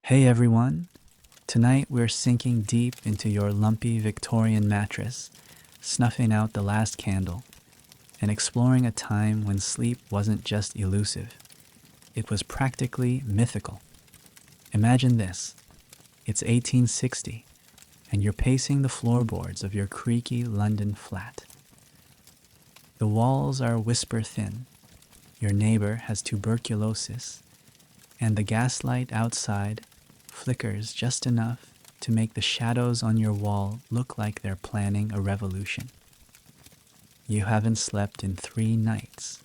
Hey everyone! Tonight we're sinking deep into your lumpy Victorian mattress, snuffing out the last candle, and exploring a time when sleep wasn't just elusive. It was practically mythical. Imagine this. It's 1860, and you're pacing the floorboards of your creaky London flat. The walls are whisper thin, your neighbor has tuberculosis, and the gaslight outside flickers just enough to make the shadows on your wall look like they're planning a revolution. You haven't slept in 3 nights.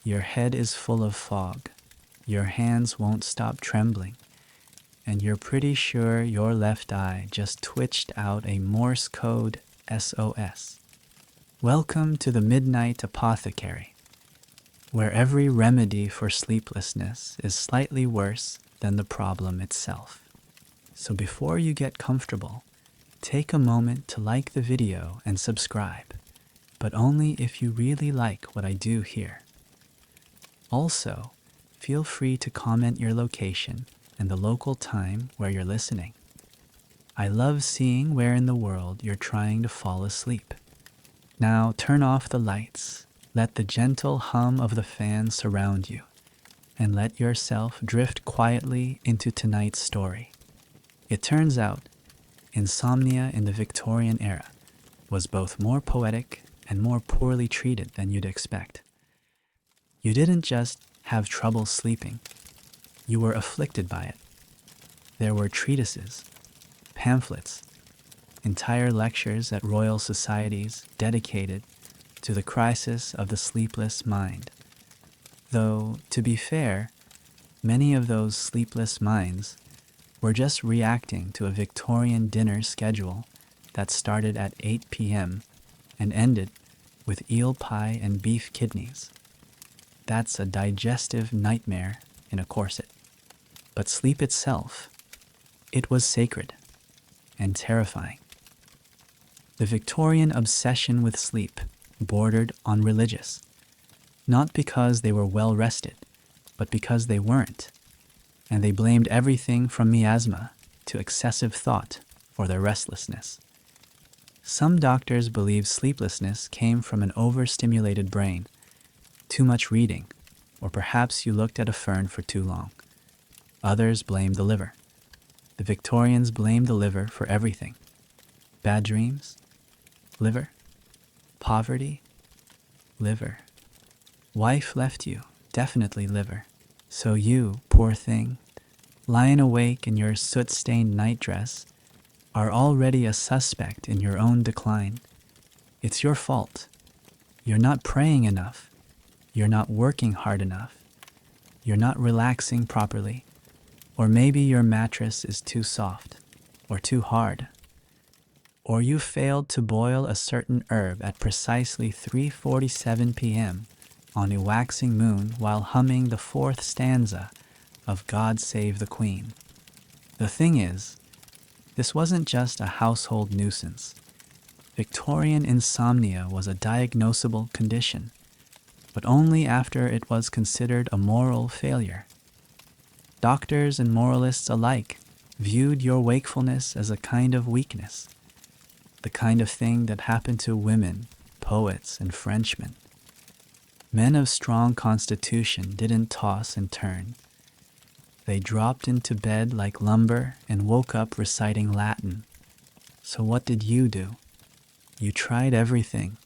Your head is full of fog, your hands won't stop trembling, and you're pretty sure your left eye just twitched out a Morse code SOS. Welcome to the Midnight Apothecary, where every remedy for sleeplessness is slightly worse than the problem itself. So before you get comfortable, take a moment to like the video and subscribe, but only if you really like what I do here. Also, feel free to comment your location and the local time where you're listening. I love seeing where in the world you're trying to fall asleep. Now turn off the lights, let the gentle hum of the fan surround you, and let yourself drift quietly into tonight's story. It turns out, insomnia in the Victorian era was both more poetic and more poorly treated than you'd expect. You didn't just have trouble sleeping, you were afflicted by it. There were treatises, pamphlets, entire lectures at royal societies dedicated to the crisis of the sleepless mind. Though, to be fair, many of those sleepless minds were just reacting to a Victorian dinner schedule that started at 8 p.m. and ended with eel pie and beef kidneys. That's a digestive nightmare in a corset. But sleep itself, it was sacred and terrifying. The Victorian obsession with sleep bordered on religious, not because they were well rested, but because they weren't, and they blamed everything from miasma to excessive thought for their restlessness. Some doctors believe sleeplessness came from an overstimulated brain, too much reading, or perhaps you looked at a fern for too long. Others blamed the liver. The Victorians blamed the liver for everything. Bad dreams? Liver. Poverty? Liver. Wife left you? Definitely liver. So you, poor thing, lying awake in your soot-stained nightdress, are already a suspect in your own decline. It's your fault. You're not praying enough. You're not working hard enough. You're not relaxing properly. Or maybe your mattress is too soft or too hard. Or you failed to boil a certain herb at precisely 3:47 p.m. on a waxing moon while humming the 4th stanza of God Save the Queen. The thing is, this wasn't just a household nuisance. Victorian insomnia was a diagnosable condition, but only after it was considered a moral failure. Doctors and moralists alike viewed your wakefulness as a kind of weakness, the kind of thing that happened to women, poets, and Frenchmen. Men of strong constitution didn't toss and turn. They dropped into bed like lumber and woke up reciting Latin. So what did you do? You tried everything.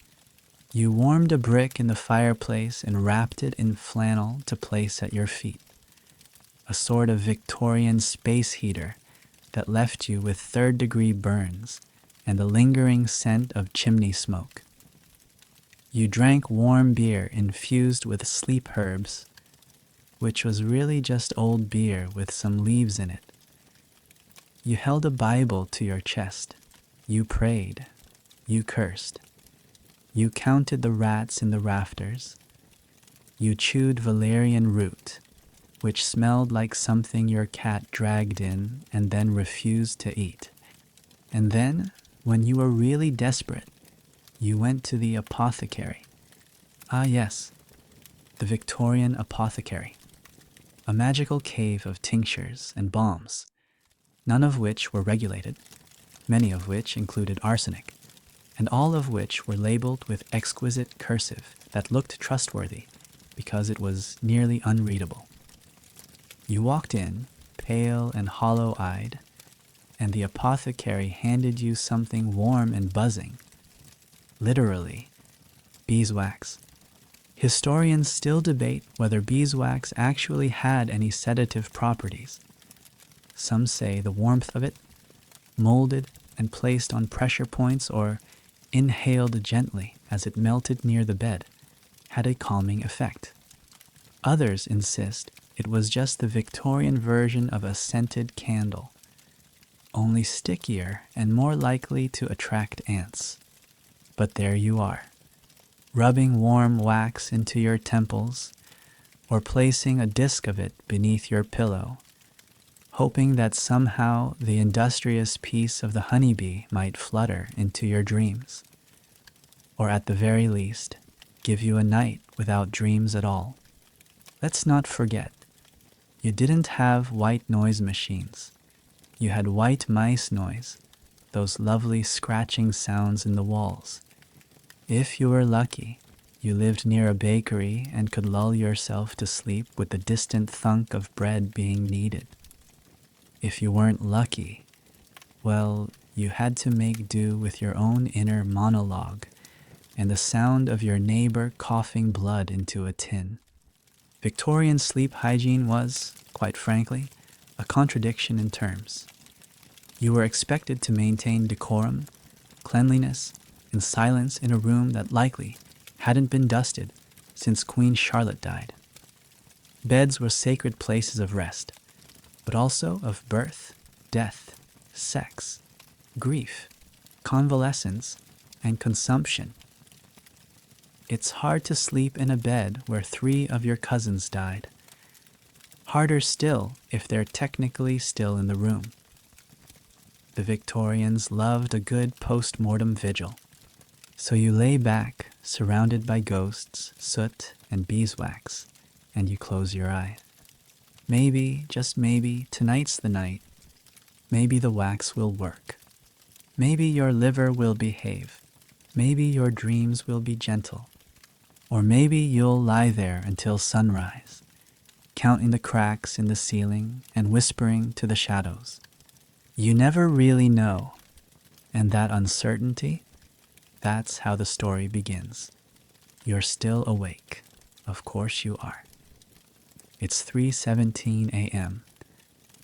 You warmed a brick in the fireplace and wrapped it in flannel to place at your feet. A sort of Victorian space heater that left you with 3rd-degree burns and the lingering scent of chimney smoke. You drank warm beer infused with sleep herbs, which was really just old beer with some leaves in it. You held a Bible to your chest. You prayed. You cursed. You counted the rats in the rafters. You chewed valerian root, which smelled like something your cat dragged in and then refused to eat. And then, when you were really desperate, you went to the apothecary. Ah yes, the Victorian apothecary. a magical cave of tinctures and balms, none of which were regulated, many of which included arsenic, and all of which were labeled with exquisite cursive that looked trustworthy because it was nearly unreadable. You walked in, pale and hollow-eyed, and the apothecary handed you something warm and buzzing. Literally, beeswax. Historians still debate whether beeswax actually had any sedative properties. Some say the warmth of it, molded and placed on pressure points or inhaled gently as it melted near the bed, had a calming effect. Others insist it was just the Victorian version of a scented candle, only stickier and more likely to attract ants. But there you are, rubbing warm wax into your temples or placing a disc of it beneath your pillow, hoping that somehow the industrious piece of the honeybee might flutter into your dreams, or at the very least, give you a night without dreams at all. Let's not forget, you didn't have white noise machines. You had white mice noise, those lovely scratching sounds in the walls. If you were lucky, you lived near a bakery and could lull yourself to sleep with the distant thunk of bread being kneaded. If you weren't lucky, well, you had to make do with your own inner monologue and the sound of your neighbor coughing blood into a tin. Victorian sleep hygiene was, quite frankly, a contradiction in terms. You were expected to maintain decorum, cleanliness, and silence in a room that likely hadn't been dusted since Queen Charlotte died. Beds were sacred places of rest, but also of birth, death, sex, grief, convalescence, and consumption. It's hard to sleep in a bed where 3 of your cousins died. Harder still if they're technically still in the room. The Victorians loved a good post-mortem vigil. So you lay back, surrounded by ghosts, soot, and beeswax, and you close your eyes. Maybe, just maybe, tonight's the night. Maybe the wax will work. Maybe your liver will behave. Maybe your dreams will be gentle. Or maybe you'll lie there until sunrise, counting the cracks in the ceiling and whispering to the shadows. You never really know, and that uncertainty, that's how the story begins. You're still awake. Of course you are. It's 3:17 a.m.,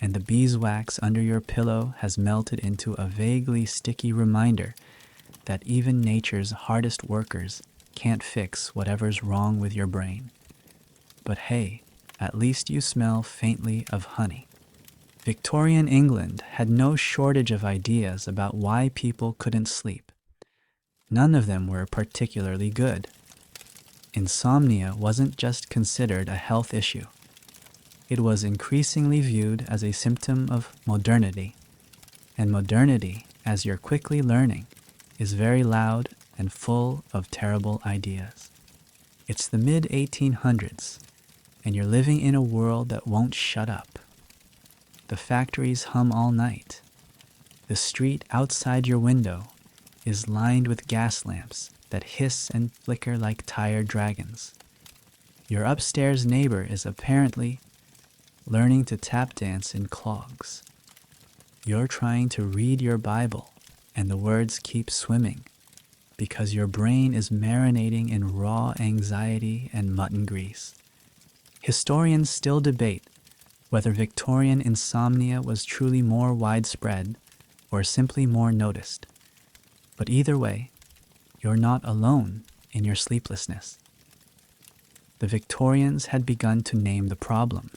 and the beeswax under your pillow has melted into a vaguely sticky reminder that even nature's hardest workers can't fix whatever's wrong with your brain. But hey, at least you smell faintly of honey. Victorian England had no shortage of ideas about why people couldn't sleep. None of them were particularly good. Insomnia wasn't just considered a health issue. It was increasingly viewed as a symptom of modernity. And modernity, as you're quickly learning, is very loud and full of terrible ideas. It's the mid-1800s, and you're living in a world that won't shut up. The factories hum all night. The street outside your window is lined with gas lamps that hiss and flicker like tired dragons. Your upstairs neighbor is apparently learning to tap dance in clogs. You're trying to read your Bible, and the words keep swimming because your brain is marinating in raw anxiety and mutton grease. Historians still debate whether Victorian insomnia was truly more widespread or simply more noticed. But either way, you're not alone in your sleeplessness. The Victorians had begun to name the problem,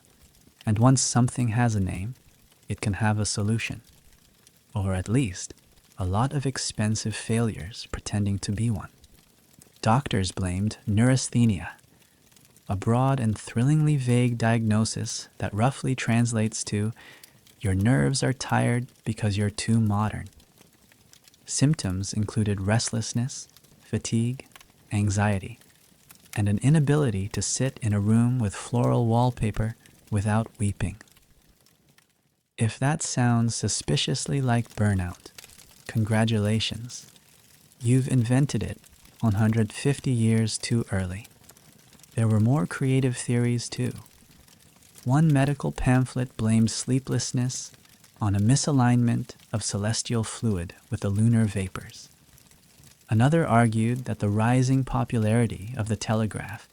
and once something has a name, it can have a solution, or at least a lot of expensive failures pretending to be one. Doctors blamed neurasthenia, a broad and thrillingly vague diagnosis that roughly translates to, your nerves are tired because you're too modern. Symptoms included restlessness, fatigue, anxiety, and an inability to sit in a room with floral wallpaper without weeping. If that sounds suspiciously like burnout, congratulations. You've invented it 150 years too early. There were more creative theories too. One medical pamphlet blamed sleeplessness on a misalignment of celestial fluid with the lunar vapors. Another argued that the rising popularity of the telegraph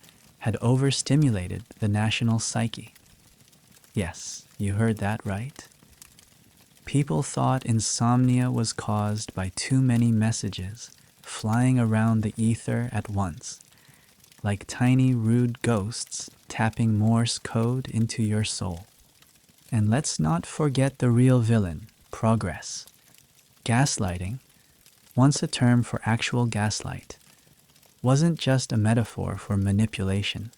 had overstimulated the national psyche. Yes, you heard that right. People thought insomnia was caused by too many messages flying around the ether at once, like tiny rude ghosts tapping Morse code into your soul. And let's not forget the real villain, progress. Gaslighting, once a term for actual gaslight, wasn't just a metaphor for manipulation.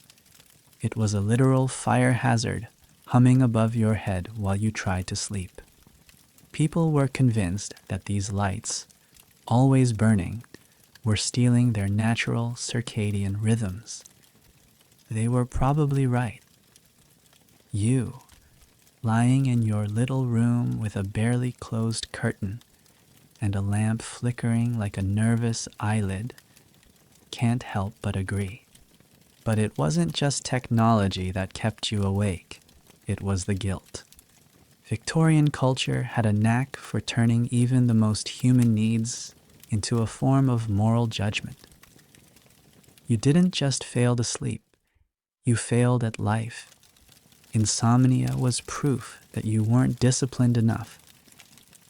It was a literal fire hazard humming above your head while you tried to sleep. People were convinced that these lights, always burning, were stealing their natural circadian rhythms. They were probably right. You, lying in your little room with a barely closed curtain and a lamp flickering like a nervous eyelid, can't help but agree. But it wasn't just technology that kept you awake. It was the guilt. Victorian culture had a knack for turning even the most human needs into a form of moral judgment. You didn't just fail to sleep, you failed at life. Insomnia was proof that you weren't disciplined enough,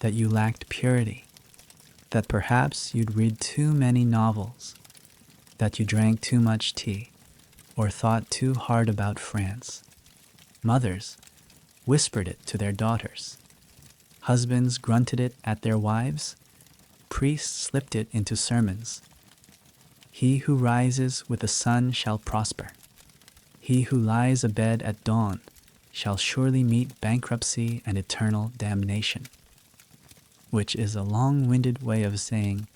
that you lacked purity, that perhaps you'd read too many novels, that you drank too much tea, or thought too hard about France. Mothers whispered it to their daughters. Husbands grunted it at their wives. Priests slipped it into sermons. He who rises with the sun shall prosper. He who lies abed at dawn shall surely meet bankruptcy and eternal damnation. Which is a long-winded way of saying,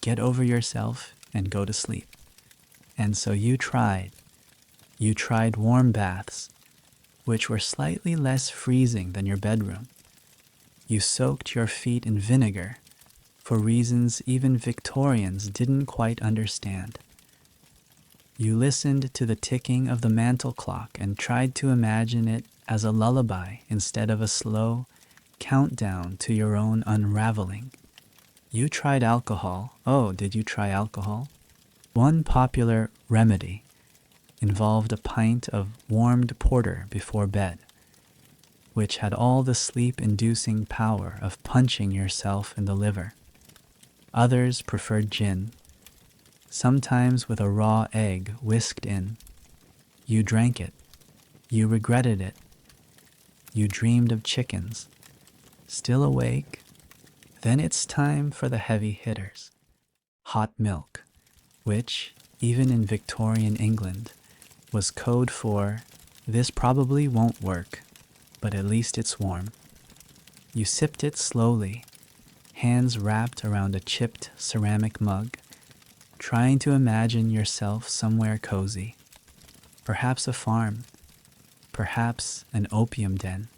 get over yourself and go to sleep. And so you tried. You tried warm baths, which were slightly less freezing than your bedroom. You soaked your feet in vinegar for reasons even Victorians didn't quite understand. You listened to the ticking of the mantel clock and tried to imagine it as a lullaby instead of a slow countdown to your own unraveling. You tried alcohol. Oh, did you try alcohol? One popular remedy involved a pint of warmed porter before bed, which had all the sleep-inducing power of punching yourself in the liver. Others preferred gin, sometimes with a raw egg whisked in. You drank it. You regretted it. You dreamed of chickens. Still awake? Then it's time for the heavy hitters. Hot milk, which, even in Victorian England, was code for, this probably won't work, but at least it's warm. You sipped it slowly, hands wrapped around a chipped ceramic mug, trying to imagine yourself somewhere cozy. Perhaps a farm, perhaps an opium den.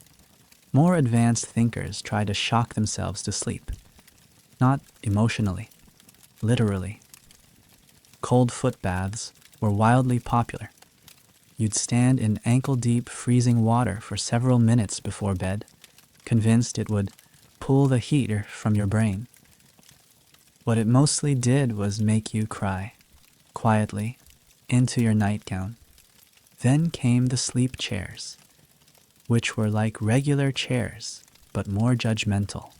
More advanced thinkers try to shock themselves to sleep. Not emotionally, literally. Cold foot baths were wildly popular. You'd stand in ankle-deep freezing water for several minutes before bed, convinced it would pull the heat from your brain. What it mostly did was make you cry, quietly, into your nightgown. Then came the sleep chairs, which were like regular chairs, but more judgmental.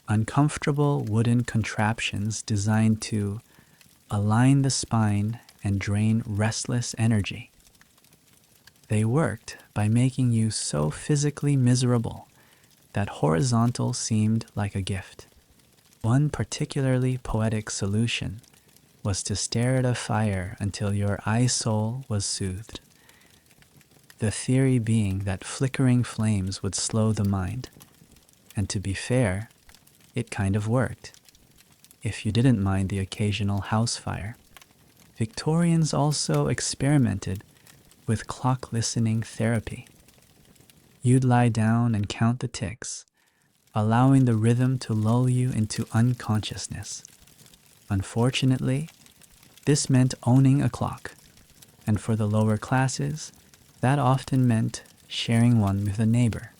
Uncomfortable wooden contraptions designed to align the spine and drain restless energy. They worked by making you so physically miserable that horizontal seemed like a gift. One particularly poetic solution was to stare at a fire until your eye soul was soothed. The theory being that flickering flames would slow the mind. And to be fair, it kind of worked, if you didn't mind the occasional house fire. Victorians also experimented with clock listening therapy. You'd lie down and count the ticks, allowing the rhythm to lull you into unconsciousness. Unfortunately, this meant owning a clock, and for the lower classes, that often meant sharing one with a neighbor,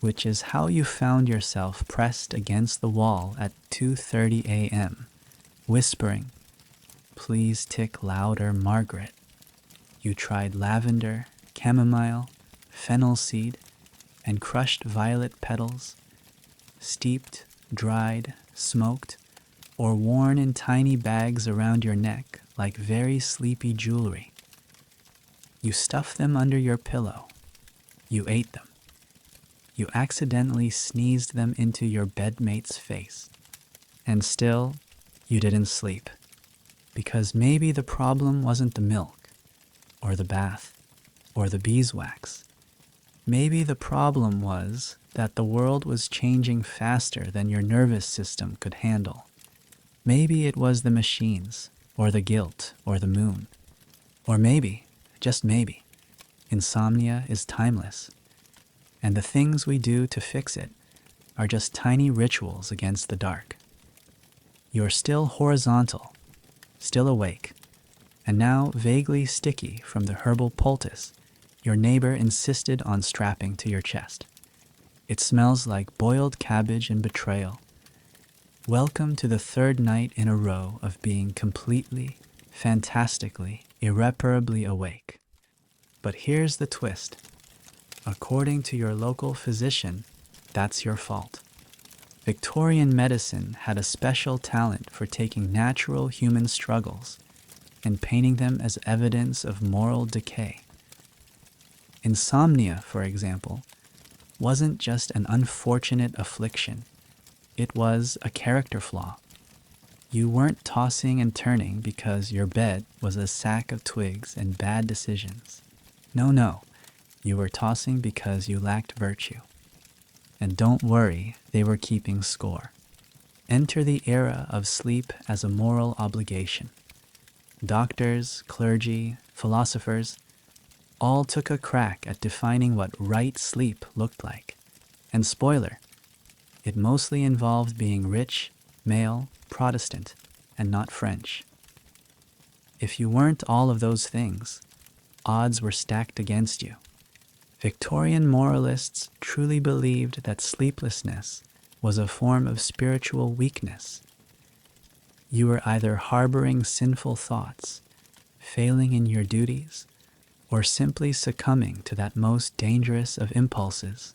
which is how you found yourself pressed against the wall at 2:30 a.m., whispering, "Please tick louder, Margaret." You tried lavender, chamomile, fennel seed, and crushed violet petals, steeped, dried, smoked, or worn in tiny bags around your neck like very sleepy jewelry. You stuffed them under your pillow. You ate them. You accidentally sneezed them into your bedmate's face. And still, you didn't sleep. Because maybe the problem wasn't the milk, or the bath, or the beeswax. Maybe the problem was that the world was changing faster than your nervous system could handle. Maybe it was the machines, or the guilt, or the moon. Or maybe, just maybe, insomnia is timeless, and the things we do to fix it are just tiny rituals against the dark. You're still horizontal, still awake, and now vaguely sticky from the herbal poultice your neighbor insisted on strapping to your chest. It smells like boiled cabbage and betrayal. Welcome to the third night in a row of being completely, fantastically, irreparably awake. But here's the twist. According to your local physician, that's your fault. Victorian medicine had a special talent for taking natural human struggles and painting them as evidence of moral decay. Insomnia, for example, wasn't just an unfortunate affliction. It was a character flaw. You weren't tossing and turning because your bed was a sack of twigs and bad decisions. No, you were tossing because you lacked virtue. And don't worry, they were keeping score. Enter the era of sleep as a moral obligation. Doctors, clergy, philosophers, all took a crack at defining what right sleep looked like. And spoiler, it mostly involved being rich, male, Protestant, and not French. If you weren't all of those things, odds were stacked against you. Victorian moralists truly believed that sleeplessness was a form of spiritual weakness. You were either harboring sinful thoughts, failing in your duties, or simply succumbing to that most dangerous of impulses,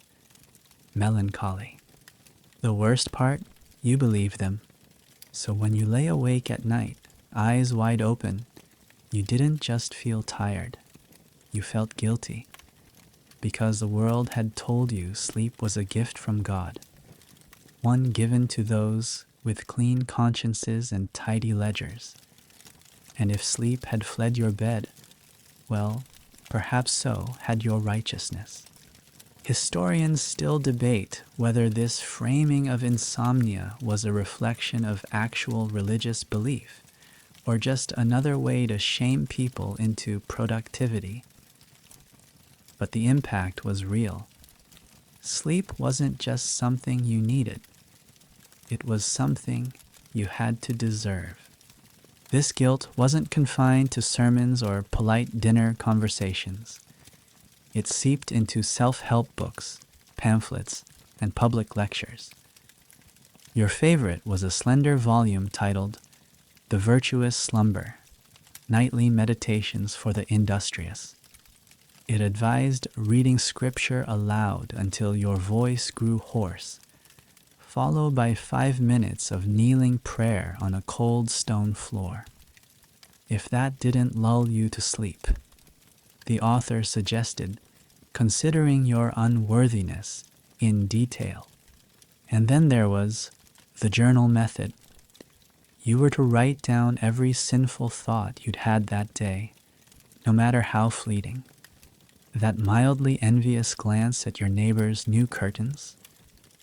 melancholy. The worst part, you believed them. So when you lay awake at night, eyes wide open, you didn't just feel tired. You felt guilty. Because the world had told you sleep was a gift from God, one given to those with clean consciences and tidy ledgers. And if sleep had fled your bed, well, perhaps so had your righteousness. Historians still debate whether this framing of insomnia was a reflection of actual religious belief, or just another way to shame people into productivity. But the impact was real. Sleep wasn't just something you needed. It was something you had to deserve. This guilt wasn't confined to sermons or polite dinner conversations. It seeped into self-help books, pamphlets, and public lectures. Your favorite was a slender volume titled The Virtuous Slumber, Nightly Meditations for the Industrious. It advised reading scripture aloud until your voice grew hoarse, followed by 5 minutes of kneeling prayer on a cold stone floor. If that didn't lull you to sleep, the author suggested considering your unworthiness in detail. And then there was the journal method. You were to write down every sinful thought you'd had that day, no matter how fleeting. That mildly envious glance at your neighbor's new curtains,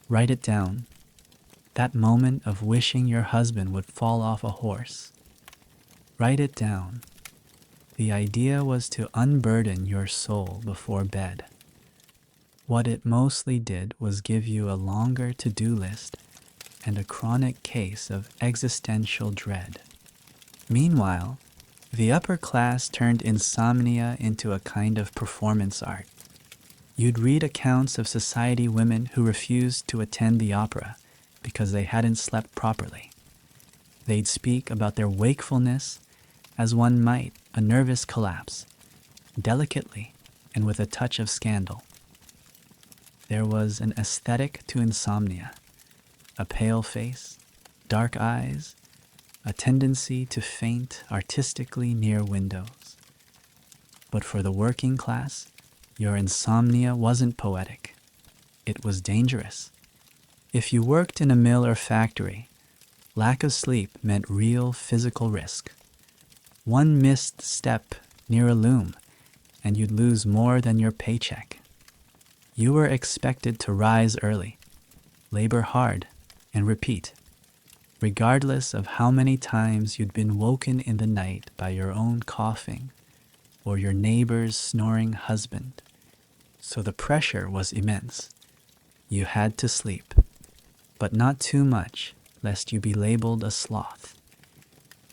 write it down. That moment of wishing your husband would fall off a horse, write it down. The idea was to unburden your soul before bed. What it mostly did was give you a longer to-do list and a chronic case of existential dread. Meanwhile, the upper class turned insomnia into a kind of performance art. You'd read accounts of society women who refused to attend the opera because they hadn't slept properly. They'd speak about their wakefulness as one might a nervous collapse, delicately and with a touch of scandal. There was an aesthetic to insomnia, a pale face, dark eyes, a tendency to faint artistically near windows. But for the working class, your insomnia wasn't poetic. It was dangerous. If you worked in a mill or factory, lack of sleep meant real physical risk. One missed step near a loom, and you'd lose more than your paycheck. You were expected to rise early, labor hard, and repeat, regardless of how many times you'd been woken in the night by your own coughing or your neighbor's snoring husband. So the pressure was immense. You had to sleep, but not too much, lest you be labeled a sloth.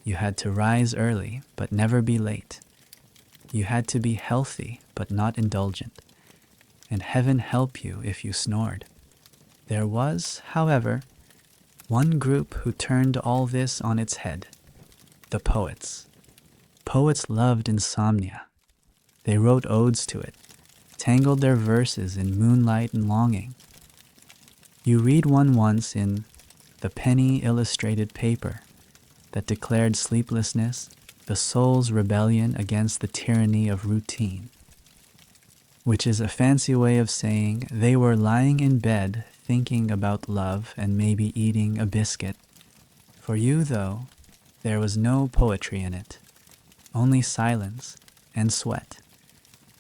You had to rise early, but never be late. You had to be healthy, but not indulgent. And heaven help you if you snored. There was, however, one group who turned all this on its head: the poets. Poets loved insomnia. They wrote odes to it, tangled their verses in moonlight and longing. You read one once in the penny illustrated paper that declared sleeplessness the soul's rebellion against the tyranny of routine, which is a fancy way of saying they were lying in bed thinking about love and maybe eating a biscuit. For you, though, there was no poetry in it, only silence and sweat,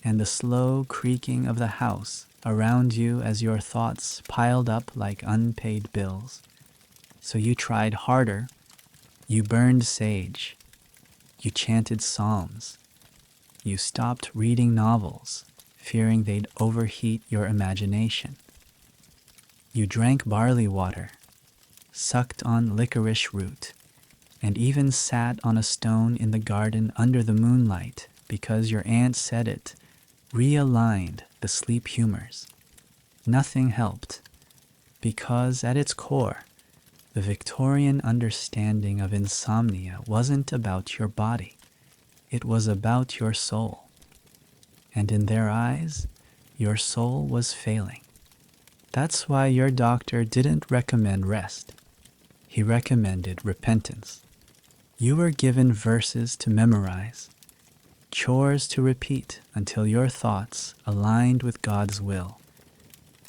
and the slow creaking of the house around you as your thoughts piled up like unpaid bills. So you tried harder, you burned sage, you chanted psalms, you stopped reading novels, fearing they'd overheat your imagination. You drank barley water, sucked on licorice root, and even sat on a stone in the garden under the moonlight because your aunt said it realigned the sleep humors. Nothing helped, because at its core, the Victorian understanding of insomnia wasn't about your body. It was about your soul. And in their eyes, your soul was failing. That's why your doctor didn't recommend rest. He recommended repentance. You were given verses to memorize, chores to repeat until your thoughts aligned with God's will,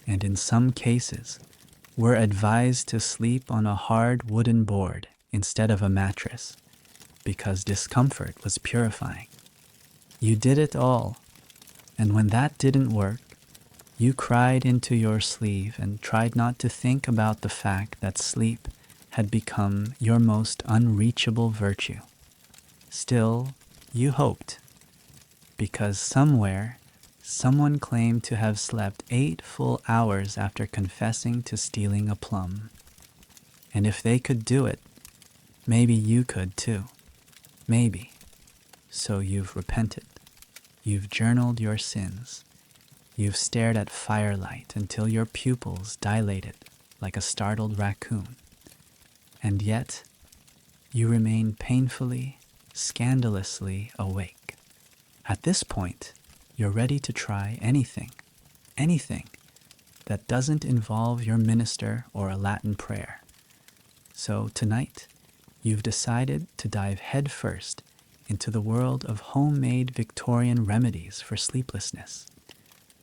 and in some cases, were advised to sleep on a hard wooden board instead of a mattress, because discomfort was purifying. You did it all, and when that didn't work, you cried into your sleeve and tried not to think about the fact that sleep had become your most unreachable virtue. Still, you hoped, because somewhere, someone claimed to have slept 8 full hours after confessing to stealing a plum. And if they could do it, maybe you could too. Maybe. So you've repented. You've journaled your sins. You've stared at firelight until your pupils dilated like a startled raccoon. And yet, you remain painfully, scandalously awake. At this point, you're ready to try anything that doesn't involve your minister or a Latin prayer. So tonight, you've decided to dive headfirst into the world of homemade Victorian remedies for sleeplessness.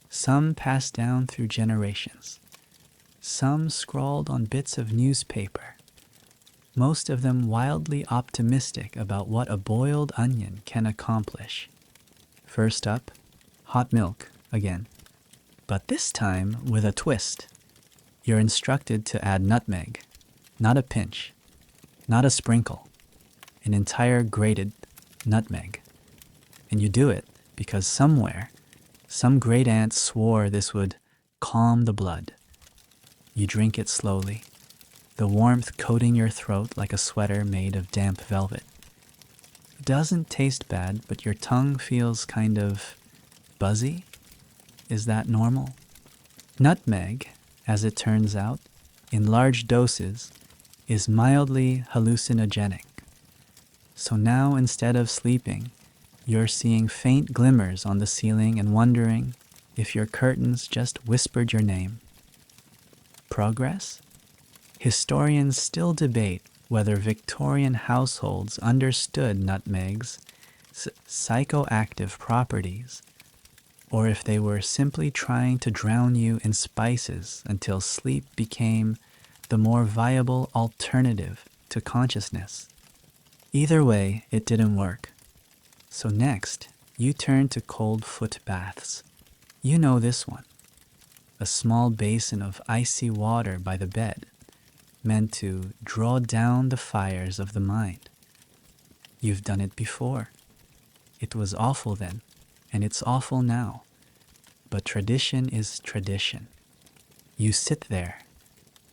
Some passed down through generations, some scrawled on bits of newspaper, most of them wildly optimistic about what a boiled onion can accomplish. First up, hot milk again, but this time with a twist. You're instructed to add nutmeg, not a pinch, not a sprinkle, an entire grated nutmeg. And you do it because somewhere, some great aunt swore this would calm the blood. You drink it slowly, the warmth coating your throat like a sweater made of damp velvet. It doesn't taste bad, but your tongue feels kind of buzzy. Is that normal? Nutmeg, as it turns out, in large doses, is mildly hallucinogenic. So now instead of sleeping, you're seeing faint glimmers on the ceiling and wondering if your curtains just whispered your name. Progress? Historians still debate whether Victorian households understood nutmeg's psychoactive properties, or if they were simply trying to drown you in spices until sleep became the more viable alternative to consciousness. Either way, it didn't work. So next, you turn to cold foot baths. You know this one. A small basin of icy water by the bed, meant to draw down the fires of the mind. You've done it before. It was awful then, and it's awful now. But tradition is tradition. You sit there,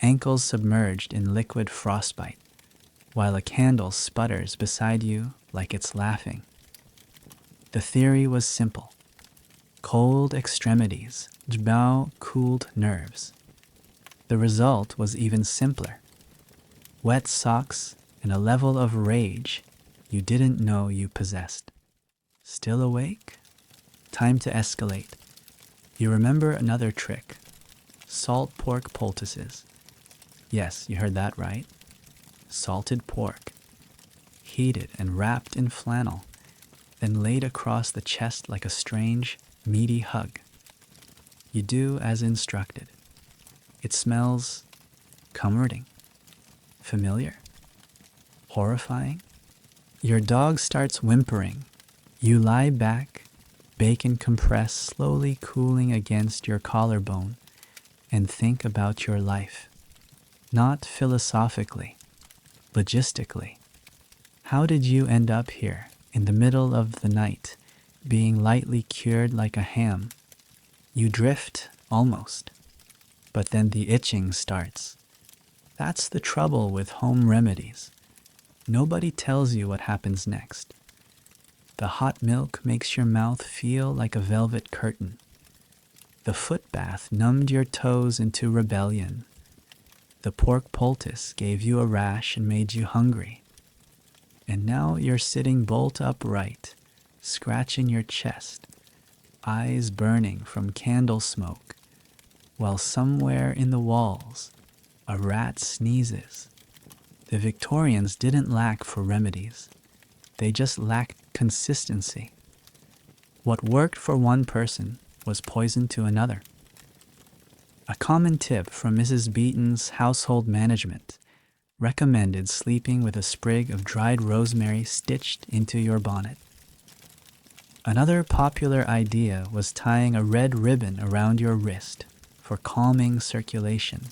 ankles submerged in liquid frostbite, while a candle sputters beside you like it's laughing. The theory was simple. Cold extremities, jbao cooled nerves. The result was even simpler. Wet socks and a level of rage you didn't know you possessed. Still awake? Time to escalate. You remember another trick. Salt pork poultices. Yes, you heard that right. Salted pork. Heated and wrapped in flannel, then laid across the chest like a strange, meaty hug. You do as instructed. It smells comforting, familiar, horrifying. Your dog starts whimpering. You lie back, bacon compressed, slowly cooling against your collarbone, and think about your life. Not philosophically, logistically. How did you end up here, in the middle of the night, being lightly cured like a ham? You drift, almost. But then the itching starts. That's the trouble with home remedies. Nobody tells you what happens next. The hot milk makes your mouth feel like a velvet curtain. The foot bath numbed your toes into rebellion. The pork poultice gave you a rash and made you hungry. And now you're sitting bolt upright, scratching your chest, eyes burning from candle smoke, while somewhere in the walls, a rat sneezes. The Victorians didn't lack for remedies. They just lacked consistency. What worked for one person was poison to another. A common tip from Mrs. Beaton's household management recommended sleeping with a sprig of dried rosemary stitched into your bonnet. Another popular idea was tying a red ribbon around your wrist for calming circulation.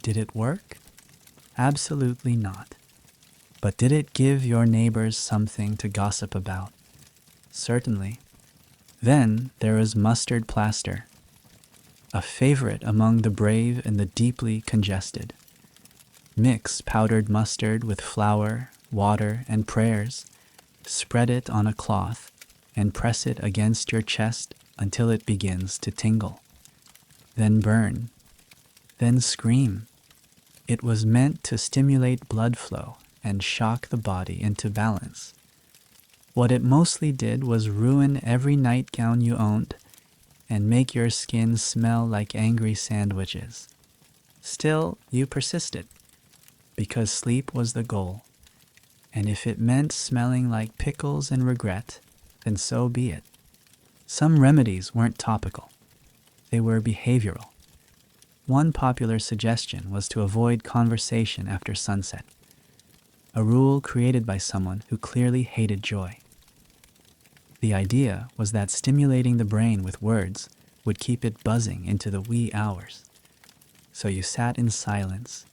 Did it work? Absolutely not. But did it give your neighbors something to gossip about? Certainly. Then there is mustard plaster, a favorite among the brave and the deeply congested. Mix powdered mustard with flour, water, and prayers. Spread it on a cloth and press it against your chest until it begins to tingle. Then burn. Then scream. It was meant to stimulate blood flow and shock the body into balance. What it mostly did was ruin every nightgown you owned and make your skin smell like angry sandwiches. Still, you persisted, because sleep was the goal. And if it meant smelling like pickles and regret, then so be it. Some remedies weren't topical. They were behavioral. One popular suggestion was to avoid conversation after sunset, a rule created by someone who clearly hated joy. The idea was that stimulating the brain with words would keep it buzzing into the wee hours. So you sat in silence,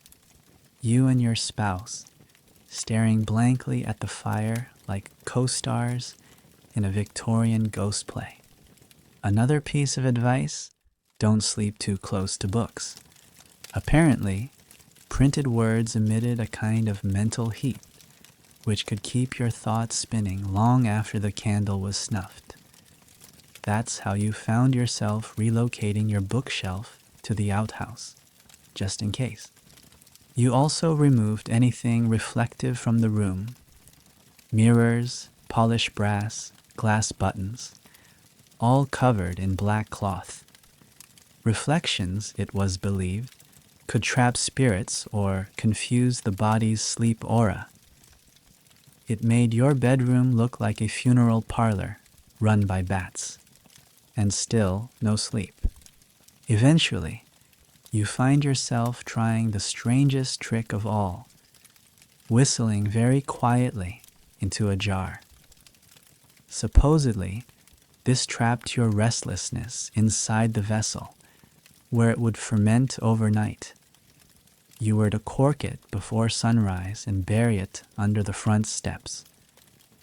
you and your spouse, staring blankly at the fire like co-stars in a Victorian ghost play. Another piece of advice: don't sleep too close to books. Apparently, printed words emitted a kind of mental heat which could keep your thoughts spinning long after the candle was snuffed. That's how you found yourself relocating your bookshelf to the outhouse, just in case. You also removed anything reflective from the room: mirrors, polished brass, glass buttons, all covered in black cloth. Reflections, it was believed, could trap spirits or confuse the body's sleep aura. It made your bedroom look like a funeral parlor run by bats. And still no sleep. Eventually, you find yourself trying the strangest trick of all: whistling very quietly into a jar. Supposedly, this trapped your restlessness inside the vessel, where it would ferment overnight. You were to cork it before sunrise and bury it under the front steps.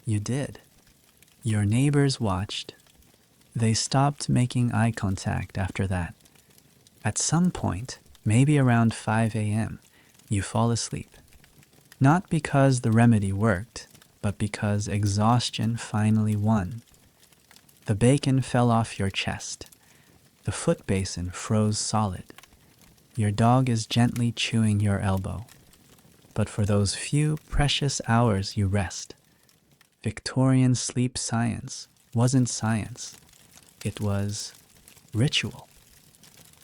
You did. Your neighbors watched. They stopped making eye contact after that. At some point, maybe around 5 a.m., you fall asleep. Not because the remedy worked, but because exhaustion finally won. The bacon fell off your chest. The foot basin froze solid. Your dog is gently chewing your elbow. But for those few precious hours you rest. Victorian sleep science wasn't science. It was ritual,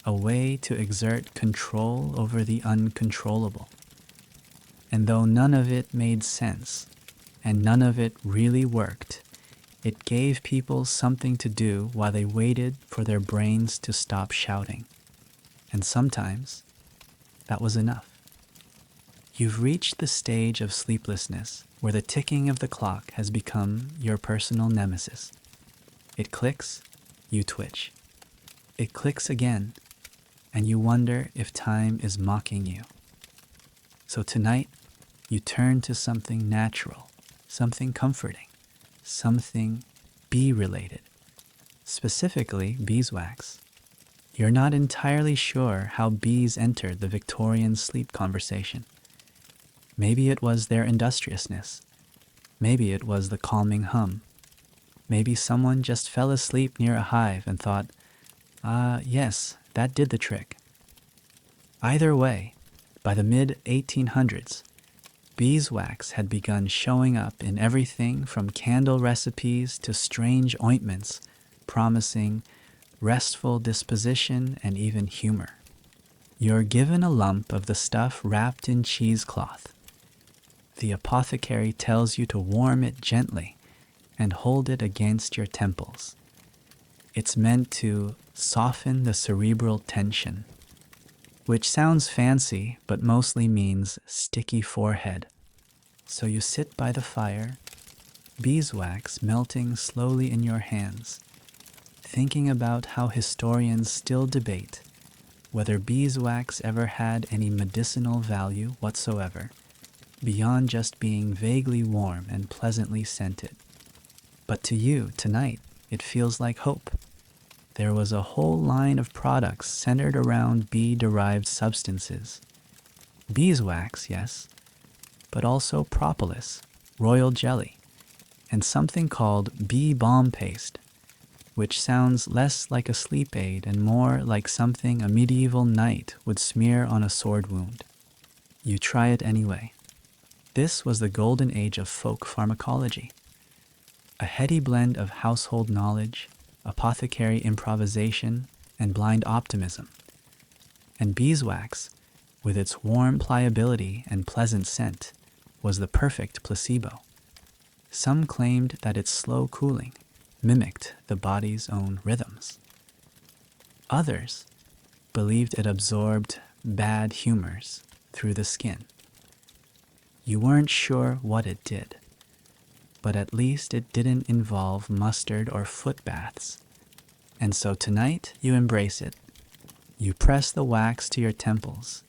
a way to exert control over the uncontrollable. And though none of it made sense, and none of it really worked, it gave people something to do while they waited for their brains to stop shouting. And sometimes, that was enough. You've reached the stage of sleeplessness where the ticking of the clock has become your personal nemesis. It clicks, you twitch. It clicks again, and you wonder if time is mocking you. So tonight, you turn to something natural, something comforting, something bee-related, specifically beeswax. You're not entirely sure how bees entered the Victorian sleep conversation. Maybe it was their industriousness. Maybe it was the calming hum. Maybe someone just fell asleep near a hive and thought, yes, that did the trick. Either way, by the mid-1800s, beeswax had begun showing up in everything from candle recipes to strange ointments, promising restful disposition and even humor. You're given a lump of the stuff wrapped in cheesecloth. The apothecary tells you to warm it gently and hold it against your temples. It's meant to soften the cerebral tension, which sounds fancy but mostly means sticky forehead. So you sit by the fire, beeswax melting slowly in your hands, thinking about how historians still debate whether beeswax ever had any medicinal value whatsoever, beyond just being vaguely warm and pleasantly scented. But to you, tonight, it feels like hope. There was a whole line of products centered around bee-derived substances. Beeswax, yes, but also propolis, royal jelly, and something called bee balm paste, which sounds less like a sleep aid and more like something a medieval knight would smear on a sword wound. You try it anyway. This was the golden age of folk pharmacology. A heady blend of household knowledge, apothecary improvisation, and blind optimism. And beeswax, with its warm pliability and pleasant scent, was the perfect placebo. Some claimed that its slow cooling mimicked the body's own rhythms. Others believed it absorbed bad humors through the skin. You weren't sure what it did, but at least it didn't involve mustard or foot baths. And so tonight you embrace it. You press the wax to your temples.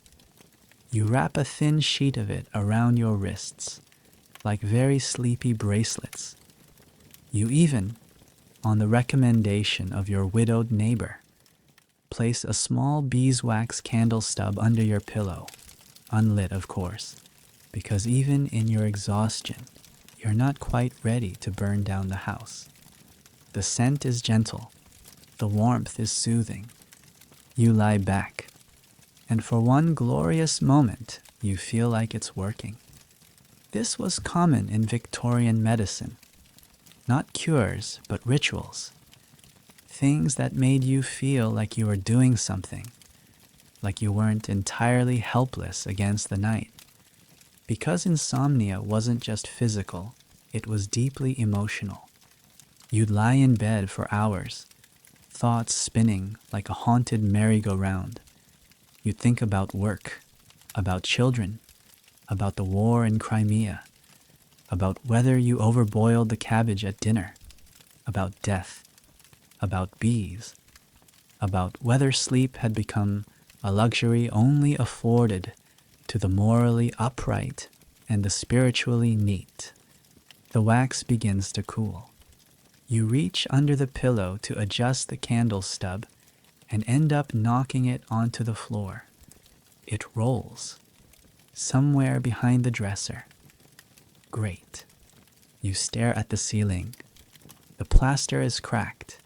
You wrap a thin sheet of it around your wrists, like very sleepy bracelets. You even, on the recommendation of your widowed neighbor, Place a small beeswax candle stub under your pillow, unlit of course, because even in your exhaustion, you're not quite ready to burn down the house. The scent is gentle, the warmth is soothing. You lie back, and for one glorious moment, you feel like it's working. This was common in Victorian medicine. Not cures, but rituals. Things that made you feel like you were doing something, like you weren't entirely helpless against the night. Because insomnia wasn't just physical, it was deeply emotional. You'd lie in bed for hours, thoughts spinning like a haunted merry-go-round. You'd think about work, about children, about the war in Crimea, about whether you overboiled the cabbage at dinner, about death, about bees, about whether sleep had become a luxury only afforded to the morally upright and the spiritually neat. The wax begins to cool. You reach under the pillow to adjust the candle stub and end up knocking it onto the floor. It rolls, somewhere behind the dresser. Great. You stare at the ceiling. The plaster is cracked.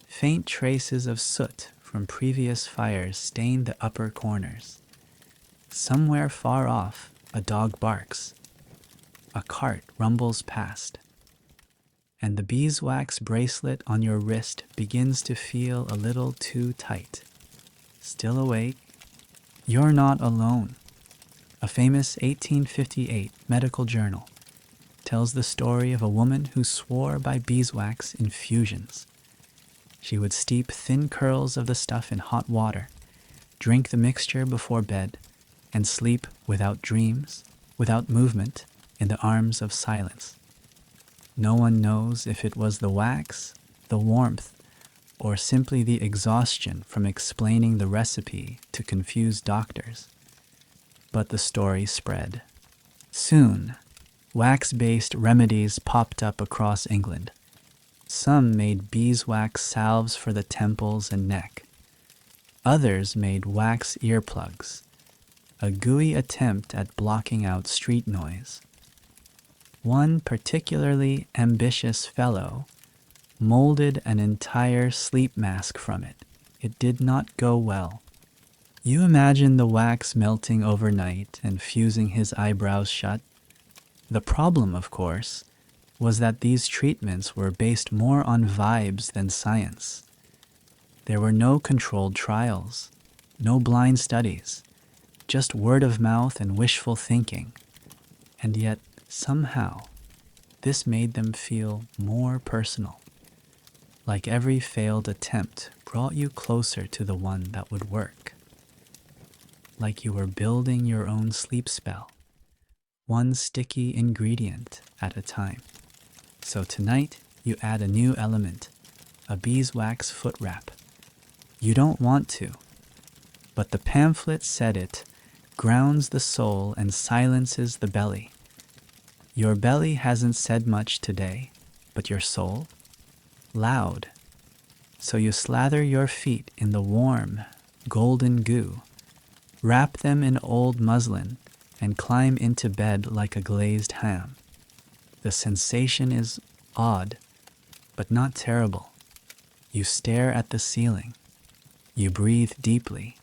Faint traces of soot from previous fires stain the upper corners. Somewhere far off, a dog barks. A cart rumbles past. And the beeswax bracelet on your wrist begins to feel a little too tight. Still awake? You're not alone. A famous 1858 medical journal tells the story of a woman who swore by beeswax infusions. She would steep thin curls of the stuff in hot water, drink the mixture before bed, and sleep without dreams, without movement, in the arms of silence. No one knows if it was the wax, the warmth, or simply the exhaustion from explaining the recipe to confused doctors. But the story spread. Soon, wax-based remedies popped up across England. Some made beeswax salves for the temples and neck. Others made wax earplugs, a gooey attempt at blocking out street noise. One particularly ambitious fellow molded an entire sleep mask from it. It did not go well. You imagine the wax melting overnight and fusing his eyebrows shut. The problem, of course, was that these treatments were based more on vibes than science. There were no controlled trials, no blind studies, just word of mouth and wishful thinking. And yet, somehow, this made them feel more personal. Like every failed attempt brought you closer to the one that would work. Like you were building your own sleep spell, one sticky ingredient at a time. So tonight, you add a new element, a beeswax foot wrap. You don't want to, but the pamphlet said it grounds the soul and silences the belly. Your belly hasn't said much today, but your soul? Loud. So you slather your feet in the warm, golden goo, wrap them in old muslin, and climb into bed like a glazed ham. The sensation is odd, but not terrible. You stare at the ceiling. You breathe deeply.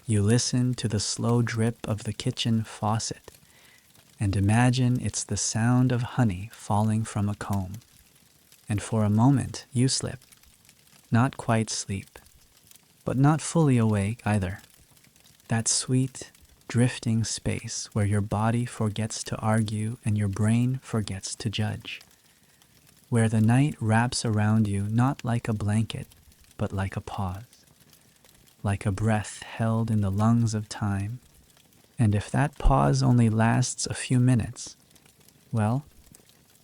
You listen to the slow drip of the kitchen faucet and imagine it's the sound of honey falling from a comb. And for a moment you slip. Not quite sleep, but not fully awake either. That sweet, drifting space where your body forgets to argue and your brain forgets to judge. Where the night wraps around you not like a blanket, but like a pause. Like a breath held in the lungs of time. And if that pause only lasts a few minutes, well,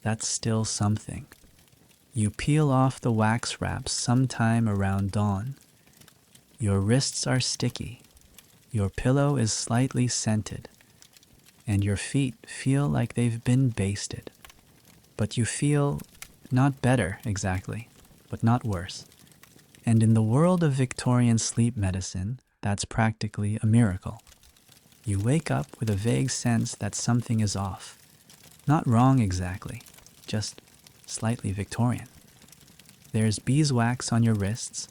that's still something. You peel off the wax wraps sometime around dawn. Your wrists are sticky. Your pillow is slightly scented. And your feet feel like they've been basted. But you feel not better exactly, but not worse. And in the world of Victorian sleep medicine, that's practically a miracle. You wake up with a vague sense that something is off. Not wrong exactly, just slightly Victorian. There's beeswax on your wrists,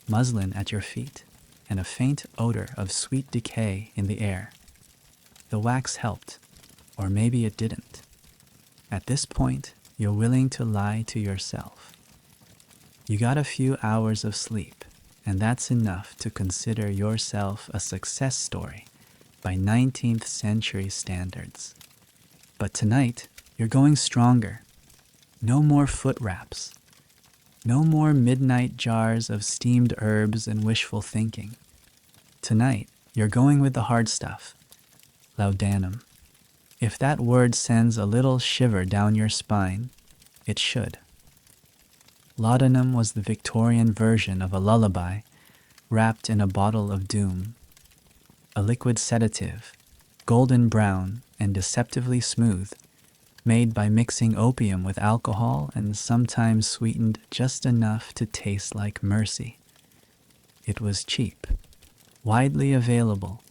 muslin at your feet, and a faint odor of sweet decay in the air. The wax helped, or maybe it didn't. At this point, you're willing to lie to yourself. You got a few hours of sleep, and that's enough to consider yourself a success story by 19th century standards. But tonight, you're going stronger. No more foot wraps. No more midnight jars of steamed herbs and wishful thinking. Tonight, you're going with the hard stuff. Laudanum. If that word sends a little shiver down your spine, it should. Laudanum was the Victorian version of a lullaby wrapped in a bottle of doom. A liquid sedative, golden brown and deceptively smooth, made by mixing opium with alcohol and sometimes sweetened just enough to taste like mercy. It was cheap, widely available,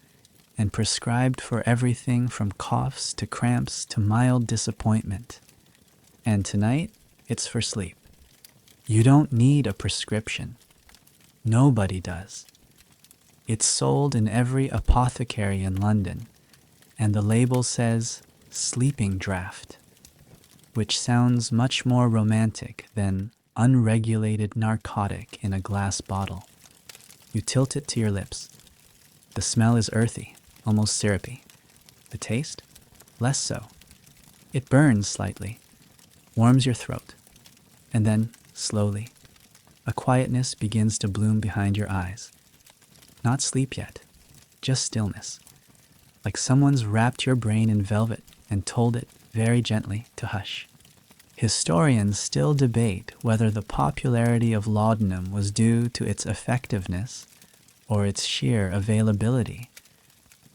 and prescribed for everything from coughs to cramps to mild disappointment. And tonight, it's for sleep. You don't need a prescription. Nobody does. It's sold in every apothecary in London, and the label says sleeping draught, which sounds much more romantic than unregulated narcotic in a glass bottle. You tilt it to your lips. The smell is earthy, almost syrupy. The taste? Less so. It burns slightly, warms your throat, and then, slowly, a quietness begins to bloom behind your eyes. Not sleep yet, just stillness, like someone's wrapped your brain in velvet and told it very gently to hush. Historians still debate whether the popularity of laudanum was due to its effectiveness or its sheer availability,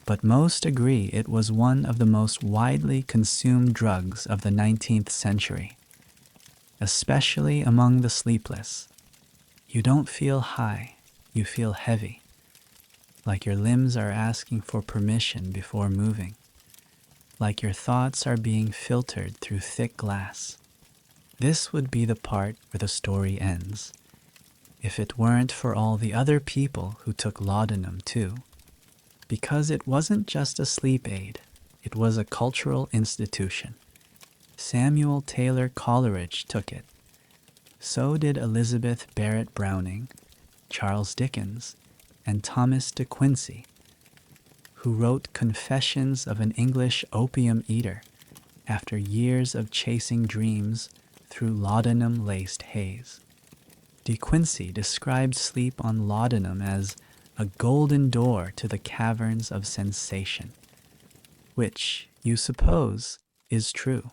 but most agree it was one of the most widely consumed drugs of the 19th century, especially among the sleepless. You don't feel high, you feel heavy, like your limbs are asking for permission before moving, like your thoughts are being filtered through thick glass. This would be the part where the story ends, if it weren't for all the other people who took laudanum too. Because it wasn't just a sleep aid, it was a cultural institution. Samuel Taylor Coleridge took it. So did Elizabeth Barrett Browning, Charles Dickens, and Thomas de Quincey, who wrote Confessions of an English Opium Eater after years of chasing dreams through laudanum-laced haze. De Quincey described sleep on laudanum as a golden door to the caverns of sensation, which, you suppose, is true.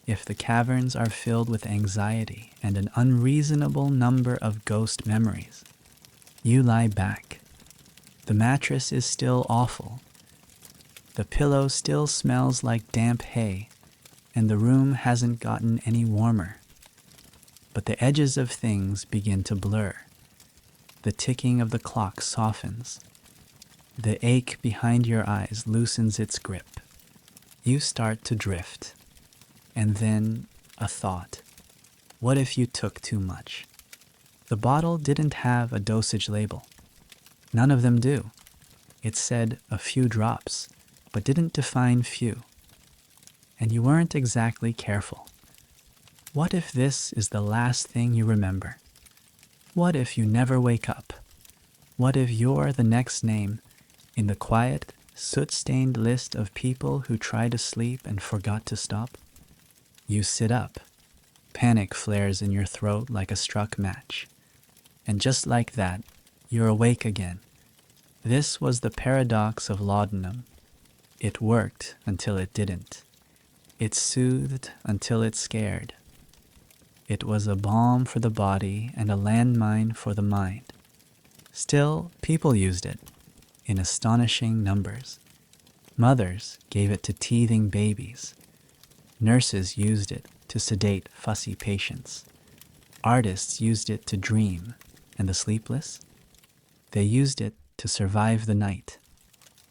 If the caverns are filled with anxiety and an unreasonable number of ghost memories, you lie back. The mattress is still awful. The pillow still smells like damp hay, and the room hasn't gotten any warmer. But the edges of things begin to blur. The ticking of the clock softens. The ache behind your eyes loosens its grip. You start to drift. And then a thought. What if you took too much? The bottle didn't have a dosage label. None of them do. It said a few drops, but didn't define few. And you weren't exactly careful. What if this is the last thing you remember? What if you never wake up? What if you're the next name in the quiet, soot-stained list of people who tried to sleep and forgot to stop? You sit up. Panic flares in your throat like a struck match. And just like that, you're awake again. This was the paradox of laudanum. It worked until it didn't. It soothed until it scared. It was a balm for the body and a landmine for the mind. Still, people used it, in astonishing numbers. Mothers gave it to teething babies. Nurses used it to sedate fussy patients. Artists used it to dream, and the sleepless? They used it to survive the night.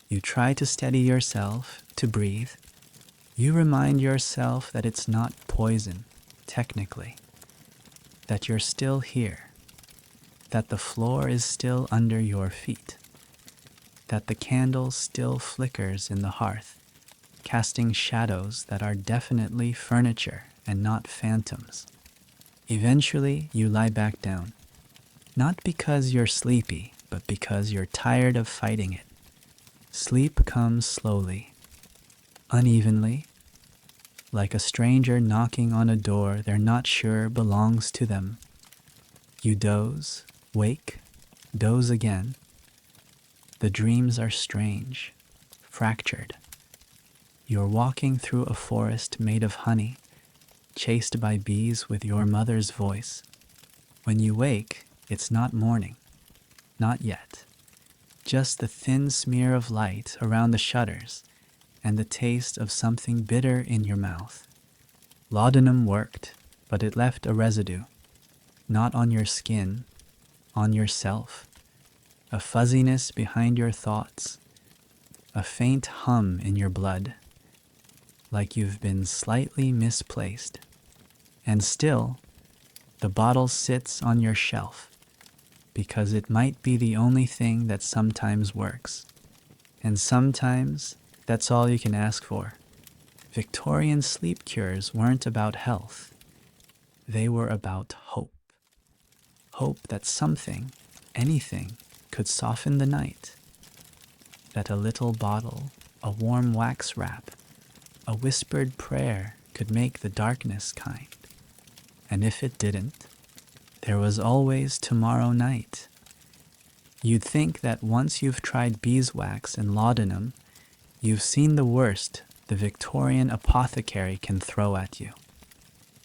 You try to steady yourself, to breathe. You remind yourself that it's not poison, technically. That you're still here. That the floor is still under your feet. That the candle still flickers in the hearth, casting shadows that are definitely furniture and not phantoms. Eventually, you lie back down. Not because you're sleepy, but because you're tired of fighting it. Sleep comes slowly, unevenly, like a stranger knocking on a door they're not sure belongs to them. You doze, wake, doze again. The dreams are strange, fractured. You're walking through a forest made of honey, chased by bees with your mother's voice. When you wake, it's not morning. Not yet. Just the thin smear of light around the shutters and the taste of something bitter in your mouth. Laudanum worked, but it left a residue. Not on your skin, on yourself. A fuzziness behind your thoughts. A faint hum in your blood. Like you've been slightly misplaced. And still, the bottle sits on your shelf, because it might be the only thing that sometimes works. And sometimes, that's all you can ask for. Victorian sleep cures weren't about health. They were about hope. Hope that something, anything, could soften the night. That a little bottle, a warm wax wrap, a whispered prayer could make the darkness kind. And if it didn't, there was always tomorrow night. You'd think that once you've tried beeswax and laudanum, you've seen the worst the Victorian apothecary can throw at you.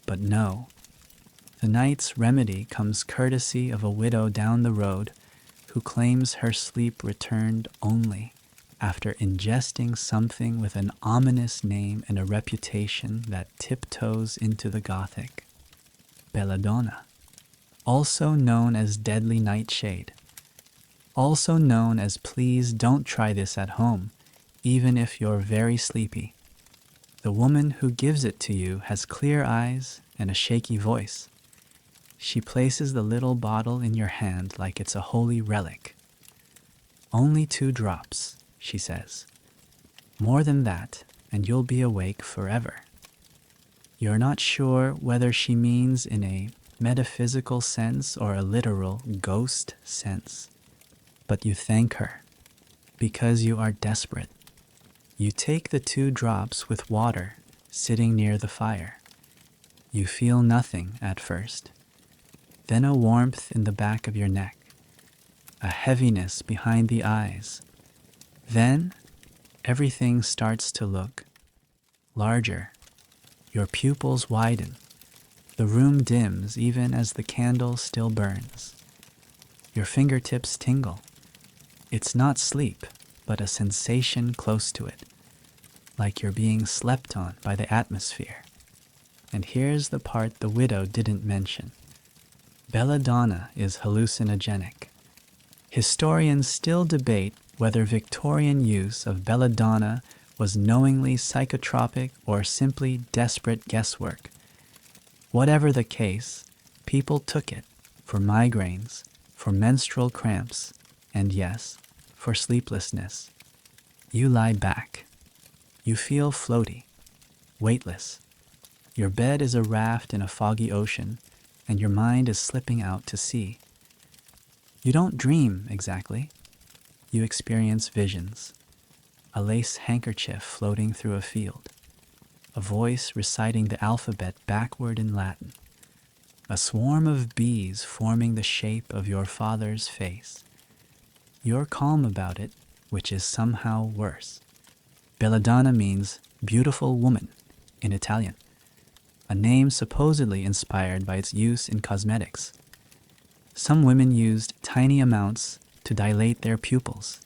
But no. The night's remedy comes courtesy of a widow down the road who claims her sleep returned only after ingesting something with an ominous name and a reputation that tiptoes into the Gothic. Belladonna. Also known as deadly nightshade. Also known as please don't try this at home, even if you're very sleepy. The woman who gives it to you has clear eyes and a shaky voice. She places the little bottle in your hand like it's a holy relic. Only 2 drops, she says. More than that, and you'll be awake forever. You're not sure whether she means in a metaphysical sense or a literal ghost sense. But you thank her, because you are desperate. You take the 2 drops with water, sitting near the fire. You feel nothing at first. Then a warmth in the back of your neck. A heaviness behind the eyes. Then, everything starts to look larger. Your pupils widen. The room dims even as the candle still burns. Your fingertips tingle. It's not sleep, but a sensation close to it, like you're being slept on by the atmosphere. And here's the part the widow didn't mention. Belladonna is hallucinogenic. Historians still debate whether Victorian use of belladonna was knowingly psychotropic or simply desperate guesswork. Whatever the case, people took it for migraines, for menstrual cramps, and yes, for sleeplessness. You lie back. You feel floaty, weightless. Your bed is a raft in a foggy ocean, and your mind is slipping out to sea. You don't dream exactly. You experience visions. A lace handkerchief floating through a field. A voice reciting the alphabet backward in Latin. A swarm of bees forming the shape of your father's face. You're calm about it, which is somehow worse. Belladonna means beautiful woman in Italian, a name supposedly inspired by its use in cosmetics. Some women used tiny amounts to dilate their pupils,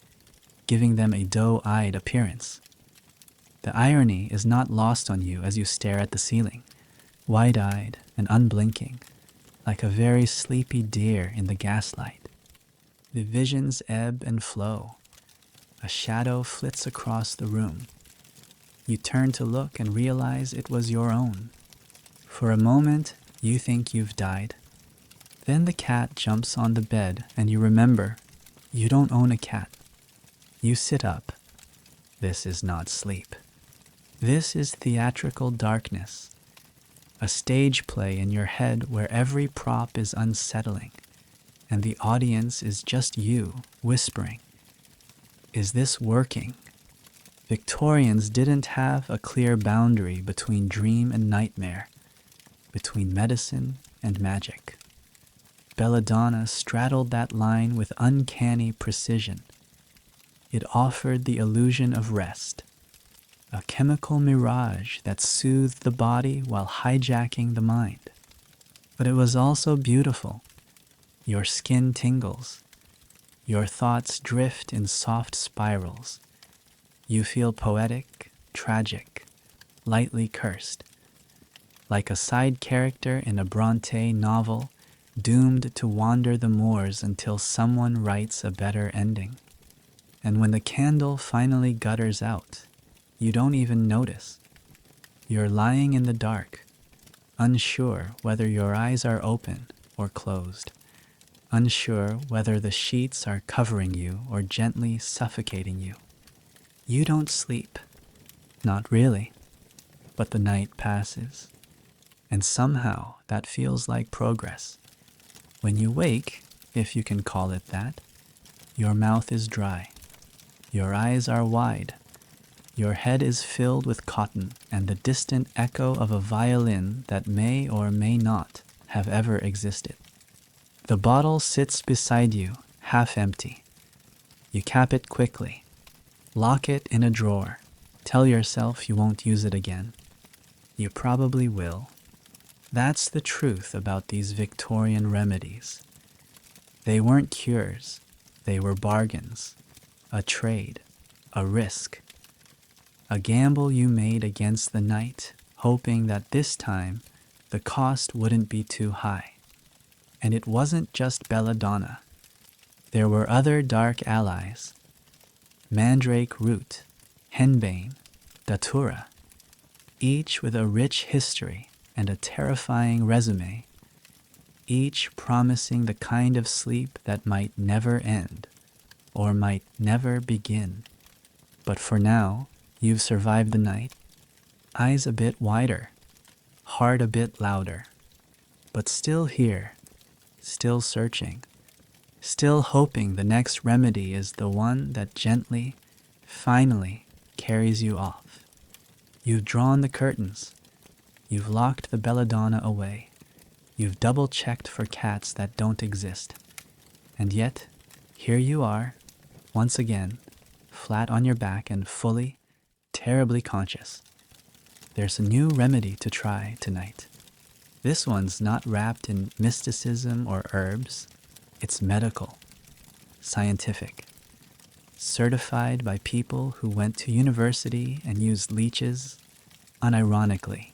giving them a doe-eyed appearance. The irony is not lost on you as you stare at the ceiling, wide-eyed and unblinking, like a very sleepy deer in the gaslight. The visions ebb and flow. A shadow flits across the room. You turn to look and realize it was your own. For a moment, you think you've died. Then the cat jumps on the bed and you remember you don't own a cat. You sit up. This is not sleep. This is theatrical darkness. A stage play in your head where every prop is unsettling and the audience is just you whispering, "Is this working?" Victorians didn't have a clear boundary between dream and nightmare, between medicine and magic. Belladonna straddled that line with uncanny precision. It offered the illusion of rest, a chemical mirage that soothed the body while hijacking the mind. But it was also beautiful. Your skin tingles. Your thoughts drift in soft spirals. You feel poetic, tragic, lightly cursed, like a side character in a Bronte novel doomed to wander the moors until someone writes a better ending. And when the candle finally gutters out, you don't even notice. You're lying in the dark, unsure whether your eyes are open or closed, unsure whether the sheets are covering you or gently suffocating you. You don't sleep. Not really. But the night passes. And somehow that feels like progress. When you wake, if you can call it that, your mouth is dry. Your eyes are wide. Your head is filled with cotton and the distant echo of a violin that may or may not have ever existed. The bottle sits beside you, half empty. You cap it quickly. Lock it in a drawer. Tell yourself you won't use it again. You probably will. That's the truth about these Victorian remedies. They weren't cures. They were bargains. A trade. A risk. A gamble you made against the night, hoping that this time the cost wouldn't be too high. And it wasn't just belladonna. There were other dark allies. Mandrake root, henbane, datura, each with a rich history and a terrifying resume, each promising the kind of sleep that might never end or might never begin. But for now, you've survived the night, eyes a bit wider, heart a bit louder, but still here, still searching, still hoping the next remedy is the one that gently, finally carries you off. You've drawn the curtains. You've locked the belladonna away. You've double-checked for cats that don't exist. And yet, here you are, once again, flat on your back and fully, terribly conscious. There's a new remedy to try tonight. This one's not wrapped in mysticism or herbs. It's medical, scientific, certified by people who went to university and used leeches unironically.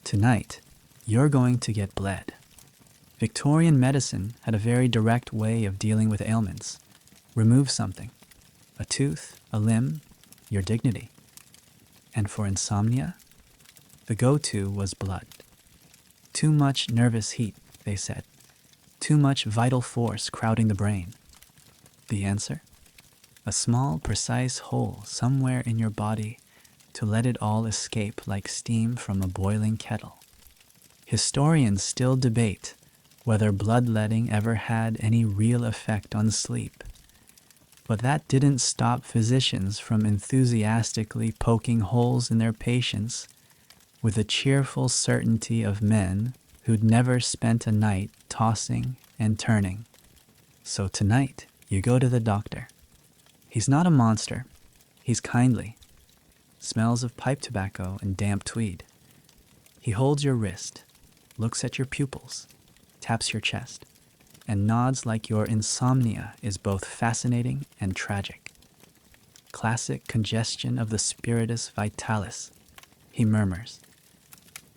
Tonight, you're going to get bled. Victorian medicine had a very direct way of dealing with ailments. Remove something, a tooth, a limb, your dignity. And for insomnia, the go-to was blood. Too much nervous heat, they said. Too much vital force crowding the brain. The answer? A small, precise hole somewhere in your body to let it all escape like steam from a boiling kettle. Historians still debate whether bloodletting ever had any real effect on sleep. But that didn't stop physicians from enthusiastically poking holes in their patients with the cheerful certainty of men who'd never spent a night tossing and turning. So tonight, you go to the doctor. He's not a monster. He's kindly. Smells of pipe tobacco and damp tweed. He holds your wrist, looks at your pupils, taps your chest, and nods like your insomnia is both fascinating and tragic. Classic congestion of the spiritus vitalis, he murmurs.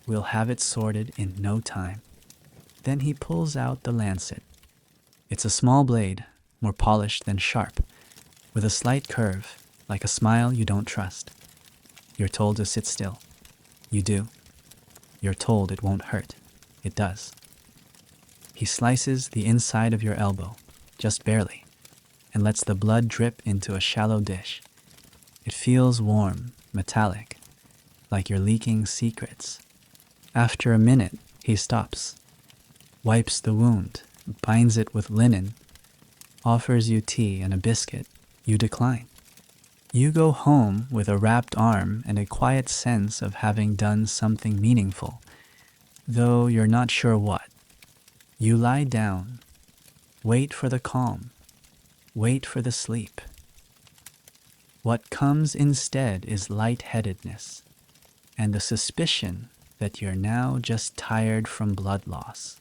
We'll have it sorted in no time. Then he pulls out the lancet. It's a small blade, more polished than sharp, with a slight curve, like a smile you don't trust. You're told to sit still. You do. You're told it won't hurt. It does. He slices the inside of your elbow, just barely, and lets the blood drip into a shallow dish. It feels warm, metallic, like you're leaking secrets. After a minute, he stops, wipes the wound, binds it with linen, offers you tea and a biscuit. You decline. You go home with a wrapped arm and a quiet sense of having done something meaningful, though you're not sure what. You lie down, wait for the calm, wait for the sleep. What comes instead is lightheadedness and the suspicion that you're now just tired from blood loss,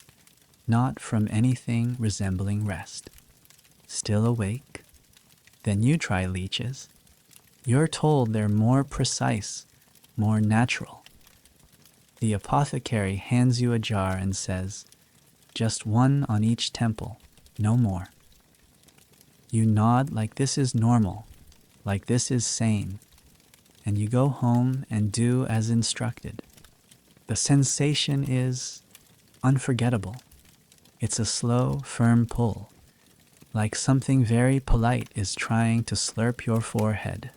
not from anything resembling rest. Still awake? Then you try leeches. You're told they're more precise, more natural. The apothecary hands you a jar and says, just one on each temple, no more. You nod like this is normal, like this is sane, and you go home and do as instructed. The sensation is unforgettable. It's a slow, firm pull, like something very polite is trying to slurp your forehead.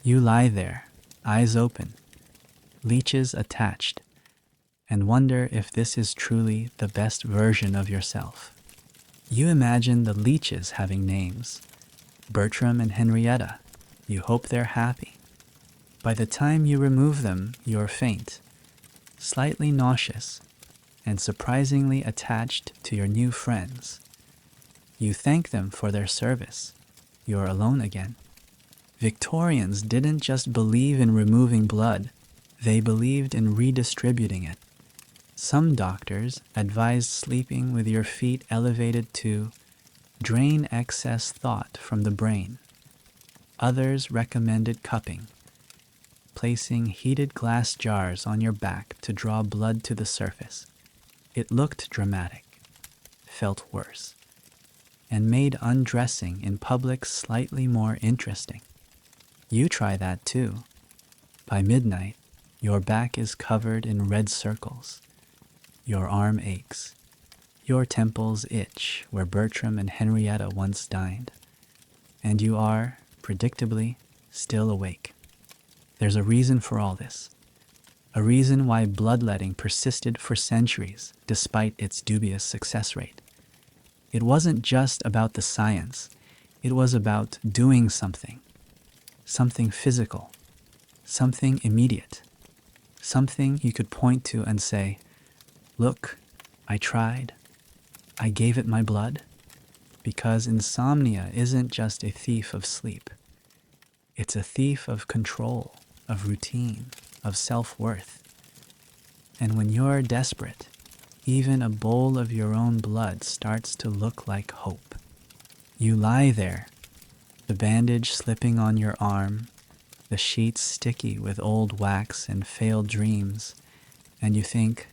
You lie there, eyes open, leeches attached, and wonder if this is truly the best version of yourself. You imagine the leeches having names, Bertram and Henrietta. You hope they're happy. By the time you remove them, you're faint, slightly nauseous, and surprisingly attached to your new friends. You thank them for their service. You're alone again. Victorians didn't just believe in removing blood, they believed in redistributing it. Some doctors advised sleeping with your feet elevated to drain excess thought from the brain. Others recommended cupping, placing heated glass jars on your back to draw blood to the surface. It looked dramatic, felt worse, and made undressing in public slightly more interesting. You try that too. By midnight, your back is covered in red circles. Your arm aches. Your temples itch where Bertram and Henrietta once dined. And you are, predictably, still awake. There's a reason for all this. A reason why bloodletting persisted for centuries despite its dubious success rate. It wasn't just about the science. It was about doing something. Something physical. Something immediate. Something you could point to and say, look, I tried. I gave it my blood. Because insomnia isn't just a thief of sleep. It's a thief of control, of routine, of self-worth. And when you're desperate, even a bowl of your own blood starts to look like hope. You lie there, the bandage slipping on your arm, the sheets sticky with old wax and failed dreams, and you think,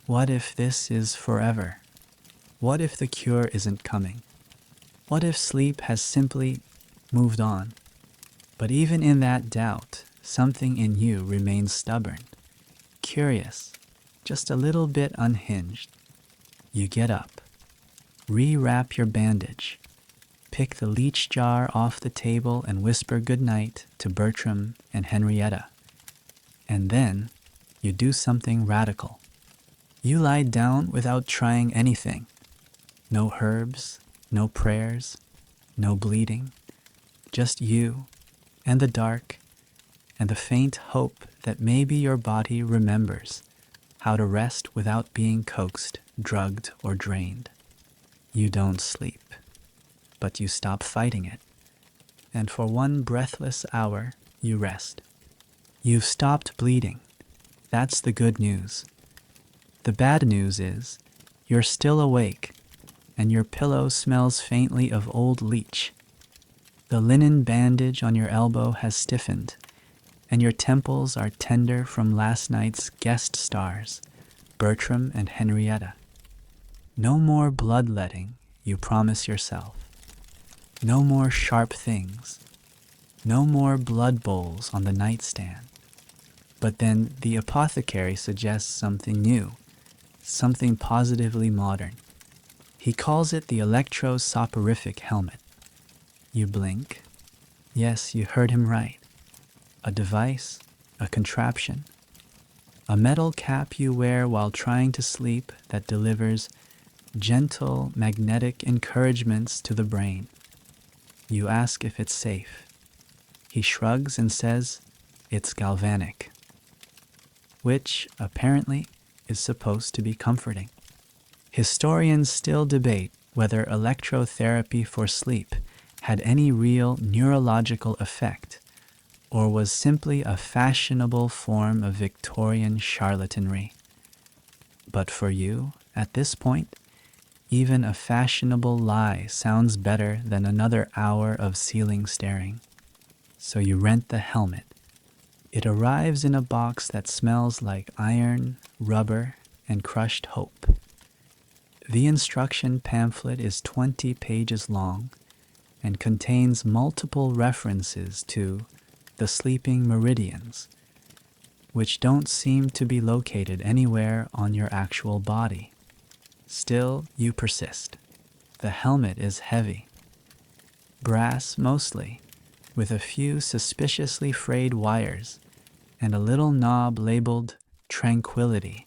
what if this is forever? What if the cure isn't coming? What if sleep has simply moved on? But even in that doubt, something in you remains stubborn, curious, just a little bit unhinged. You get up, rewrap your bandage, pick the leech jar off the table and whisper goodnight to Bertram and Henrietta. And then you do something radical. You lie down without trying anything. No herbs, no prayers, no bleeding. Just you and the dark and the faint hope that maybe your body remembers how to rest without being coaxed, drugged, or drained. You don't sleep, but you stop fighting it. And for one breathless hour, you rest. You've stopped bleeding. That's the good news. The bad news is you're still awake, and your pillow smells faintly of old leech. The linen bandage on your elbow has stiffened, and your temples are tender from last night's guest stars, Bertram and Henrietta. No more bloodletting, you promise yourself. No more sharp things. No more blood bowls on the nightstand. But then the apothecary suggests something new, something positively modern. He calls it the electro-soporific helmet. You blink. Yes, you heard him right. A device, a contraption. A metal cap you wear while trying to sleep that delivers gentle, magnetic encouragements to the brain. You ask if it's safe. He shrugs and says it's galvanic, which, apparently, is supposed to be comforting. Historians still debate whether electrotherapy for sleep had any real neurological effect or was simply a fashionable form of Victorian charlatanry. But for you, at this point, even a fashionable lie sounds better than another hour of ceiling staring. So you rent the helmet. It arrives in a box that smells like iron, rubber, and crushed hope. The instruction pamphlet is 20 pages long and contains multiple references to the sleeping meridians, which don't seem to be located anywhere on your actual body. Still, you persist. The helmet is heavy. Brass mostly, with a few suspiciously frayed wires and a little knob labeled Tranquility.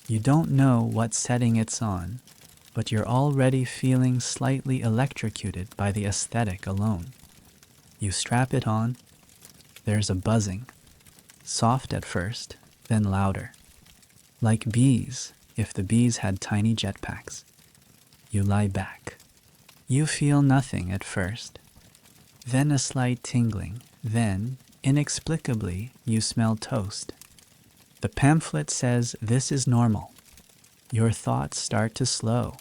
You don't know what setting it's on, but you're already feeling slightly electrocuted by the aesthetic alone. You strap it on. There's a buzzing, soft at first, then louder. Like bees, if the bees had tiny jetpacks. You lie back. You feel nothing at first. Then a slight tingling. Then, inexplicably, you smell toast. The pamphlet says this is normal. Your thoughts start to slow,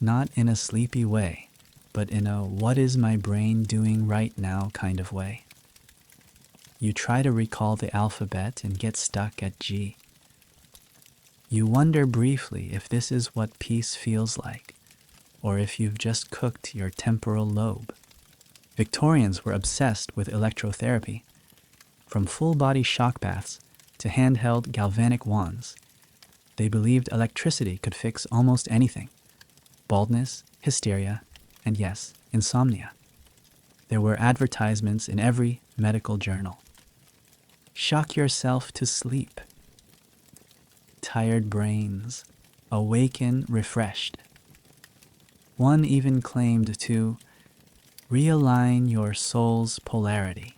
not in a sleepy way, but in a what is my brain doing right now kind of way. You try to recall the alphabet and get stuck at G. You wonder briefly if this is what peace feels like, or if you've just cooked your temporal lobe. Victorians were obsessed with electrotherapy, from full-body shock baths to handheld galvanic wands. They believed electricity could fix almost anything: baldness, hysteria, and yes, insomnia. There were advertisements in every medical journal. Shock yourself to sleep. Tired brains, awaken refreshed. One even claimed to realign your soul's polarity.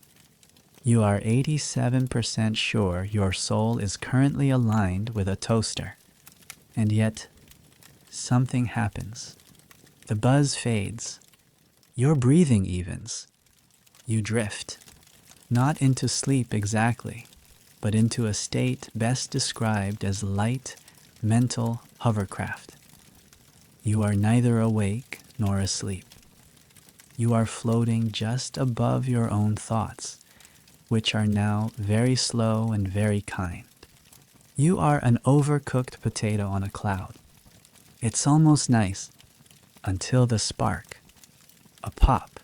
You are 87% sure your soul is currently aligned with a toaster. And yet, something happens. The buzz fades. Your breathing evens. You drift. Not into sleep exactly, but into a state best described as light, mental hovercraft. You are neither awake nor asleep. You are floating just above your own thoughts, which are now very slow and very kind. You are an overcooked potato on a cloud. It's almost nice, until the spark, a pop,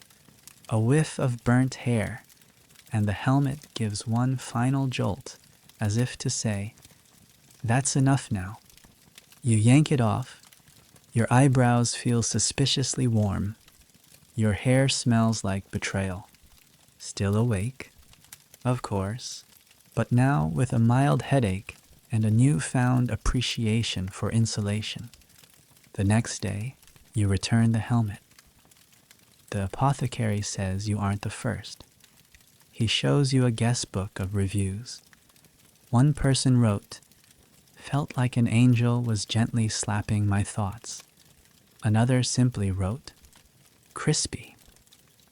a whiff of burnt hair, and the helmet gives one final jolt, as if to say, that's enough now. You yank it off. Your eyebrows feel suspiciously warm. Your hair smells like betrayal. Still awake? Of course, but now with a mild headache and a newfound appreciation for insulation. The next day, you return the helmet. The apothecary says you aren't the first. He shows you a guest book of reviews. One person wrote, "Felt like an angel was gently slapping my thoughts." Another simply wrote, "Crispy."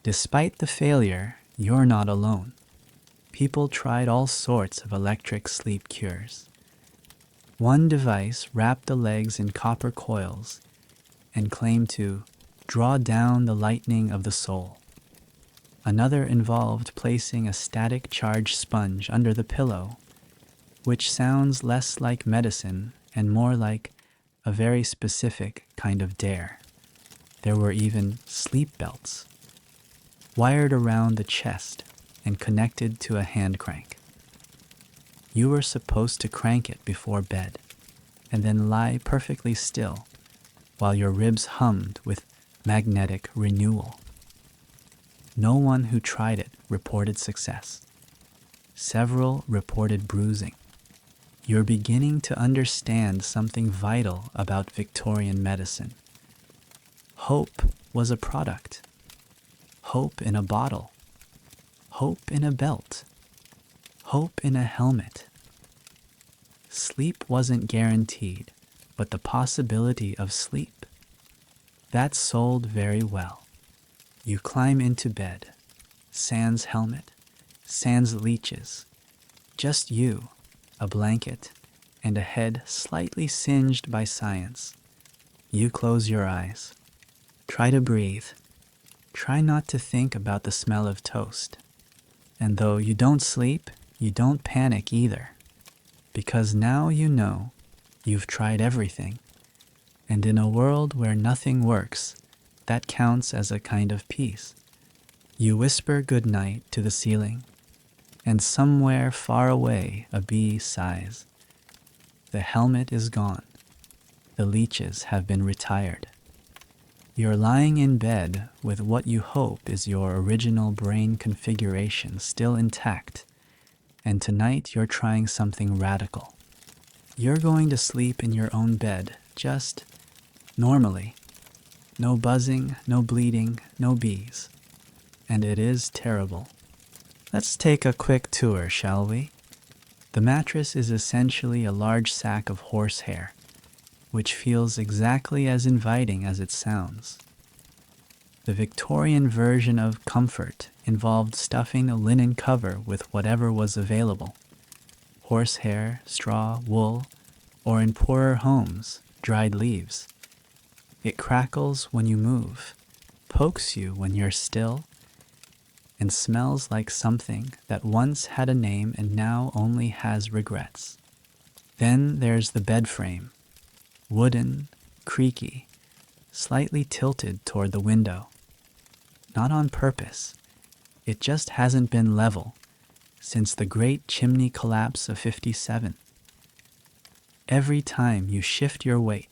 Despite the failure, you're not alone. People tried all sorts of electric sleep cures. One device wrapped the legs in copper coils and claimed to draw down the lightning of the soul. Another involved placing a static charge sponge under the pillow which sounds less like medicine and more like a very specific kind of dare. There were even sleep belts, wired around the chest and connected to a hand crank. You were supposed to crank it before bed and then lie perfectly still while your ribs hummed with magnetic renewal. No one who tried it reported success. Several reported bruising. You're beginning to understand something vital about Victorian medicine. Hope was a product. Hope in a bottle. Hope in a belt. Hope in a helmet. Sleep wasn't guaranteed, but the possibility of sleep. That sold very well. You climb into bed. Sans helmet. Sans leeches. Just you, a blanket, and a head slightly singed by science. You close your eyes. Try to breathe. Try not to think about the smell of toast. And though you don't sleep, you don't panic either. Because now you know you've tried everything. And in a world where nothing works, that counts as a kind of peace. You whisper goodnight to the ceiling, and somewhere far away a bee sighs. The helmet is gone. The leeches have been retired. You're lying in bed with what you hope is your original brain configuration still intact, and tonight you're trying something radical. You're going to sleep in your own bed, just normally. No buzzing, no bleeding, no bees. And it is terrible. Let's take a quick tour, shall we? The mattress is essentially a large sack of horsehair, which feels exactly as inviting as it sounds. The Victorian version of comfort involved stuffing a linen cover with whatever was available: horsehair, straw, wool, or in poorer homes, dried leaves. It crackles when you move, pokes you when you're still, and smells like something that once had a name and now only has regrets. Then there's the bed frame, wooden, creaky, slightly tilted toward the window. Not on purpose, it just hasn't been level since the great chimney collapse of '57. Every time you shift your weight,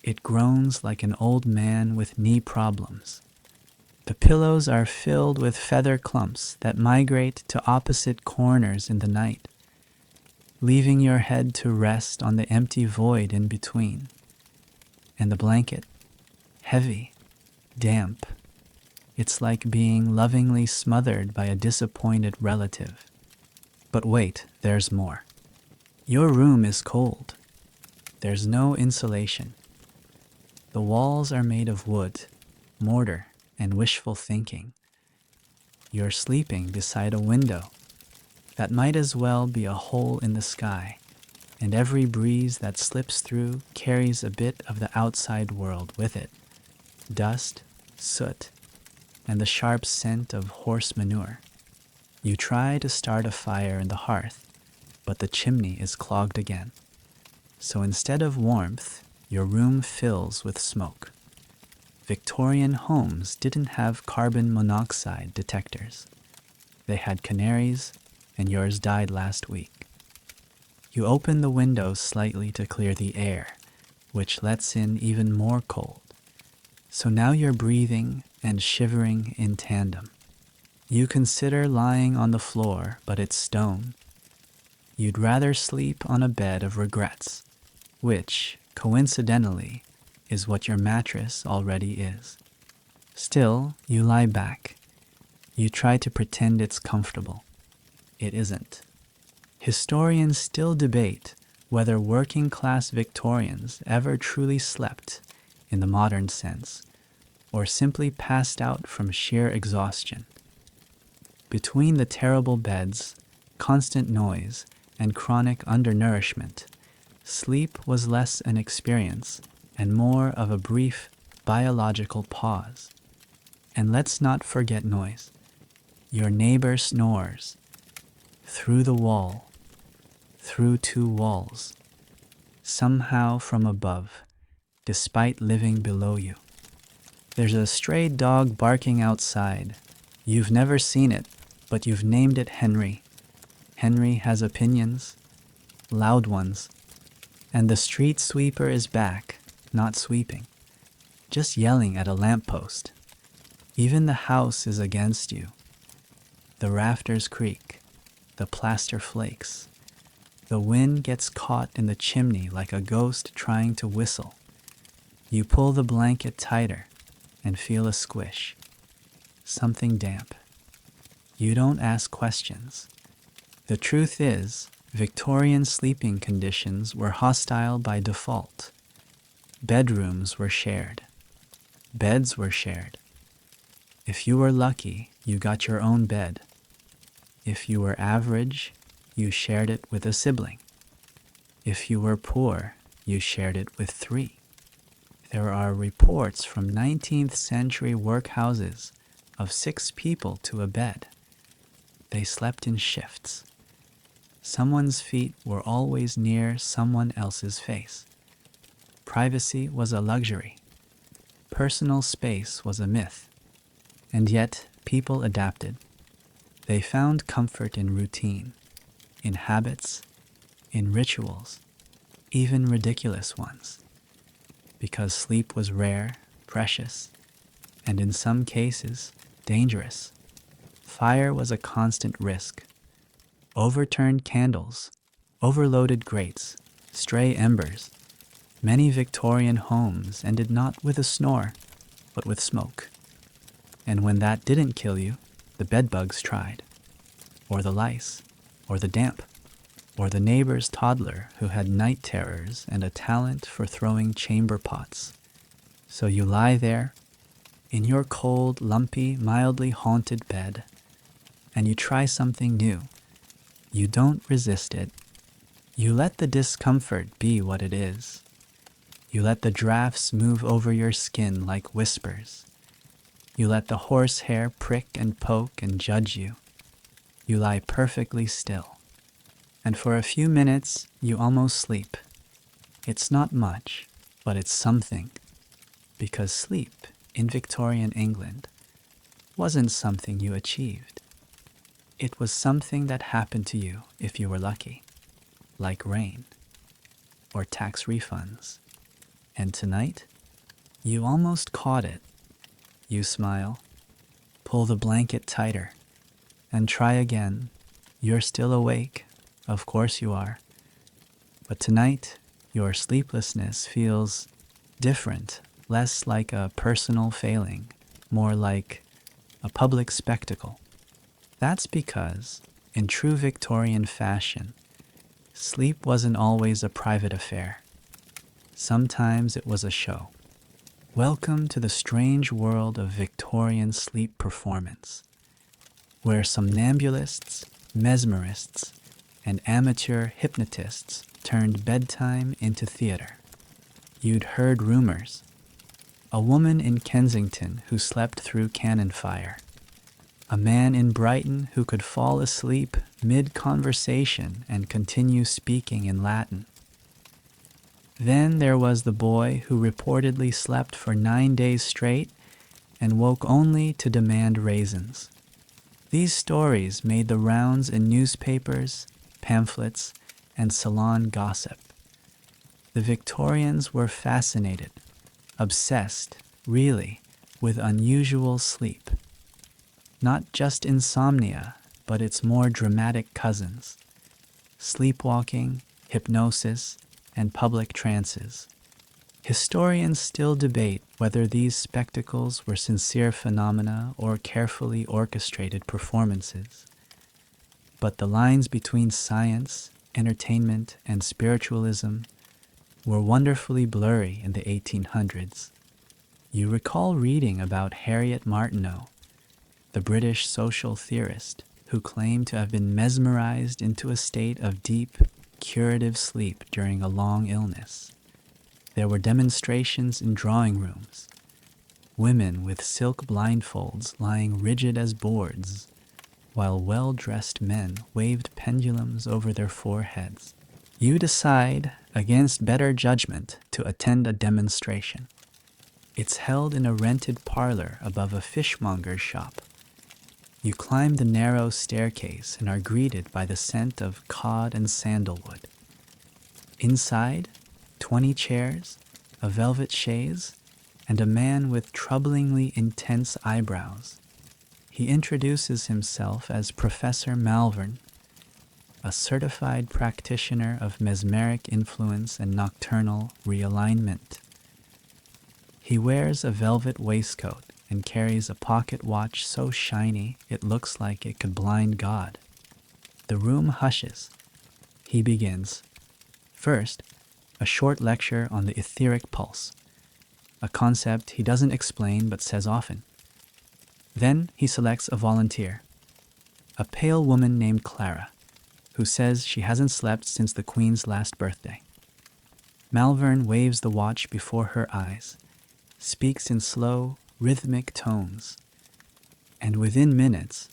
it groans like an old man with knee problems. The pillows are filled with feather clumps that migrate to opposite corners in the night, leaving your head to rest on the empty void in between. And the blanket, heavy, damp. It's like being lovingly smothered by a disappointed relative. But wait, there's more. Your room is cold. There's no insulation. The walls are made of wood, mortar, and wishful thinking. You're sleeping beside a window that might as well be a hole in the sky, and every breeze that slips through carries a bit of the outside world with it: dust, soot, and the sharp scent of horse manure. You try to start a fire in the hearth, but the chimney is clogged again. So instead of warmth, your room fills with smoke. Victorian homes didn't have carbon monoxide detectors. They had canaries, and yours died last week. You open the window slightly to clear the air, which lets in even more cold. So now you're breathing and shivering in tandem. You consider lying on the floor, but it's stone. You'd rather sleep on a bed of regrets, which, coincidentally, is what your mattress already is. Still, you lie back. You try to pretend it's comfortable. It isn't. Historians still debate whether working-class Victorians ever truly slept in the modern sense, or simply passed out from sheer exhaustion. Between the terrible beds, constant noise, and chronic undernourishment, sleep was less an experience and more of a brief biological pause. And let's not forget noise. Your neighbor snores. Through the wall. through two walls, somehow from above, despite living below you. There's a stray dog barking outside. You've never seen it, but you've named it Henry. Henry has opinions, loud ones, and the street sweeper is back, not sweeping, just yelling at a lamppost. Even the house is against you. The rafters creak, the plaster flakes. The wind gets caught in the chimney like a ghost trying to whistle. You pull the blanket tighter and feel a squish, something damp. You don't ask questions. The truth is, Victorian sleeping conditions were hostile by default. Bedrooms were shared. Beds were shared. If you were lucky, you got your own bed. If you were average, you shared it with a sibling. If you were poor, you shared it with three. There are reports from 19th century workhouses of 6 people to a bed. They slept in shifts. Someone's feet were always near someone else's face. Privacy was a luxury. Personal space was a myth. And yet, people adapted. They found comfort in routine, in habits, in rituals, even ridiculous ones. Because sleep was rare, precious, and in some cases, dangerous. Fire was a constant risk. Overturned candles, overloaded grates, stray embers. Many Victorian homes ended not with a snore, but with smoke. And when that didn't kill you, the bedbugs tried, or the lice, or the damp, or the neighbor's toddler who had night terrors and a talent for throwing chamber pots. So you lie there, in your cold, lumpy, mildly haunted bed, and you try something new. You don't resist it. You let the discomfort be what it is. You let the drafts move over your skin like whispers. You let the horsehair prick and poke and judge you. You lie perfectly still. And for a few minutes, you almost sleep. It's not much, but it's something. Because sleep, in Victorian England, wasn't something you achieved. It was something that happened to you if you were lucky, like rain or tax refunds. And tonight, you almost caught it. You smile, pull the blanket tighter, and try again. You're still awake, of course you are. But tonight, your sleeplessness feels different, less like a personal failing, more like a public spectacle. That's because, in true Victorian fashion, sleep wasn't always a private affair. Sometimes it was a show. Welcome to the strange world of Victorian sleep performance, where somnambulists, mesmerists, and amateur hypnotists turned bedtime into theater. You'd heard rumors. A woman in Kensington who slept through cannon fire. A man in Brighton who could fall asleep mid-conversation and continue speaking in Latin. Then there was the boy who reportedly slept for 9 days straight and woke only to demand raisins. These stories made the rounds in newspapers, pamphlets, and salon gossip. The Victorians were fascinated, obsessed, really, with unusual sleep. Not just insomnia, but its more dramatic cousins. Sleepwalking, hypnosis, and public trances. Historians still debate whether these spectacles were sincere phenomena or carefully orchestrated performances. But the lines between science, entertainment, and spiritualism were wonderfully blurry in the 1800s. You recall reading about Harriet Martineau, the British social theorist who claimed to have been mesmerized into a state of deep, curative sleep during a long illness. There were demonstrations in drawing rooms, women with silk blindfolds lying rigid as boards, while well-dressed men waved pendulums over their foreheads. You decide, against better judgment, to attend a demonstration. It's held in a rented parlor above a fishmonger's shop. You climb the narrow staircase and are greeted by the scent of cod and sandalwood. Inside, 20 chairs, a velvet chaise, and a man with troublingly intense eyebrows. He introduces himself as Professor Malvern, a certified practitioner of mesmeric influence and nocturnal realignment. He wears a velvet waistcoat and carries a pocket watch so shiny it looks like it could blind God. The room hushes. He begins. First, a short lecture on the etheric pulse, a concept he doesn't explain but says often. Then he selects a volunteer, a pale woman named Clara, who says she hasn't slept since the Queen's last birthday. Malvern waves the watch before her eyes, speaks in slow, rhythmic tones, and within minutes,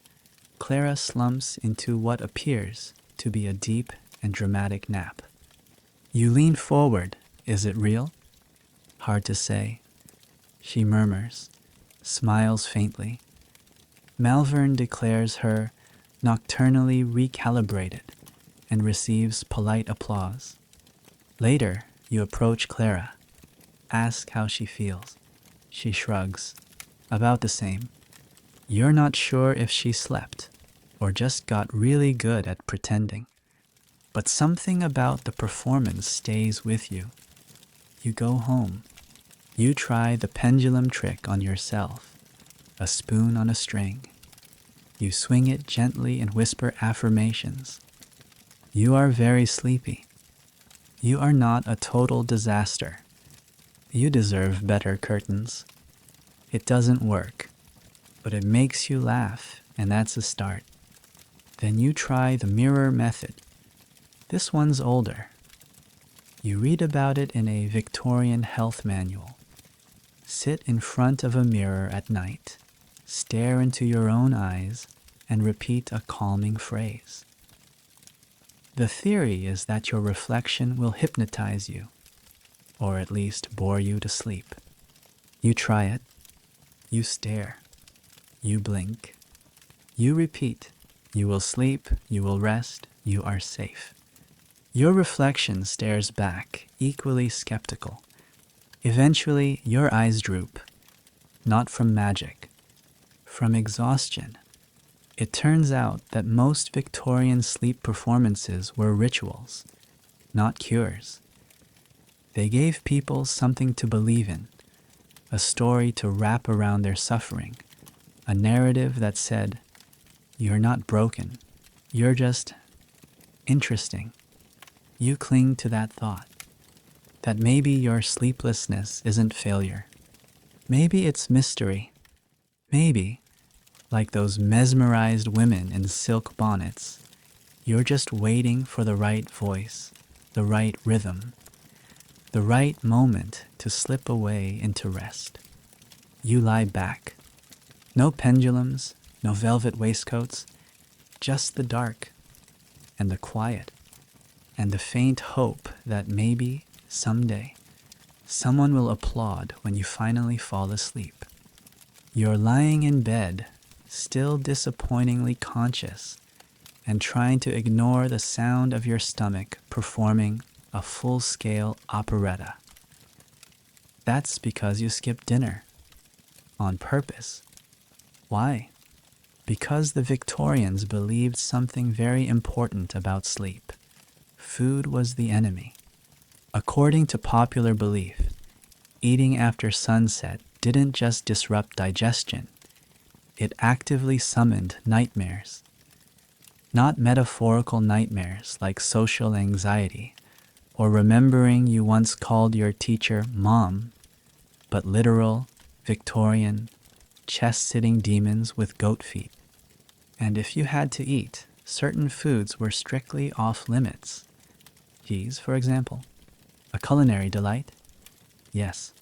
Clara slumps into what appears to be a deep and dramatic nap. You lean forward. Is it real? Hard to say. She murmurs, smiles faintly. Malvern declares her nocturnally recalibrated and receives polite applause. Later, you approach Clara, ask how she feels. She shrugs. About the same. You're not sure if she slept or just got really good at pretending. But something about the performance stays with you. You go home. You try the pendulum trick on yourself, a spoon on a string. You swing it gently and whisper affirmations. You are very sleepy. You are not a total disaster. You deserve better curtains. It doesn't work, but it makes you laugh, and that's a start. Then you try the mirror method. This one's older. You read about it in a Victorian health manual. Sit in front of a mirror at night, stare into your own eyes, and repeat a calming phrase. The theory is that your reflection will hypnotize you, or at least bore you to sleep. You try it. You stare. You blink. You repeat. You will sleep. You will rest. You are safe. Your reflection stares back, equally skeptical. Eventually, your eyes droop. Not from magic. From exhaustion. It turns out that most Victorian sleep performances were rituals, not cures. They gave people something to believe in, a story to wrap around their suffering, a narrative that said, "You're not broken, you're just interesting." You cling to that thought, that maybe your sleeplessness isn't failure. Maybe it's mystery. Maybe, like those mesmerized women in silk bonnets, you're just waiting for the right voice, the right rhythm, the right moment to slip away into rest. You lie back. No pendulums, no velvet waistcoats, just the dark and the quiet and the faint hope that maybe, someday, someone will applaud when you finally fall asleep. You're lying in bed, still disappointingly conscious, and trying to ignore the sound of your stomach performing a full-scale operetta. That's because you skipped dinner. On purpose. Why? Because the Victorians believed something very important about sleep. Food was the enemy. According to popular belief, eating after sunset didn't just disrupt digestion, it actively summoned nightmares. Not metaphorical nightmares like social anxiety or remembering you once called your teacher Mom, but literal, Victorian, chest-sitting demons with goat feet. And if you had to eat, certain foods were strictly off-limits. Cheese, for example. A culinary delight? Yes.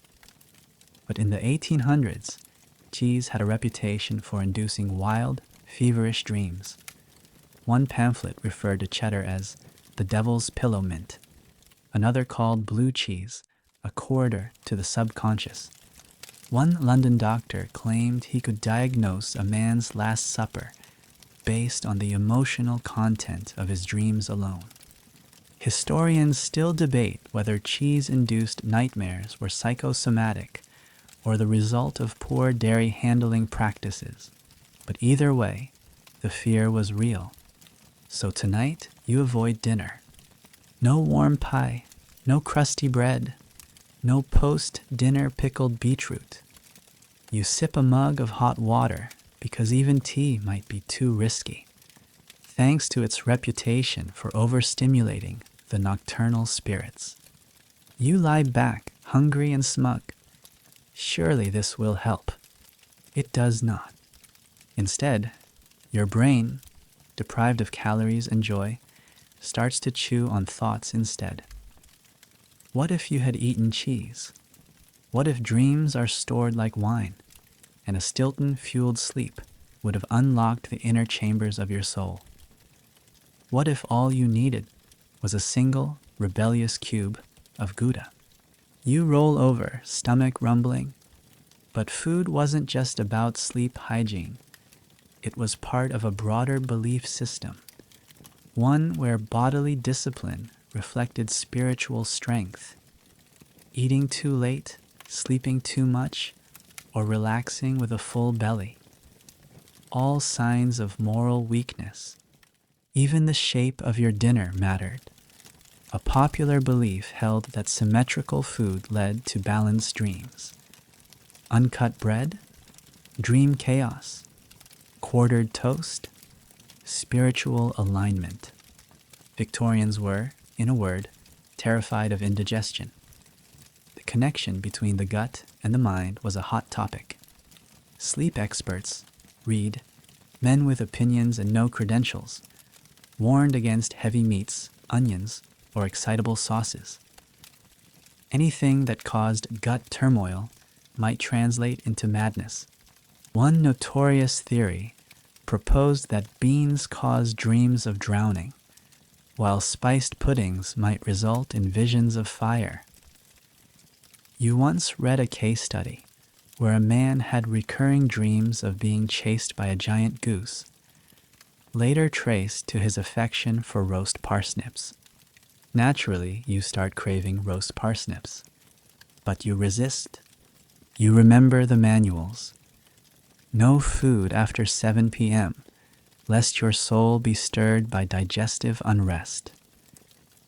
But in the 1800s, cheese had a reputation for inducing wild, feverish dreams. One pamphlet referred to cheddar as the devil's pillow mint. Another called blue cheese a corridor to the subconscious. One London doctor claimed he could diagnose a man's Last Supper based on the emotional content of his dreams alone. Historians still debate whether cheese-induced nightmares were psychosomatic or the result of poor dairy handling practices. But either way, the fear was real. So tonight, you avoid dinner. No warm pie, no crusty bread, no post-dinner pickled beetroot. You sip a mug of hot water because even tea might be too risky, thanks to its reputation for overstimulating the nocturnal spirits. You lie back, hungry and smug. Surely this will help. It does not. Instead, your brain, deprived of calories and joy, starts to chew on thoughts instead. What if you had eaten cheese? What if dreams are stored like wine, and a Stilton-fueled sleep would have unlocked the inner chambers of your soul? What if all you needed was a single, rebellious cube of Gouda? You roll over, stomach rumbling, but food wasn't just about sleep hygiene. It was part of a broader belief system, one where bodily discipline reflected spiritual strength. Eating too late, sleeping too much, or relaxing with a full belly. All signs of moral weakness. Even the shape of your dinner mattered. A popular belief held that symmetrical food led to balanced dreams. Uncut bread, dream chaos. Quartered toast, spiritual alignment. Victorians were, in a word, terrified of indigestion. The connection between the gut and the mind was a hot topic. Sleep experts, read Men with Opinions and No Credentials, warned against heavy meats, onions, or excitable sauces. Anything that caused gut turmoil might translate into madness. One notorious theory proposed that beans cause dreams of drowning, while spiced puddings might result in visions of fire. You once read a case study where a man had recurring dreams of being chased by a giant goose, later traced to his affection for roast parsnips. Naturally, you start craving roast parsnips, but you resist. You remember the manuals. No food after 7 p.m., lest your soul be stirred by digestive unrest.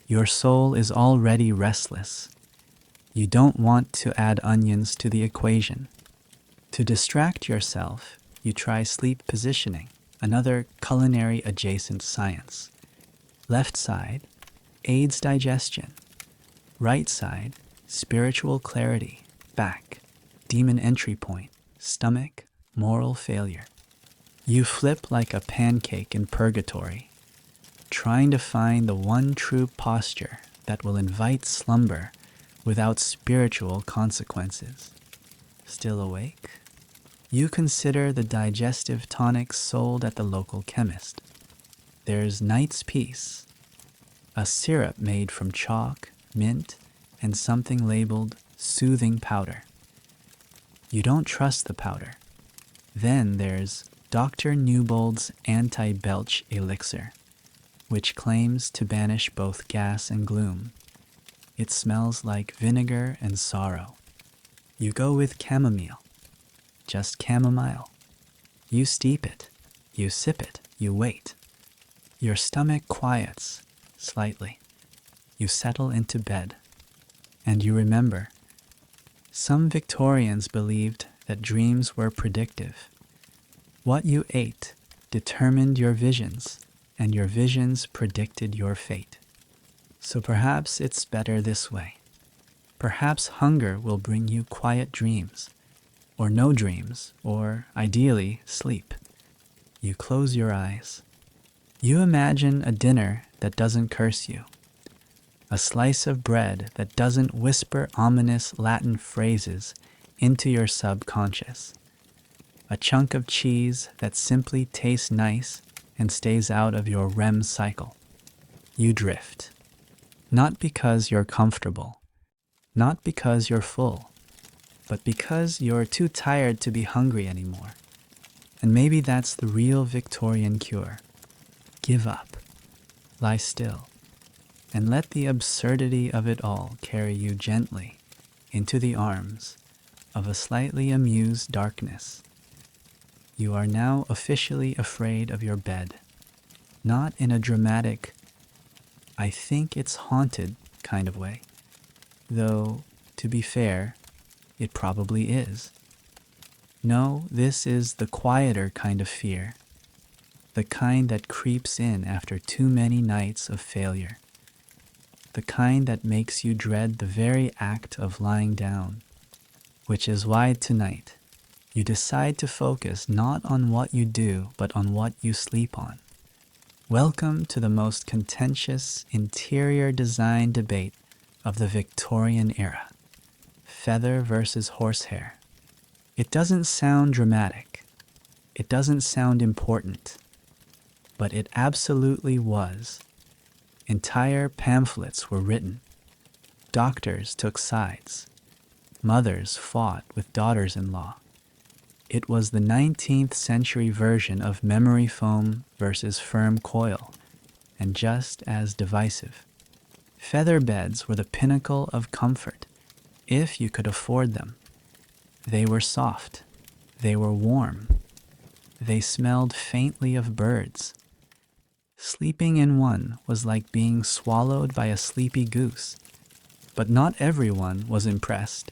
Your soul is already restless. You don't want to add onions to the equation. To distract yourself, you try sleep positioning, another culinary adjacent science. Left side aids digestion. Right side, spiritual clarity. Back, demon entry point. Stomach, moral failure. You flip like a pancake in purgatory, trying to find the one true posture that will invite slumber without spiritual consequences. Still awake? You consider the digestive tonics sold at the local chemist. There's Night's Peace, a syrup made from chalk, mint, and something labeled soothing powder. You don't trust the powder. Then there's Dr. Newbold's anti-belch elixir, which claims to banish both gas and gloom. It smells like vinegar and sorrow. You go with chamomile. Just chamomile. You steep it. You sip it. You wait. Your stomach quiets slightly. You settle into bed. And you remember. Some Victorians believed that dreams were predictive. What you ate determined your visions, and your visions predicted your fate. So perhaps it's better this way. Perhaps hunger will bring you quiet dreams, or no dreams, or, ideally, sleep. You close your eyes. You imagine a dinner that doesn't curse you, a slice of bread that doesn't whisper ominous Latin phrases into your subconscious. a chunk of cheese that simply tastes nice and stays out of your REM cycle. You drift. Not because you're comfortable, not because you're full, but because you're too tired to be hungry anymore. And maybe that's the real Victorian cure. Give up, lie still, and let the absurdity of it all carry you gently into the arms of a slightly amused darkness. You are now officially afraid of your bed, not in a dramatic, I think it's haunted kind of way, though, to be fair, it probably is. No, this is the quieter kind of fear, the kind that creeps in after too many nights of failure, the kind that makes you dread the very act of lying down, which is why tonight you decide to focus not on what you do, but on what you sleep on. Welcome to the most contentious interior design debate of the Victorian era. Feather versus horsehair. It doesn't sound dramatic. It doesn't sound important. But it absolutely was. Entire pamphlets were written. Doctors took sides. Mothers fought with daughters-in-law. It was the 19th century version of memory foam versus firm coil, and just as divisive. Feather beds were the pinnacle of comfort, if you could afford them. They were soft. They were warm. They smelled faintly of birds. Sleeping in one was like being swallowed by a sleepy goose. But not everyone was impressed.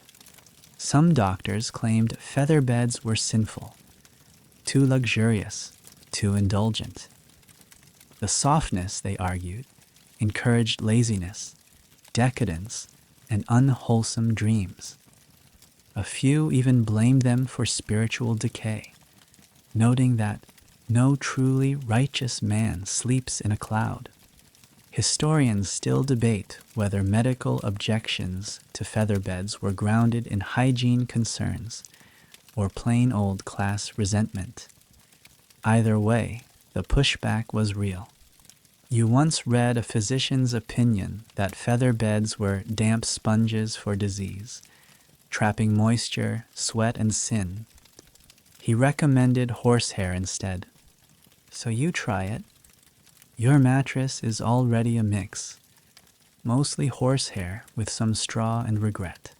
Some doctors claimed feather beds were sinful, too luxurious, too indulgent. The softness, they argued, encouraged laziness, decadence, and unwholesome dreams. A few even blamed them for spiritual decay, noting that no truly righteous man sleeps in a cloud. Historians still debate whether medical objections to feather beds were grounded in hygiene concerns or plain old class resentment. Either way, the pushback was real. You once read a physician's opinion that feather beds were damp sponges for disease, trapping moisture, sweat, and sin. He recommended horsehair instead. So you try it. Your mattress is already a mix, mostly horsehair with some straw and regret.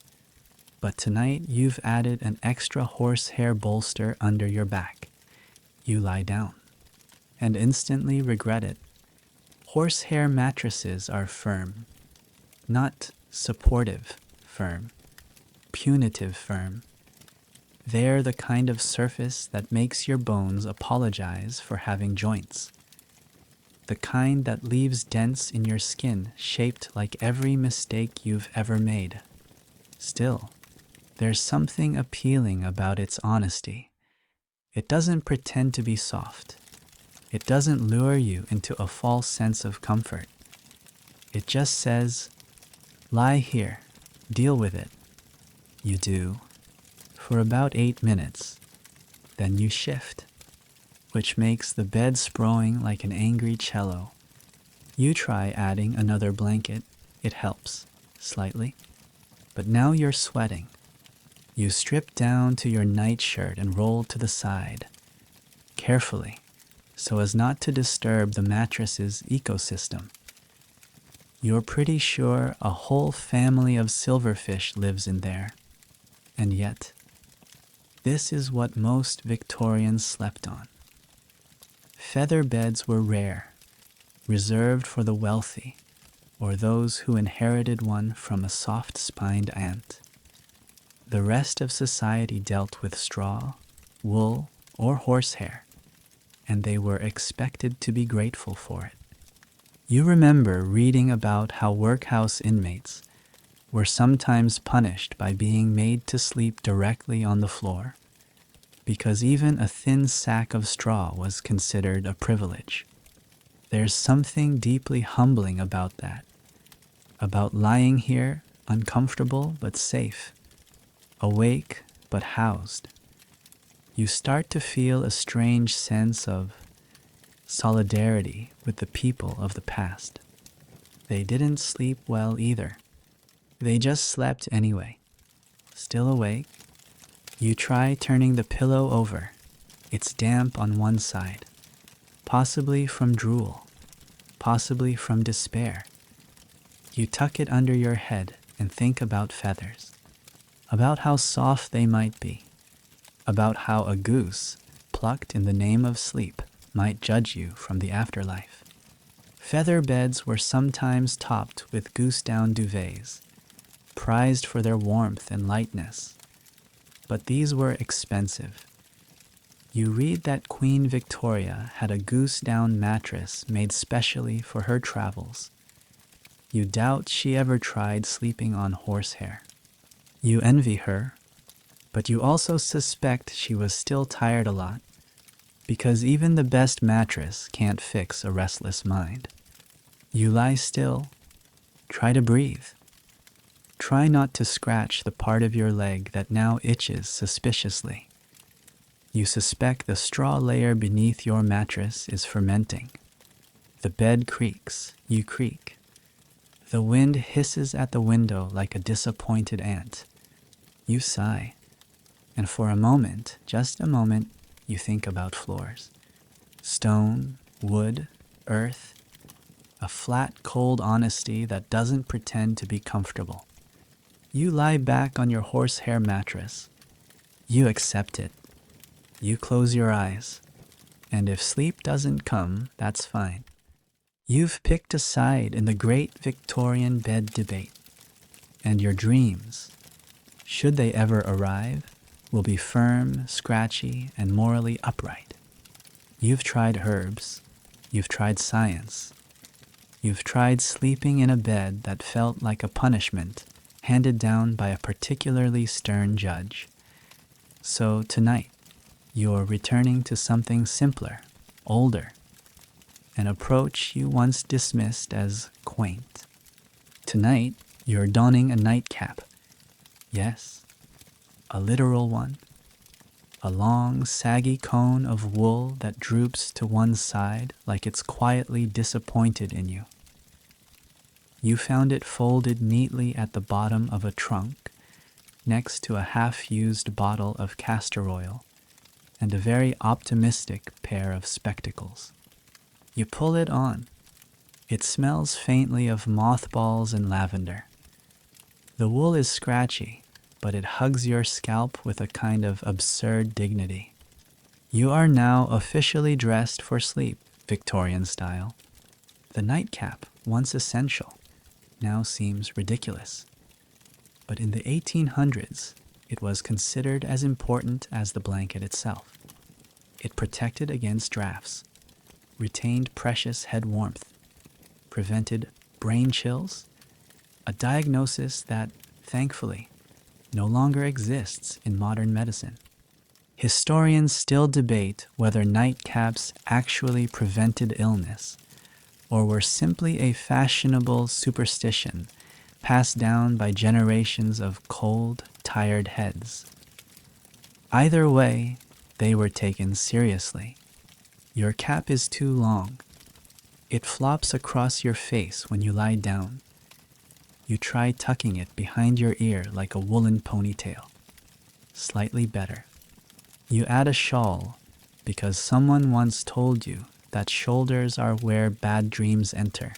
But tonight you've added an extra horsehair bolster under your back. You lie down and instantly regret it. Horsehair mattresses are firm, not supportive firm, punitive firm. They're the kind of surface that makes your bones apologize for having joints. The kind that leaves dents in your skin shaped like every mistake you've ever made. Still, there's something appealing about its honesty. It doesn't pretend to be soft. It doesn't lure you into a false sense of comfort. It just says, lie here, deal with it. You do, for about 8 minutes. Then you shift, which makes the bed sprawling like an angry cello. You try adding another blanket. It helps, slightly. But now you're sweating. You strip down to your nightshirt and roll to the side, carefully, so as not to disturb the mattress's ecosystem. You're pretty sure a whole family of silverfish lives in there. And yet, this is what most Victorians slept on. Feather beds were rare, reserved for the wealthy or those who inherited one from a soft-spined aunt. The rest of society dealt with straw, wool, or horsehair, and they were expected to be grateful for it. You remember reading about how workhouse inmates were sometimes punished by being made to sleep directly on the floor, because even a thin sack of straw was considered a privilege. There's something deeply humbling about that, about lying here, uncomfortable but safe, awake but housed. You start to feel a strange sense of solidarity with the people of the past. They didn't sleep well either. They just slept anyway. Still awake, you try turning the pillow over. It's damp on one side, possibly from drool, possibly from despair. You tuck it under your head and think about feathers, about how soft they might be, about how a goose, plucked in the name of sleep, might judge you from the afterlife. Feather beds were sometimes topped with goose down duvets, prized for their warmth and lightness. But these were expensive. You read that Queen Victoria had a goose down mattress made specially for her travels. You doubt she ever tried sleeping on horsehair. You envy her, but you also suspect she was still tired a lot, because even the best mattress can't fix a restless mind. You lie still, try to breathe. Try not to scratch the part of your leg that now itches suspiciously. You suspect the straw layer beneath your mattress is fermenting. The bed creaks, you creak. The wind hisses at the window like a disappointed ant. You sigh, and for a moment, just a moment, you think about floors. Stone, wood, earth, a flat, cold honesty that doesn't pretend to be comfortable. You lie back on your horsehair mattress. You accept it. You close your eyes. And if sleep doesn't come, that's fine. You've picked a side in the great Victorian bed debate. And your dreams, should they ever arrive, will be firm, scratchy, and morally upright. You've tried herbs. You've tried science. You've tried sleeping in a bed that felt like a punishment handed down by a particularly stern judge. So tonight, you're returning to something simpler, older, an approach you once dismissed as quaint. Tonight, you're donning a nightcap. Yes, a literal one. A long, saggy cone of wool that droops to one side like it's quietly disappointed in you. You found it folded neatly at the bottom of a trunk, next to a half-used bottle of castor oil and a very optimistic pair of spectacles. You pull it on. It smells faintly of mothballs and lavender. The wool is scratchy, but it hugs your scalp with a kind of absurd dignity. You are now officially dressed for sleep, Victorian style. The nightcap, once essential, now seems ridiculous. But in the 1800s, it was considered as important as the blanket itself. It protected against drafts, retained precious head warmth, prevented brain chills, a diagnosis that, thankfully, no longer exists in modern medicine. Historians still debate whether nightcaps actually prevented illness or were simply a fashionable superstition passed down by generations of cold, tired heads. Either way, they were taken seriously. Your cap is too long. It flops across your face when you lie down. You try tucking it behind your ear like a woolen ponytail. Slightly better. You add a shawl because someone once told you that shoulders are where bad dreams enter.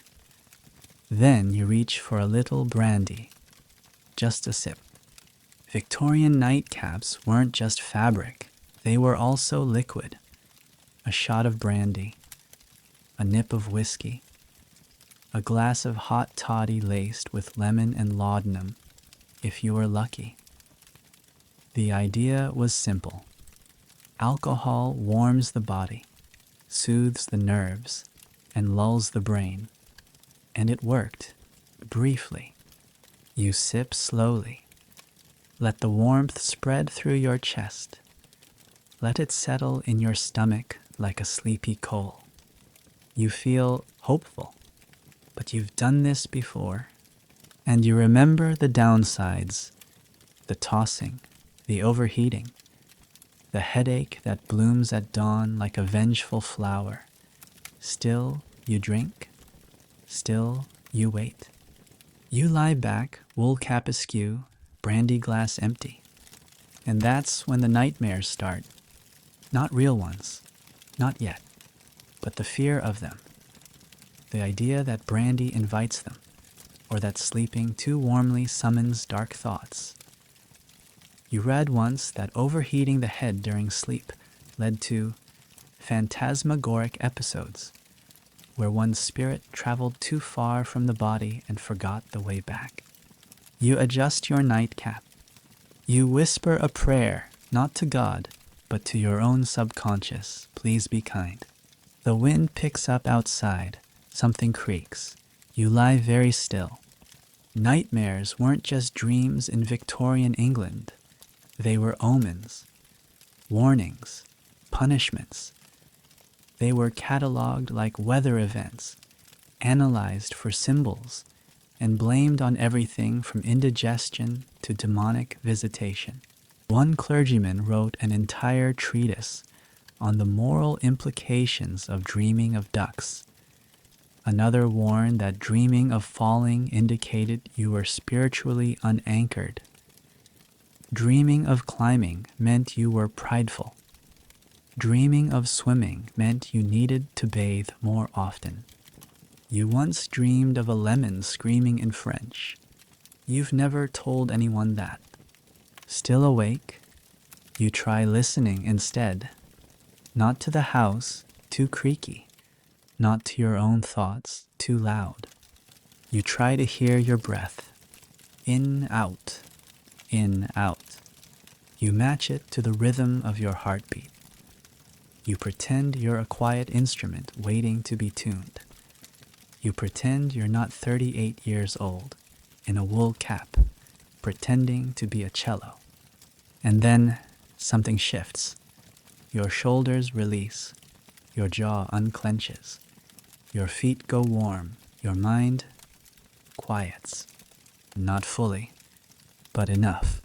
Then you reach for a little brandy. Just a sip. Victorian nightcaps weren't just fabric. They were also liquid. A shot of brandy. A nip of whiskey. A glass of hot toddy laced with lemon and laudanum, if you were lucky. The idea was simple. Alcohol warms the body, soothes the nerves, and lulls the brain. And it worked, briefly. You sip slowly. Let the warmth spread through your chest. Let it settle in your stomach like a sleepy coal. You feel hopeful, but you've done this before, and you remember the downsides, the tossing, the overheating. the headache that blooms at dawn like a vengeful flower. Still you drink, still you wait. You lie back, wool cap askew, brandy glass empty. And that's when the nightmares start. Not real ones, not yet, but the fear of them. The idea that brandy invites them, or that sleeping too warmly summons dark thoughts. You read once that overheating the head during sleep led to phantasmagoric episodes, where one's spirit traveled too far from the body and forgot the way back. You adjust your nightcap. You whisper a prayer, not to God, but to your own subconscious. Please be kind. The wind picks up outside. Something creaks. You lie very still. Nightmares weren't just dreams in Victorian England. They were omens, warnings, punishments. They were catalogued like weather events, analyzed for symbols, and blamed on everything from indigestion to demonic visitation. One clergyman wrote an entire treatise on the moral implications of dreaming of ducks. Another warned that dreaming of falling indicated you were spiritually unanchored. Dreaming of climbing meant you were prideful. Dreaming of swimming meant you needed to bathe more often. You once dreamed of a lemon screaming in French. You've never told anyone that. Still awake, you try listening instead. Not to the house, too creaky. Not to your own thoughts, too loud. You try to hear your breath. In, out. In, out. You match it to the rhythm of your heartbeat. You pretend you're a quiet instrument waiting to be tuned. You pretend you're not 38 years old, in a wool cap, pretending to be a cello. And then something shifts. Your shoulders release. Your jaw unclenches. Your feet go warm. Your mind quiets. Not fully, but enough.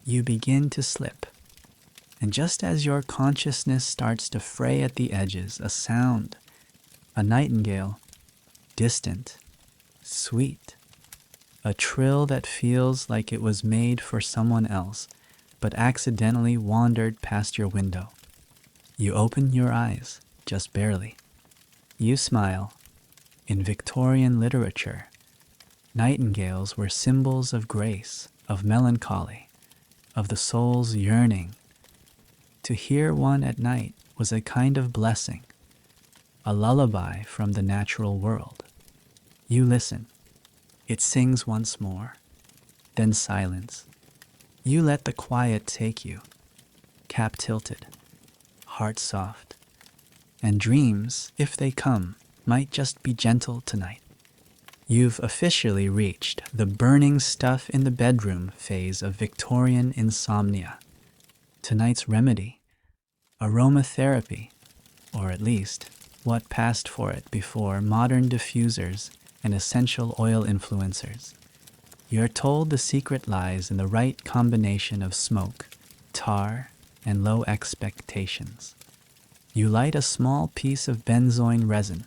You begin to slip. And just as your consciousness starts to fray at the edges, a sound, a nightingale, distant, sweet, a trill that feels like it was made for someone else, but accidentally wandered past your window. You open your eyes, just barely. You smile. In Victorian literature, nightingales were symbols of grace, of melancholy, of the soul's yearning. To hear one at night was a kind of blessing, a lullaby from the natural world. You listen. It sings once more, then silence. You let the quiet take you, cap tilted, heart soft. And dreams, if they come, might just be gentle tonight. You've officially reached the burning stuff in the bedroom phase of Victorian insomnia. Tonight's remedy, aromatherapy, or at least what passed for it before modern diffusers and essential oil influencers. You're told the secret lies in the right combination of smoke, tar, and low expectations. You light a small piece of benzoin resin,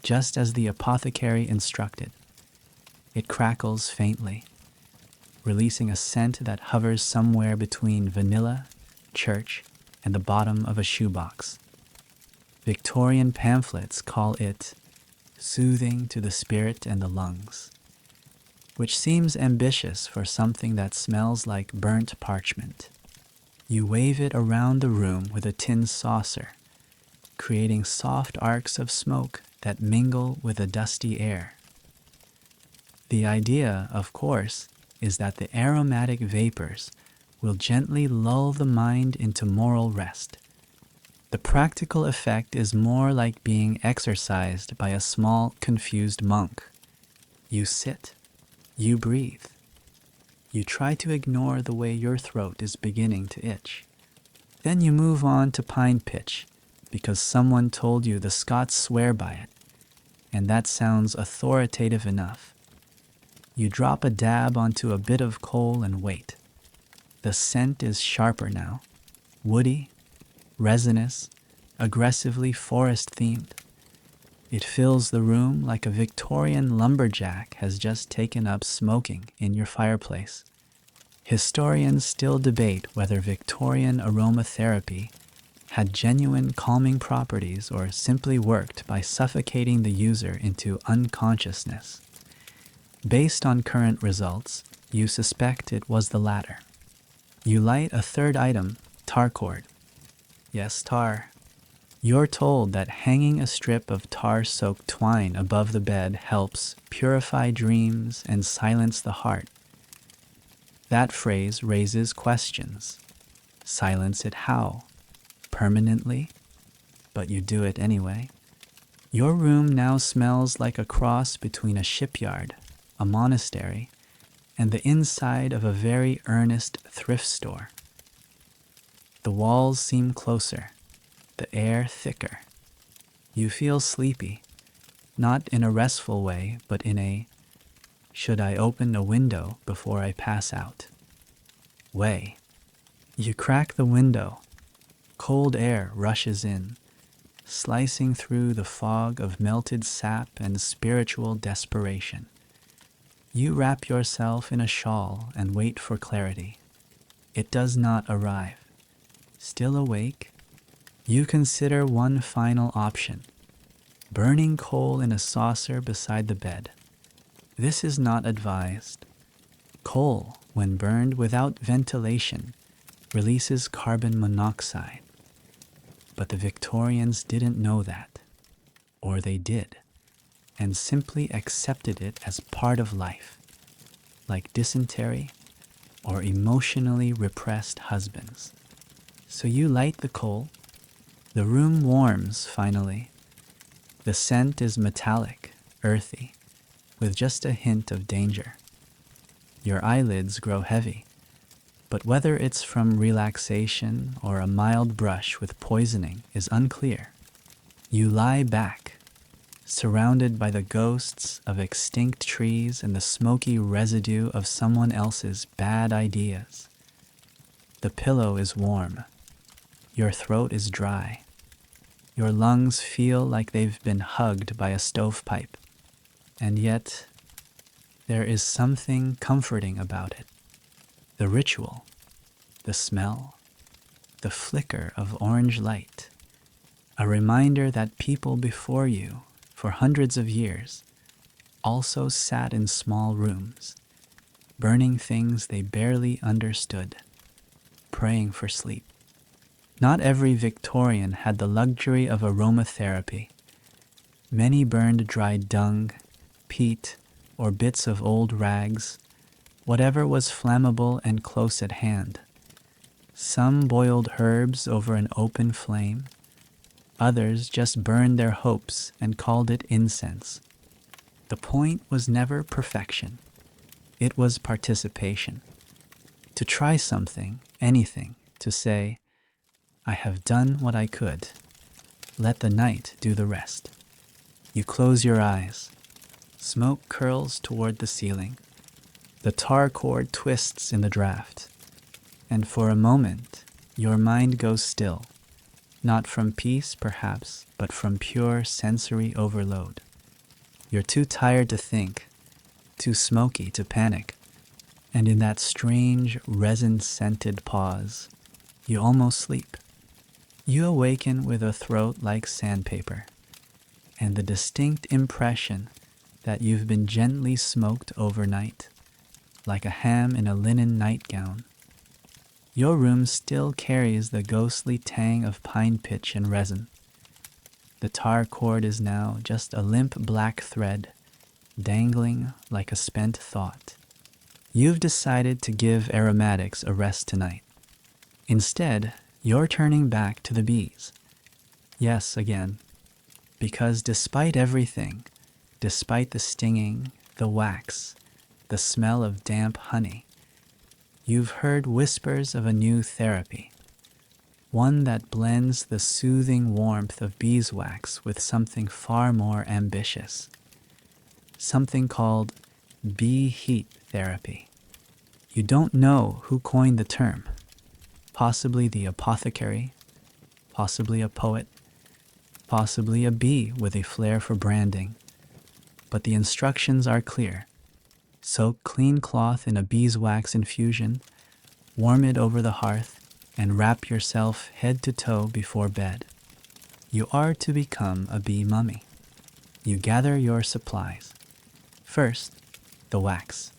just as the apothecary instructed. It crackles faintly, releasing a scent that hovers somewhere between vanilla, church, and the bottom of a shoebox. Victorian pamphlets call it soothing to the spirit and the lungs, which seems ambitious for something that smells like burnt parchment. You wave it around the room with a tin saucer, creating soft arcs of smoke that mingle with the dusty air. The idea, of course, is that the aromatic vapors will gently lull the mind into moral rest. The practical effect is more like being exorcised by a small, confused monk. You sit, you breathe. You try to ignore the way your throat is beginning to itch. Then you move on to pine pitch, because someone told you the Scots swear by it, and that sounds authoritative enough. You drop a dab onto a bit of coal and wait. The scent is sharper now. woody, resinous, aggressively forest-themed. It fills the room like a Victorian lumberjack has just taken up smoking in your fireplace. Historians still debate whether Victorian aromatherapy had genuine calming properties or simply worked by suffocating the user into unconsciousness. Based on current results, you suspect it was the latter. You light a third item, tar cord. Yes, tar. You're told that hanging a strip of tar-soaked twine above the bed helps purify dreams and silence the heart. That phrase raises questions. Silence it how? Permanently? But you do it anyway. Your room now smells like a cross between a shipyard, a monastery, and the inside of a very earnest thrift store. The walls seem closer, the air thicker. You feel sleepy, not in a restful way, but in a should I open a window before I pass out way. You crack the window. Cold air rushes in, slicing through the fog of melted sap and spiritual desperation. You wrap yourself in a shawl and wait for clarity. It does not arrive. Still awake, you consider one final option, burning coal in a saucer beside the bed. This is not advised. Coal, when burned without ventilation, releases carbon monoxide. But the Victorians didn't know that, or they did, and simply accepted it as part of life, like dysentery or emotionally repressed husbands. So you light the coal. The room warms finally. The scent is metallic, earthy, with just a hint of danger. Your eyelids grow heavy, but whether it's from relaxation or a mild brush with poisoning is unclear. You lie back, surrounded by the ghosts of extinct trees and the smoky residue of someone else's bad ideas. The pillow is warm. Your throat is dry. Your lungs feel like they've been hugged by a stovepipe. And yet, there is something comforting about it. The ritual, the smell, the flicker of orange light, a reminder that people before you, for hundreds of years, also sat in small rooms, burning things they barely understood, praying for sleep. Not every Victorian had the luxury of aromatherapy. Many burned dried dung, peat, or bits of old rags, whatever was flammable and close at hand. Some boiled herbs over an open flame. Others just burned their hopes and called it incense. The point was never perfection. It was participation. To try something, anything, to say, I have done what I could. Let the night do the rest. You close your eyes. Smoke curls toward the ceiling. The tar cord twists in the draft. And for a moment, your mind goes still. Not from peace, perhaps, but from pure sensory overload. You're too tired to think, too smoky to panic. And in that strange, resin-scented pause, you almost sleep. You awaken with a throat like sandpaper, and the distinct impression that you've been gently smoked overnight, like a ham in a linen nightgown. Your room still carries the ghostly tang of pine pitch and resin. The tar cord is now just a limp black thread, dangling like a spent thought. You've decided to give aromatics a rest tonight. Instead, you're turning back to the bees. Yes, again. Because despite everything, despite the stinging, the wax, the smell of damp honey, you've heard whispers of a new therapy. One that blends the soothing warmth of beeswax with something far more ambitious. Something called bee heat therapy. You don't know who coined the term. Possibly the apothecary, possibly a poet, possibly a bee with a flair for branding. But the instructions are clear. Soak clean cloth in a beeswax infusion, warm it over the hearth, and wrap yourself head to toe before bed. You are to become a bee mummy. You gather your supplies. First, the wax.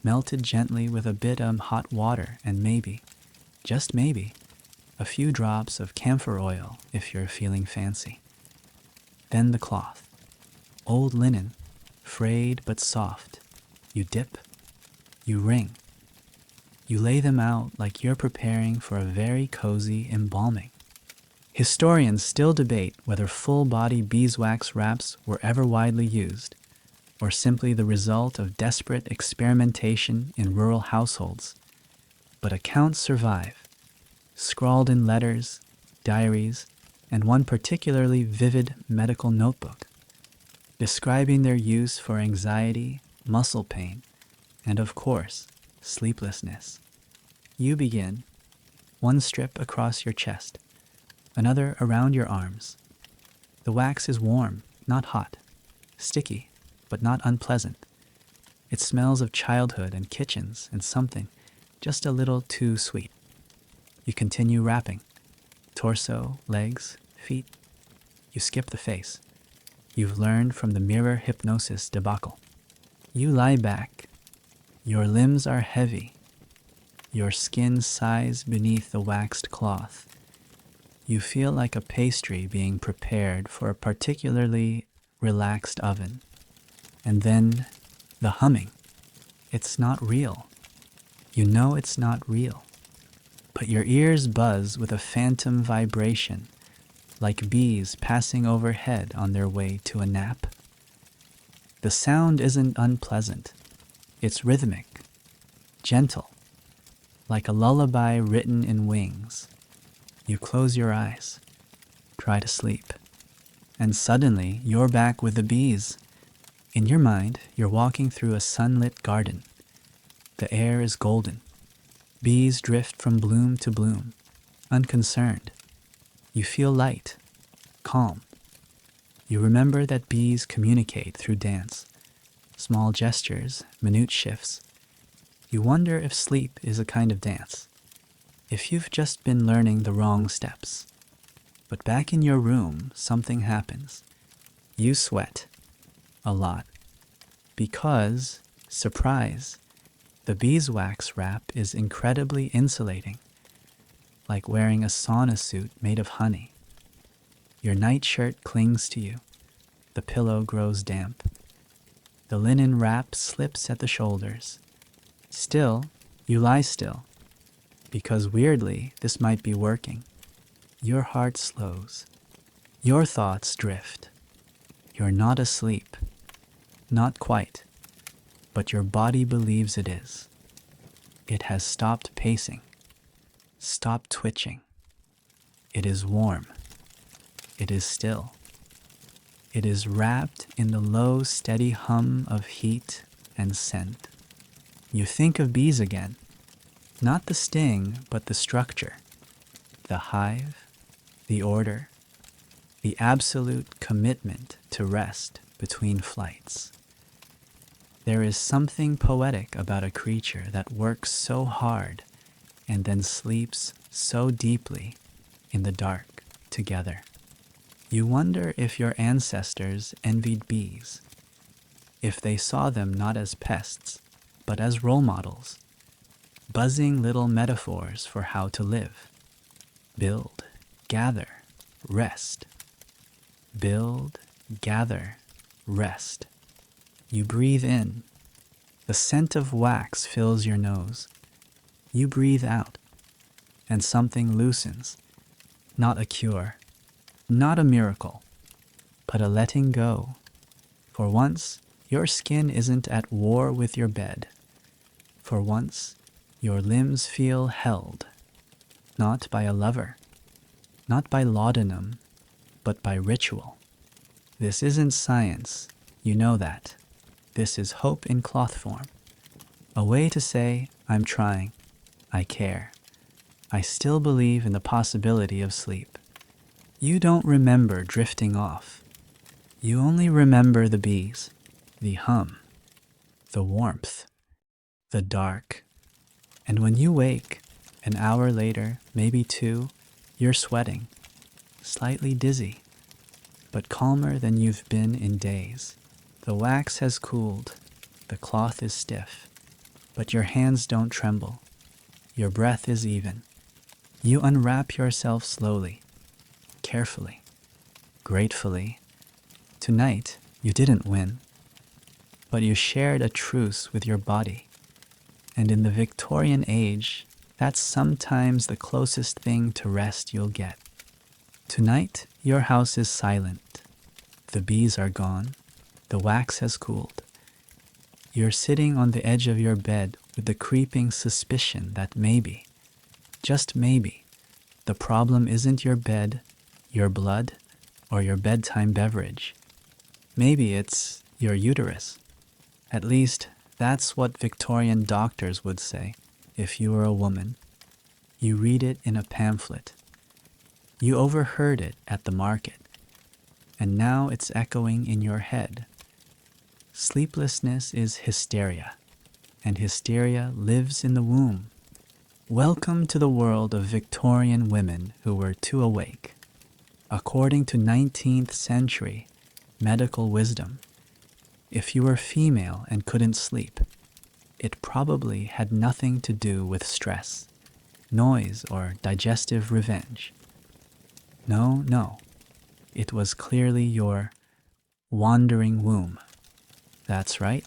Melt it gently with a bit of hot water and maybe, just maybe, a few drops of camphor oil if you're feeling fancy. Then the cloth. Old linen, frayed but soft. You dip. You wring. You lay them out like you're preparing for a very cozy embalming. Historians still debate whether full-body beeswax wraps were ever widely used, or simply the result of desperate experimentation in rural households. But accounts survive, scrawled in letters, diaries, and one particularly vivid medical notebook, describing their use for anxiety, muscle pain, and of course, sleeplessness. You begin, one strip across your chest, another around your arms. The wax is warm, not hot, sticky, but not unpleasant. It smells of childhood and kitchens and something just a little too sweet. You continue wrapping. Torso, legs, feet. You skip the face. You've learned from the mirror hypnosis debacle. You lie back. Your limbs are heavy. Your skin sighs beneath the waxed cloth. You feel like a pastry being prepared for a particularly relaxed oven. And then the humming. It's not real. You know it's not real. But your ears buzz with a phantom vibration, like bees passing overhead on their way to a nap. The sound isn't unpleasant. It's rhythmic, gentle, like a lullaby written in wings. You close your eyes, try to sleep, and suddenly you're back with the bees. In your mind, you're walking through a sunlit garden. The air is golden. Bees drift from bloom to bloom, unconcerned. You feel light, calm. You remember that bees communicate through dance, small gestures, minute shifts. You wonder if sleep is a kind of dance, if you've just been learning the wrong steps. But back in your room, something happens. You sweat. A lot. Because, surprise, the beeswax wrap is incredibly insulating, like wearing a sauna suit made of honey. Your nightshirt clings to you. The pillow grows damp. The linen wrap slips at the shoulders. Still, you lie still, because weirdly, this might be working. Your heart slows. Your thoughts drift. You're not asleep. Not quite. But your body believes it is. It has stopped pacing. Stopped twitching. It is warm. It is still. It is wrapped in the low, steady hum of heat and scent. You think of bees again. Not the sting, but the structure. The hive, the order, the absolute commitment to rest between flights. There is something poetic about a creature that works so hard and then sleeps so deeply in the dark together. You wonder if your ancestors envied bees, if they saw them not as pests, but as role models, buzzing little metaphors for how to live. Build, gather, rest. Build, gather, rest. You breathe in. The scent of wax fills your nose. You breathe out, and something loosens. Not a cure, not a miracle, but a letting go. For once, your skin isn't at war with your bed. For once, your limbs feel held, not by a lover, not by laudanum, but by ritual. This isn't science, you know that. This is hope in cloth form. A way to say, I'm trying, I care, I still believe in the possibility of sleep. You don't remember drifting off. You only remember the bees, the hum, the warmth, the dark. And when you wake, an hour later, maybe two, you're sweating, slightly dizzy, but calmer than you've been in days. The wax has cooled, the cloth is stiff, but your hands don't tremble. Your breath is even. You unwrap yourself slowly, carefully, gratefully. Tonight, you didn't win, but you shared a truce with your body. And in the Victorian age, that's sometimes the closest thing to rest you'll get. Tonight, your house is silent. The bees are gone. The wax has cooled. You're sitting on the edge of your bed with the creeping suspicion that maybe, just maybe, the problem isn't your bed, your blood, or your bedtime beverage. Maybe it's your uterus. At least, that's what Victorian doctors would say if you were a woman. You read it in a pamphlet. You overheard it at the market, and now it's echoing in your head. Sleeplessness is hysteria, and hysteria lives in the womb. Welcome to the world of Victorian women who were too awake. According to 19th century medical wisdom, if you were female and couldn't sleep, it probably had nothing to do with stress, noise, or digestive revenge. No, it was clearly your wandering womb. That's right.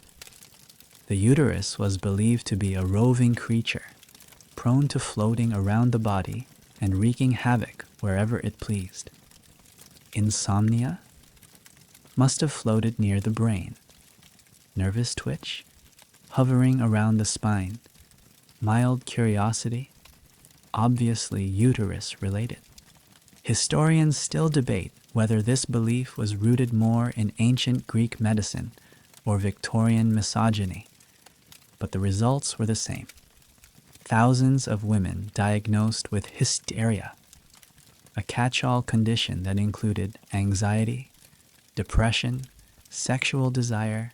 The uterus was believed to be a roving creature, prone to floating around the body and wreaking havoc wherever it pleased. Insomnia must have floated near the brain. Nervous twitch, hovering around the spine. Mild curiosity, obviously uterus related. Historians still debate whether this belief was rooted more in ancient Greek medicine or Victorian misogyny, but the results were the same. Thousands of women diagnosed with hysteria, a catch-all condition that included anxiety, depression, sexual desire,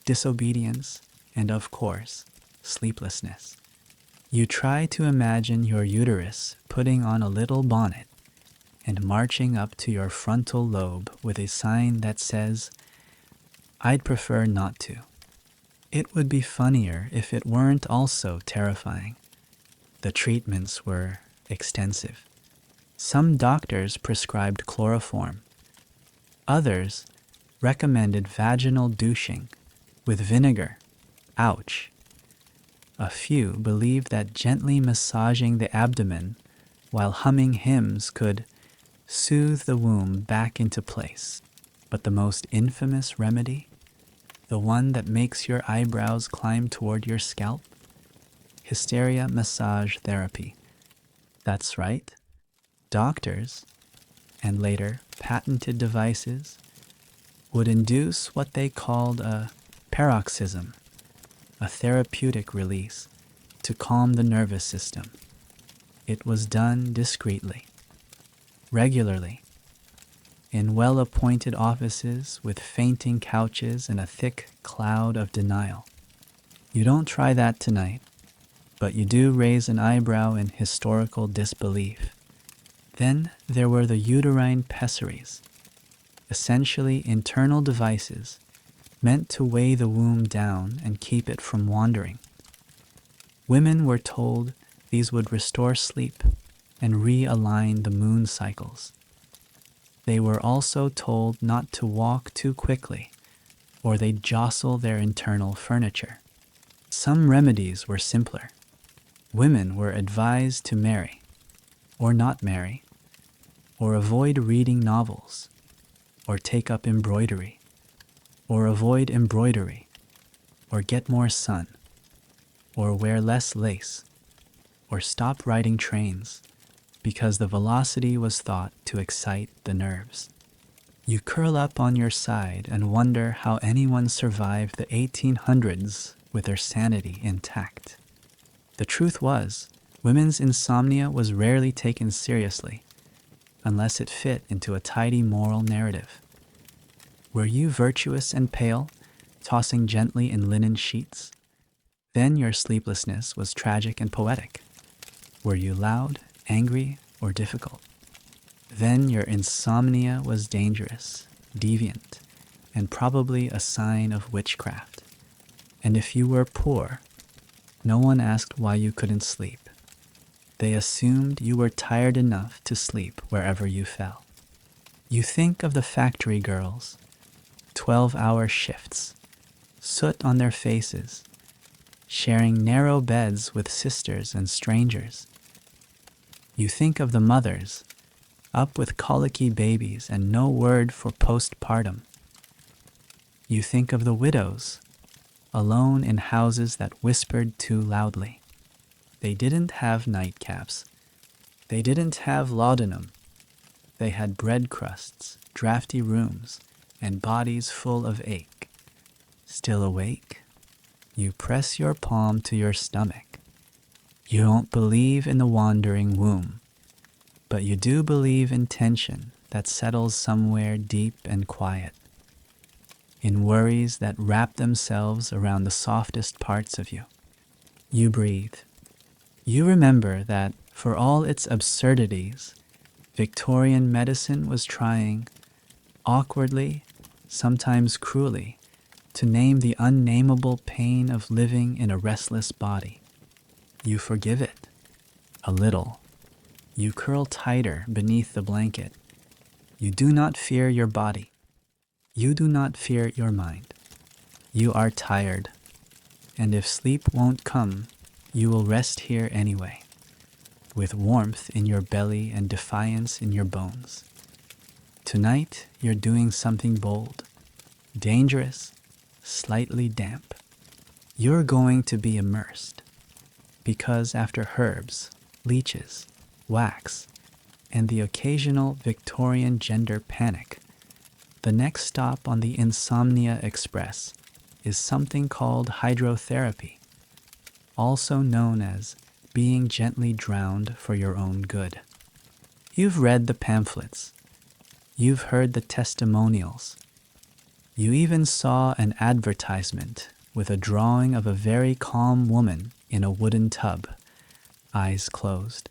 disobedience, and of course, sleeplessness. You try to imagine your uterus putting on a little bonnet and marching up to your frontal lobe with a sign that says, "I'd prefer not to." It would be funnier if it weren't also terrifying. The treatments were extensive. Some doctors prescribed chloroform. Others recommended vaginal douching with vinegar. Ouch. A few believed that gently massaging the abdomen while humming hymns could soothe the womb back into place. But the most infamous remedy, the one that makes your eyebrows climb toward your scalp, hysteria massage therapy. That's right. Doctors, and later patented devices, would induce what they called a paroxysm, a therapeutic release, to calm the nervous system. It was done discreetly, regularly, in well-appointed offices with fainting couches and a thick cloud of denial. You don't try that tonight, but you do raise an eyebrow in historical disbelief. Then there were the uterine pessaries, essentially internal devices meant to weigh the womb down and keep it from wandering. Women were told these would restore sleep and realign the moon cycles. They were also told not to walk too quickly, or they'd jostle their internal furniture. Some remedies were simpler. Women were advised to marry, or not marry, or avoid reading novels, or take up embroidery, or avoid embroidery, or get more sun, or wear less lace, or stop riding trains, because the velocity was thought to excite the nerves. You curl up on your side and wonder how anyone survived the 1800s with their sanity intact. The truth was, Women's insomnia was rarely taken seriously, unless it fit into a tidy moral narrative. Were you virtuous and pale, tossing gently in linen sheets? Then your sleeplessness was tragic and poetic. Were you loud, angry, or difficult? Then your insomnia was dangerous, deviant, and probably a sign of witchcraft. And if you were poor, no one asked why you couldn't sleep. They assumed you were tired enough to sleep wherever you fell. You think of the factory girls, 12-hour shifts, soot on their faces, sharing narrow beds with sisters and strangers. You think of the mothers, up with colicky babies and no word for postpartum. You think of the widows, alone in houses that whispered too loudly. They didn't have nightcaps. They didn't have laudanum. They had bread crusts, drafty rooms, and bodies full of ache. Still awake? You press your palm to your stomach. You don't believe in the wandering womb, but you do believe in tension that settles somewhere deep and quiet, in worries that wrap themselves around the softest parts of you. You breathe. You remember that, for all its absurdities, Victorian medicine was trying, awkwardly, sometimes cruelly, to name the unnameable pain of living in a restless body. You forgive it, a little. You curl tighter beneath the blanket. You do not fear your body. You do not fear your mind. You are tired, and if sleep won't come, you will rest here anyway, with warmth in your belly and defiance in your bones. Tonight, you're doing something bold, dangerous, slightly damp. You're going to be immersed, because after herbs, leeches, wax, and the occasional Victorian gender panic, the next stop on the Insomnia Express is something called hydrotherapy, also known as being gently drowned for your own good. You've read the pamphlets. You've heard the testimonials. You even saw an advertisement with a drawing of a very calm woman in a wooden tub, eyes closed,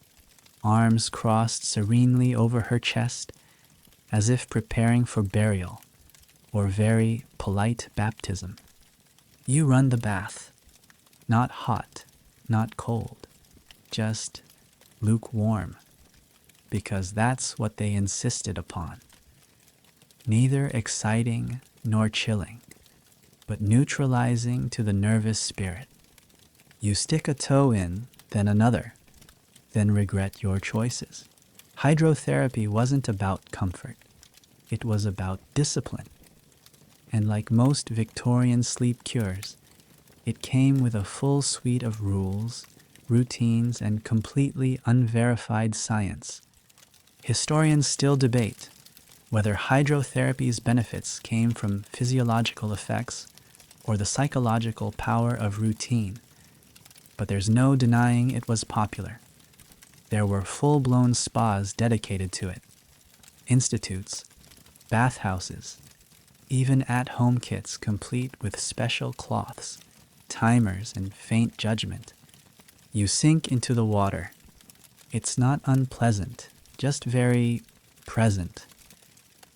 arms crossed serenely over her chest, as if preparing for burial or very polite baptism. You run the bath, not hot, not cold, just lukewarm, because that's what they insisted upon. Neither exciting nor chilling, but neutralizing to the nervous spirit. You stick a toe in, then another, then regret your choices. Hydrotherapy wasn't about comfort. It was about discipline. And like most Victorian sleep cures, it came with a full suite of rules, routines, and completely unverified science. Historians still debate whether hydrotherapy's benefits came from physiological effects or the psychological power of routine, but there's no denying it was popular. There were full-blown spas dedicated to it, institutes, bathhouses, even at-home kits complete with special cloths, timers, and faint judgment. You sink into the water. It's not unpleasant, just very present,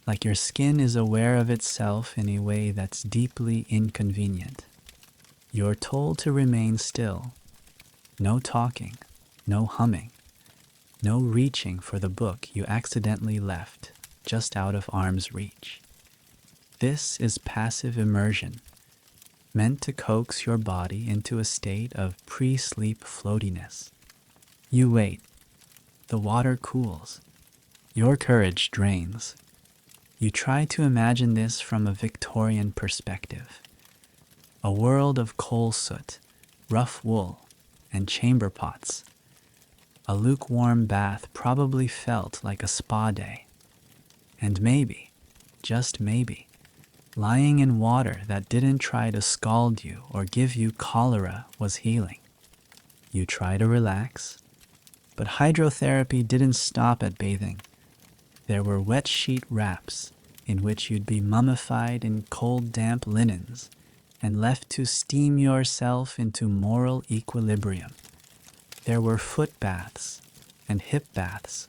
like your skin is aware of itself in a way that's deeply inconvenient. You're told to remain still. No talking, no humming, no reaching for the book you accidentally left just out of arm's reach. This is passive immersion, meant to coax your body into a state of pre-sleep floatiness. You wait. The water cools. Your courage drains. You try to imagine this from a Victorian perspective. A world of coal soot, rough wool, and chamber pots. A lukewarm bath probably felt like a spa day. And maybe, just maybe, lying in water that didn't try to scald you or give you cholera was healing. You try to relax. But hydrotherapy didn't stop at bathing. There were wet sheet wraps in which you'd be mummified in cold, damp linens and left to steam yourself into moral equilibrium. There were foot baths and hip baths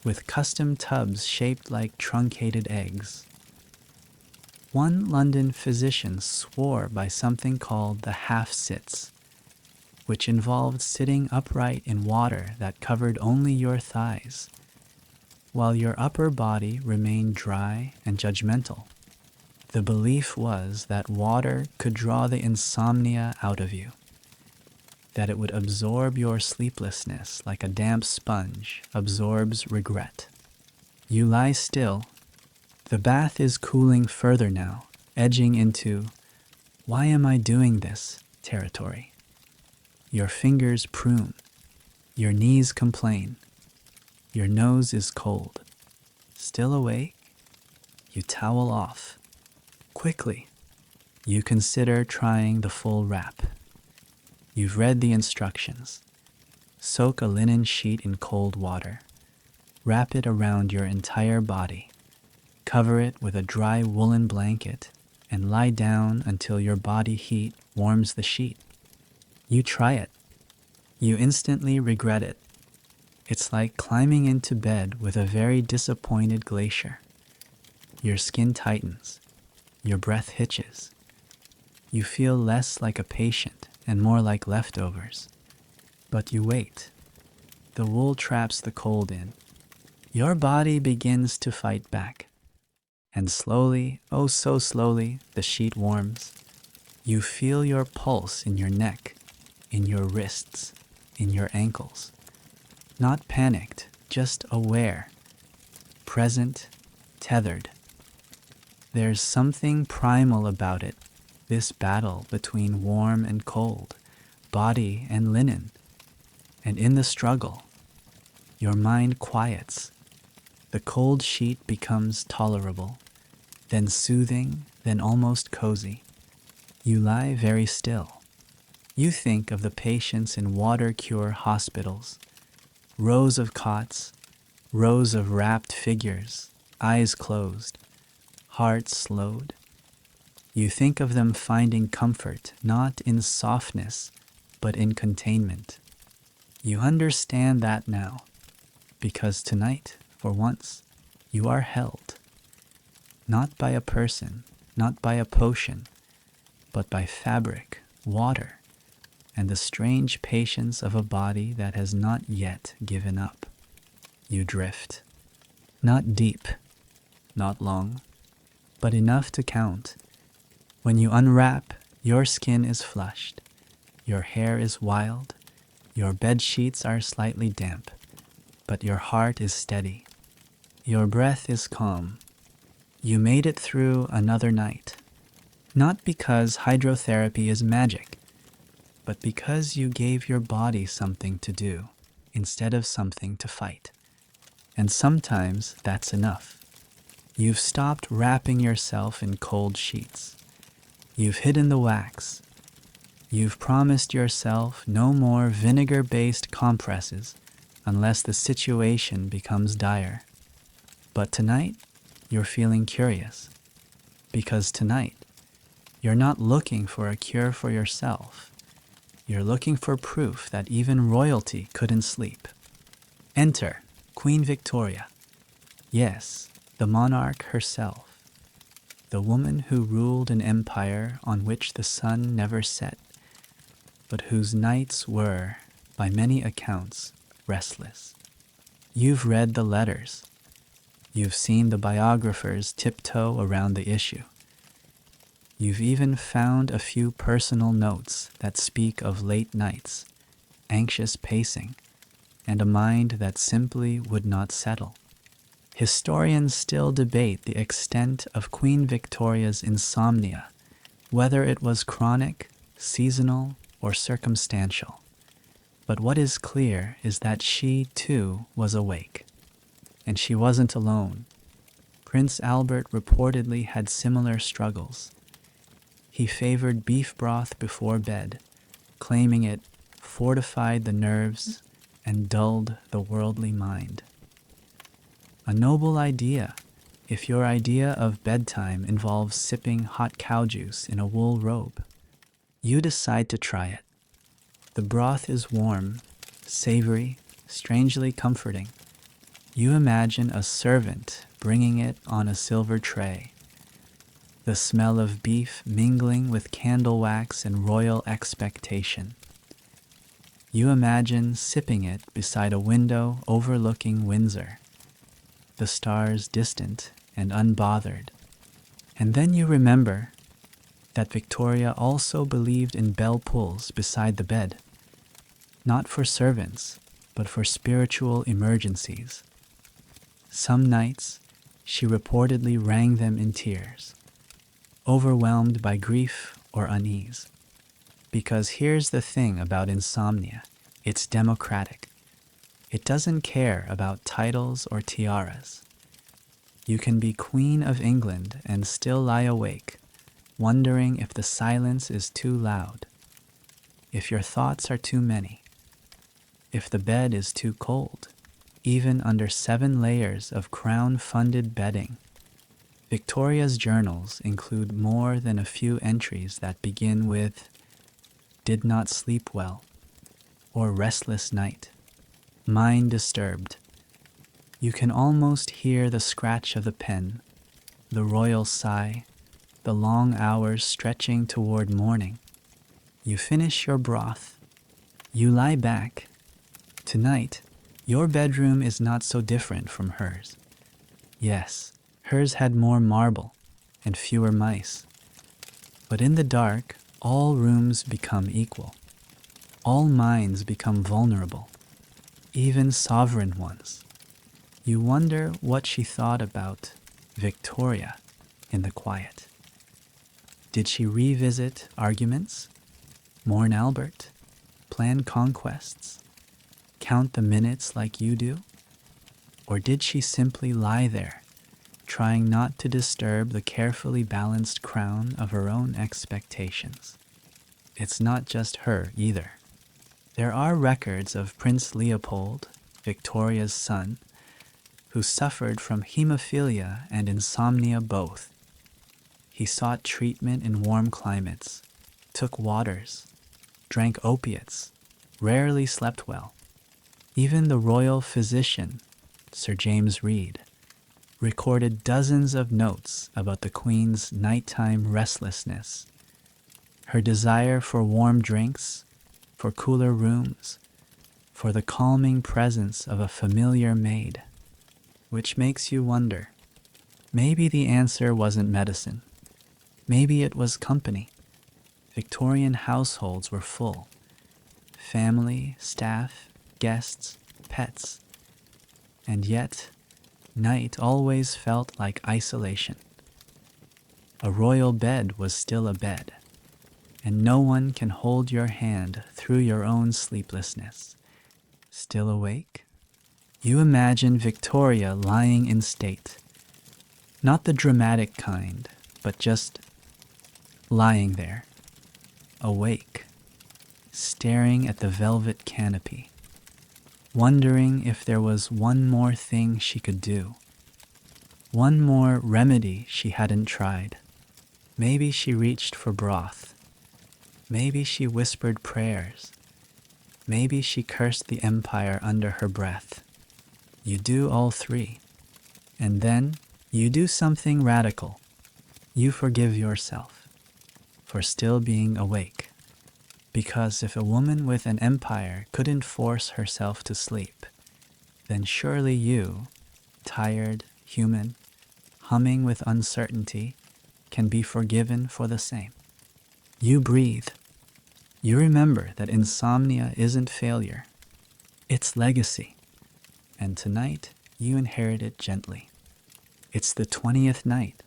with custom tubs shaped like truncated eggs. One London physician swore by something called the half-sits, which involved sitting upright in water that covered only your thighs, while your upper body remained dry and judgmental. The belief was that water could draw the insomnia out of you, that it would absorb your sleeplessness like a damp sponge absorbs regret. You lie still. The bath is cooling further now, edging into, "Why am I doing this?" territory. Your fingers prune. Your knees complain. Your nose is cold. Still awake? You towel off. Quickly, you consider trying the full wrap. You've read the instructions. Soak a linen sheet in cold water. Wrap it around your entire body. Cover it with a dry woolen blanket and lie down until your body heat warms the sheet. You try it. You instantly regret it. It's like climbing into bed with a very disappointed glacier. Your skin tightens. Your breath hitches. You feel less like a patient and more like leftovers. But you wait. The wool traps the cold in. Your body begins to fight back. And slowly, oh so slowly, the sheet warms. You feel your pulse in your neck, in your wrists, in your ankles. Not panicked, just aware. Present, tethered. There's something primal about it, this battle between warm and cold, body and linen. And in the struggle, your mind quiets. The cold sheet becomes tolerable, then soothing, then almost cozy. You lie very still. You think of the patients in water cure hospitals, rows of cots, rows of wrapped figures, eyes closed, hearts slowed. You think of them finding comfort not in softness, but in containment. You understand that now, because tonight, for once, you are held, not by a person, not by a potion, but by fabric, water, and the strange patience of a body that has not yet given up. You drift, not deep, not long, but enough to count. When you unwrap, your skin is flushed, your hair is wild, your bed sheets are slightly damp, but your heart is steady. Your breath is calm. You made it through another night, not because hydrotherapy is magic, but because you gave your body something to do instead of something to fight. And sometimes that's enough. You've stopped wrapping yourself in cold sheets. You've hidden the wax. You've promised yourself no more vinegar-based compresses unless the situation becomes dire. But tonight, you're feeling curious. Because tonight, you're not looking for a cure for yourself. You're looking for proof that even royalty couldn't sleep. Enter Queen Victoria. Yes, the monarch herself. The woman who ruled an empire on which the sun never set, but whose nights were, by many accounts, restless. You've read the letters. You've seen the biographers tiptoe around the issue. You've even found a few personal notes that speak of late nights, anxious pacing, and a mind that simply would not settle. Historians still debate the extent of Queen Victoria's insomnia, whether it was chronic, seasonal, or circumstantial. But what is clear is that she, too, was awake. And she wasn't alone. Prince Albert reportedly had similar struggles. He favored beef broth before bed, claiming it fortified the nerves and dulled the worldly mind. A noble idea, if your idea of bedtime involves sipping hot cow juice in a wool robe. You decide to try it. The broth is warm, savory, strangely comforting. You imagine a servant bringing it on a silver tray. The smell of beef mingling with candle wax and royal expectation. You imagine sipping it beside a window overlooking Windsor, the stars distant and unbothered. And then you remember that Victoria also believed in bell pulls beside the bed, not for servants, but for spiritual emergencies. Some nights, she reportedly rang them in tears, overwhelmed by grief or unease. Because here's the thing about insomnia, it's democratic. It doesn't care about titles or tiaras. You can be Queen of England and still lie awake, wondering if the silence is too loud, if your thoughts are too many, if the bed is too cold, even under 7 layers of crown-funded bedding. Victoria's journals include more than a few entries that begin with "did not sleep well" or "restless night," "mind disturbed." You can almost hear the scratch of the pen, the royal sigh, the long hours stretching toward morning. You finish your broth. You lie back. Tonight, your bedroom is not so different from hers. Yes, hers had more marble and fewer mice. But in the dark, all rooms become equal. All minds become vulnerable, even sovereign ones. You wonder what she thought about Victoria in the quiet. Did she revisit arguments, mourn Albert, plan conquests, count the minutes like you do? Or did she simply lie there, trying not to disturb the carefully balanced crown of her own expectations? It's not just her either. There are records of Prince Leopold, Victoria's son, who suffered from hemophilia and insomnia both. He sought treatment in warm climates, took waters, drank opiates, rarely slept well. Even the royal physician, Sir James Reed, recorded dozens of notes about the Queen's nighttime restlessness, her desire for warm drinks, for cooler rooms, for the calming presence of a familiar maid. Which makes you wonder, maybe the answer wasn't medicine. Maybe it was company. Victorian households were full. Family, staff, guests, pets. And yet, night always felt like isolation. A royal bed was still a bed, and no one can hold your hand through your own sleeplessness. Still awake? You imagine Victoria lying in state. Not the dramatic kind, but just lying there, awake, staring at the velvet canopy, wondering if there was one more thing she could do, one more remedy she hadn't tried. Maybe she reached for broth. Maybe she whispered prayers. Maybe she cursed the empire under her breath. You do all three. And then you do something radical. You forgive yourself for still being awake. Because if a woman with an empire couldn't force herself to sleep, then surely you, tired, human, humming with uncertainty, can be forgiven for the same. You breathe. You remember that insomnia isn't failure. It's legacy. And tonight, you inherit it gently. It's the 20th night.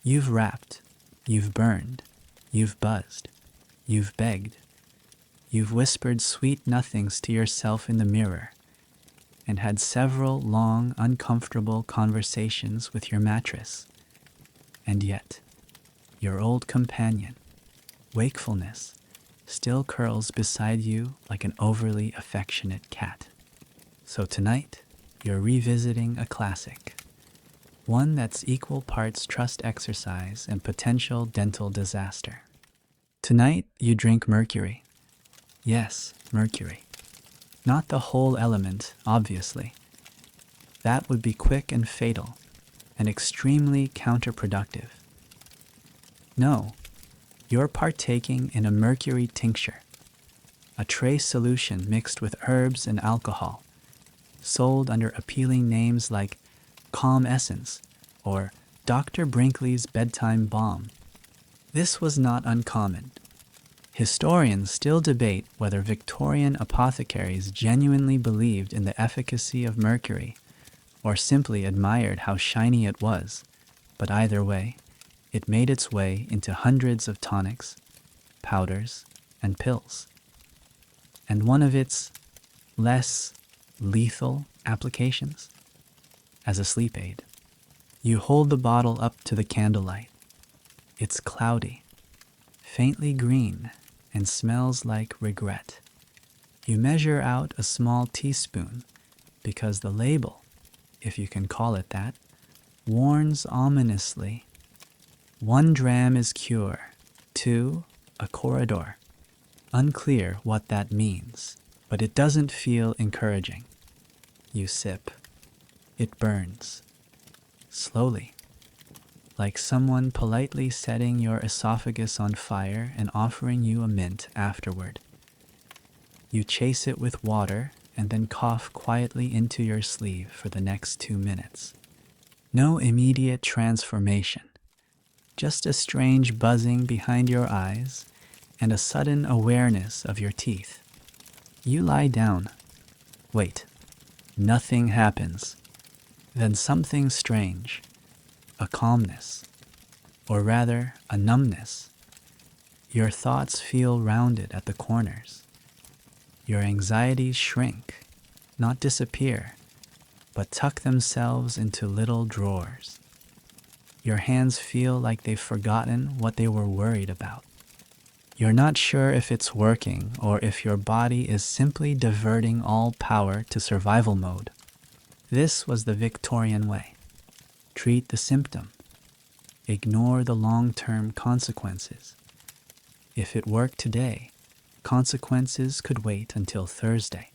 You've rapped, you've burned, you've buzzed, you've begged, you've whispered sweet nothings to yourself in the mirror, and had several long, uncomfortable conversations with your mattress. And yet, your old companion, wakefulness, still curls beside you like an overly affectionate cat. So tonight, you're revisiting a classic, one that's equal parts trust exercise and potential dental disaster. Tonight, you drink mercury. Yes, mercury. Not the whole element, obviously. That would be quick and fatal, and extremely counterproductive. No, you're partaking in a mercury tincture, a trace solution mixed with herbs and alcohol, sold under appealing names like Calm Essence or Dr. Brinkley's Bedtime Balm. This was not uncommon. Historians still debate whether Victorian apothecaries genuinely believed in the efficacy of mercury or simply admired how shiny it was, but either way, it made its way into hundreds of tonics, powders, and pills. And one of its less lethal applications? As a sleep aid. You hold the bottle up to the candlelight. It's cloudy, faintly green, and smells like regret. You measure out a small teaspoon because the label, if you can call it that, warns ominously. 1 dram is cure, 2 a corridor. Unclear what that means, but it doesn't feel encouraging. You sip. It burns. Slowly. Like someone politely setting your esophagus on fire and offering you a mint afterward. You chase it with water and then cough quietly into your sleeve for the next 2 minutes. No immediate transformation. Just a strange buzzing behind your eyes and a sudden awareness of your teeth. You lie down. Wait. Nothing happens. Then something strange. A calmness. Or rather, a numbness. Your thoughts feel rounded at the corners. Your anxieties shrink, not disappear, but tuck themselves into little drawers. Your hands feel like they've forgotten what they were worried about. You're not sure if it's working or if your body is simply diverting all power to survival mode. This was the Victorian way. Treat the symptom. Ignore the long-term consequences. If it worked today, consequences could wait until Thursday.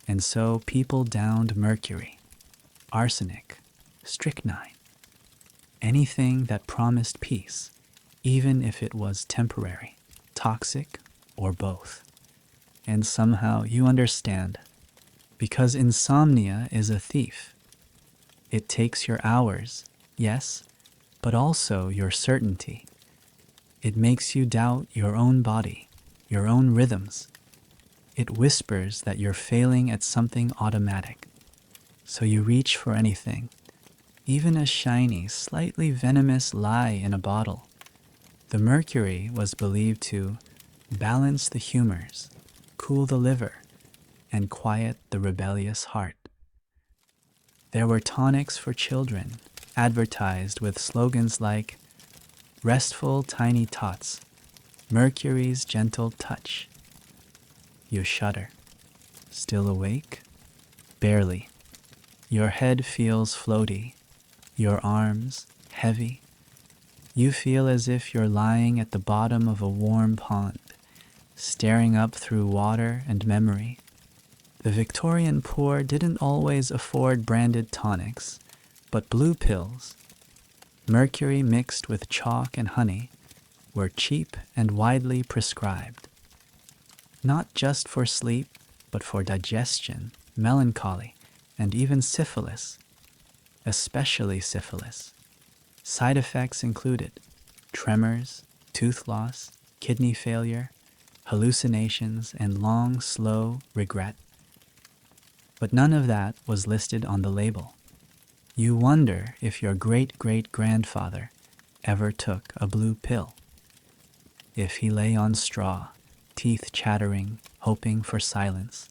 And so people downed mercury, arsenic, strychnine, anything that promised peace, even if it was temporary, toxic, or both. And somehow you understand, because insomnia is a thief. It takes your hours, yes, but also your certainty. It makes you doubt your own body, your own rhythms. It whispers that you're failing at something automatic. So you reach for anything, even a shiny, slightly venomous lie in a bottle. The mercury was believed to balance the humors, cool the liver, and quiet the rebellious heart. There were tonics for children, advertised with slogans like, "Restful tiny tots, Mercury's gentle touch." You shudder. Still awake? Barely. Your head feels floaty, your arms heavy. You feel as if you're lying at the bottom of a warm pond, staring up through water and memory. The Victorian poor didn't always afford branded tonics, but blue pills, mercury mixed with chalk and honey, were cheap and widely prescribed. Not just for sleep, but for digestion, melancholy, and even syphilis, especially syphilis. Side effects included tremors, tooth loss, kidney failure, hallucinations, and long, slow regret. But none of that was listed on the label. You wonder if your great-great-grandfather ever took a blue pill. If he lay on straw, teeth chattering, hoping for silence.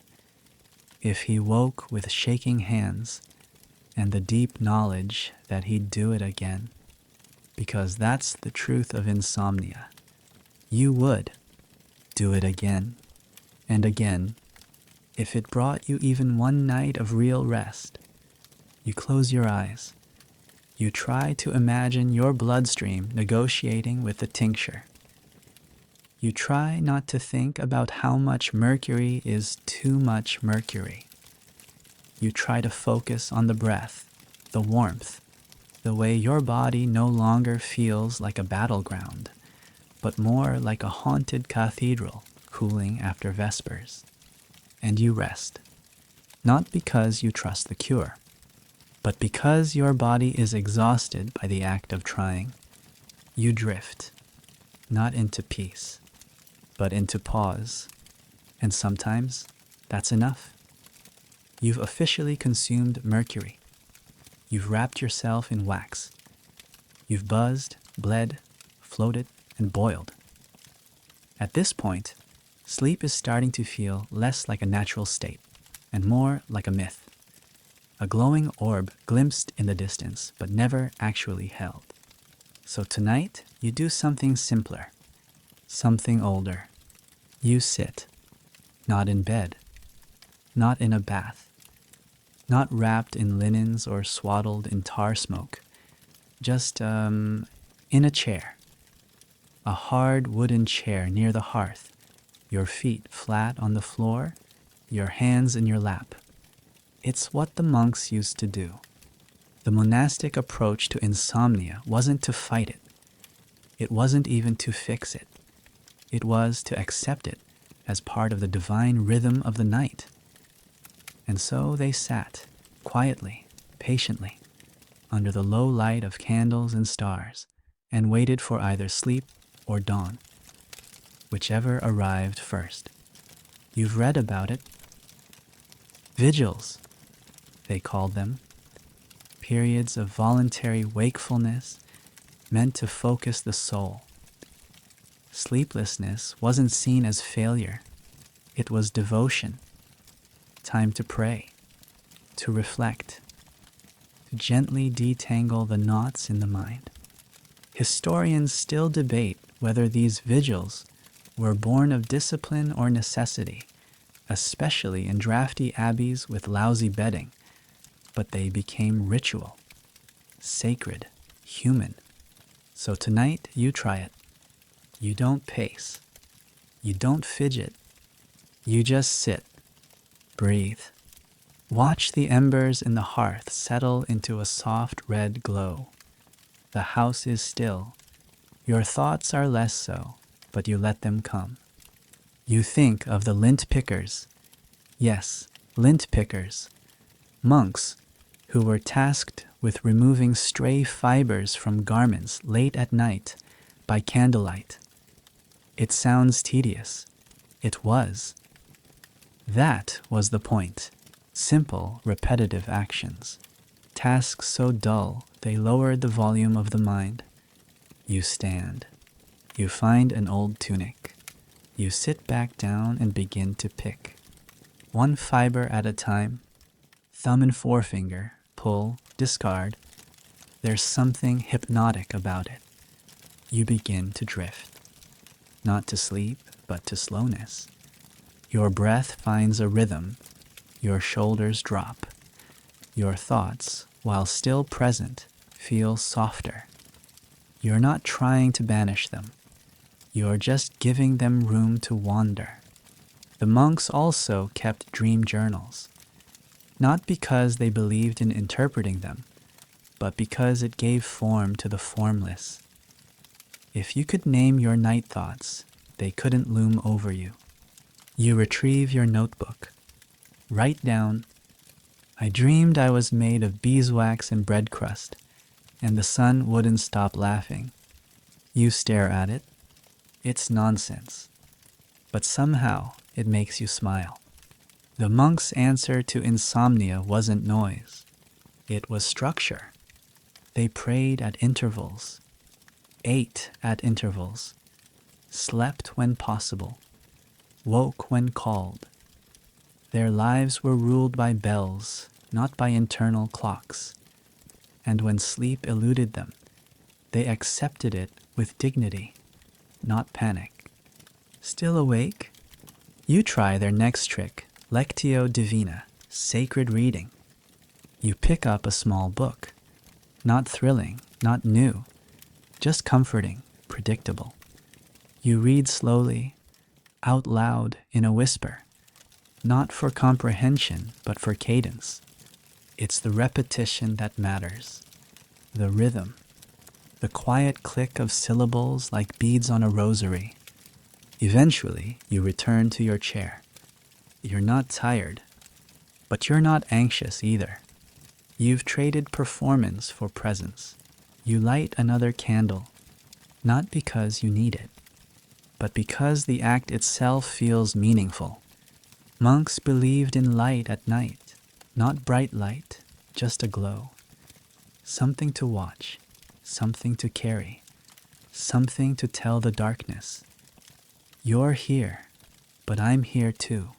If he woke with shaking hands and the deep knowledge that he'd do it again. Because that's the truth of insomnia. You would do it again and again If it brought you even one night of real rest, you close your eyes. You try to imagine your bloodstream negotiating with the tincture. You try not to think about how much mercury is too much mercury. You try to focus on the breath, the warmth, the way your body no longer feels like a battleground, but more like a haunted cathedral cooling after Vespers. And you rest, not because you trust the cure, but because your body is exhausted by the act of trying. You drift, not into peace, but into pause. And sometimes that's enough. You've officially consumed mercury. You've wrapped yourself in wax. You've buzzed, bled, floated, and boiled. At this point, sleep is starting to feel less like a natural state and more like a myth. A glowing orb glimpsed in the distance, but never actually held. So tonight, you do something simpler, something older. You sit, not in bed, not in a bath, not wrapped in linens or swaddled in tar smoke, just in a chair, a hard wooden chair near the hearth, your feet flat on the floor, your hands in your lap. It's what the monks used to do. The monastic approach to insomnia wasn't to fight it. It wasn't even to fix it. It was to accept it as part of the divine rhythm of the night. And so they sat, quietly, patiently, under the low light of candles and stars, and waited for either sleep or dawn, whichever arrived first. You've read about it. Vigils, they called them. Periods of voluntary wakefulness meant to focus the soul. Sleeplessness wasn't seen as failure. It was devotion. Time to pray, to reflect, to gently detangle the knots in the mind. Historians still debate whether these vigils were born of discipline or necessity, especially in drafty abbeys with lousy bedding, but they became ritual, sacred, human. So tonight, you try it. You don't pace. You don't fidget. You just sit, breathe. Watch the embers in the hearth settle into a soft red glow. The house is still. Your thoughts are less so, but you let them come. You think of the lint pickers. Yes, lint pickers. Monks who were tasked with removing stray fibers from garments late at night by candlelight. It sounds tedious. It was. That was the point. Simple, repetitive actions. Tasks so dull, they lowered the volume of the mind. You stand. You find an old tunic. You sit back down and begin to pick. One fiber at a time. Thumb and forefinger. Pull, discard. There's something hypnotic about it. You begin to drift. Not to sleep, but to slowness. Your breath finds a rhythm. Your shoulders drop. Your thoughts, while still present, feel softer. You're not trying to banish them. You're just giving them room to wander. The monks also kept dream journals, not because they believed in interpreting them, but because it gave form to the formless. If you could name your night thoughts, they couldn't loom over you. You retrieve your notebook. Write down, I dreamed I was made of beeswax and bread crust, and the sun wouldn't stop laughing. You stare at it. It's nonsense. But somehow it makes you smile. The monks' answer to insomnia wasn't noise. It was structure. They prayed at intervals, ate at intervals, slept when possible, woke when called. Their lives were ruled by bells, not by internal clocks. And when sleep eluded them, they accepted it with dignity, not panic. Still awake? You try their next trick, Lectio Divina, sacred reading. You pick up a small book. Not thrilling, not new, just comforting, predictable. You read slowly, out loud, in a whisper. Not for comprehension, but for cadence. It's the repetition that matters. The rhythm. The quiet click of syllables like beads on a rosary. Eventually, you return to your chair. You're not tired, but you're not anxious either. You've traded performance for presence. You light another candle, not because you need it, but because the act itself feels meaningful. Monks believed in light at night, not bright light, just a glow. Something to watch, something to carry, something to tell the darkness. You're here, but I'm here too.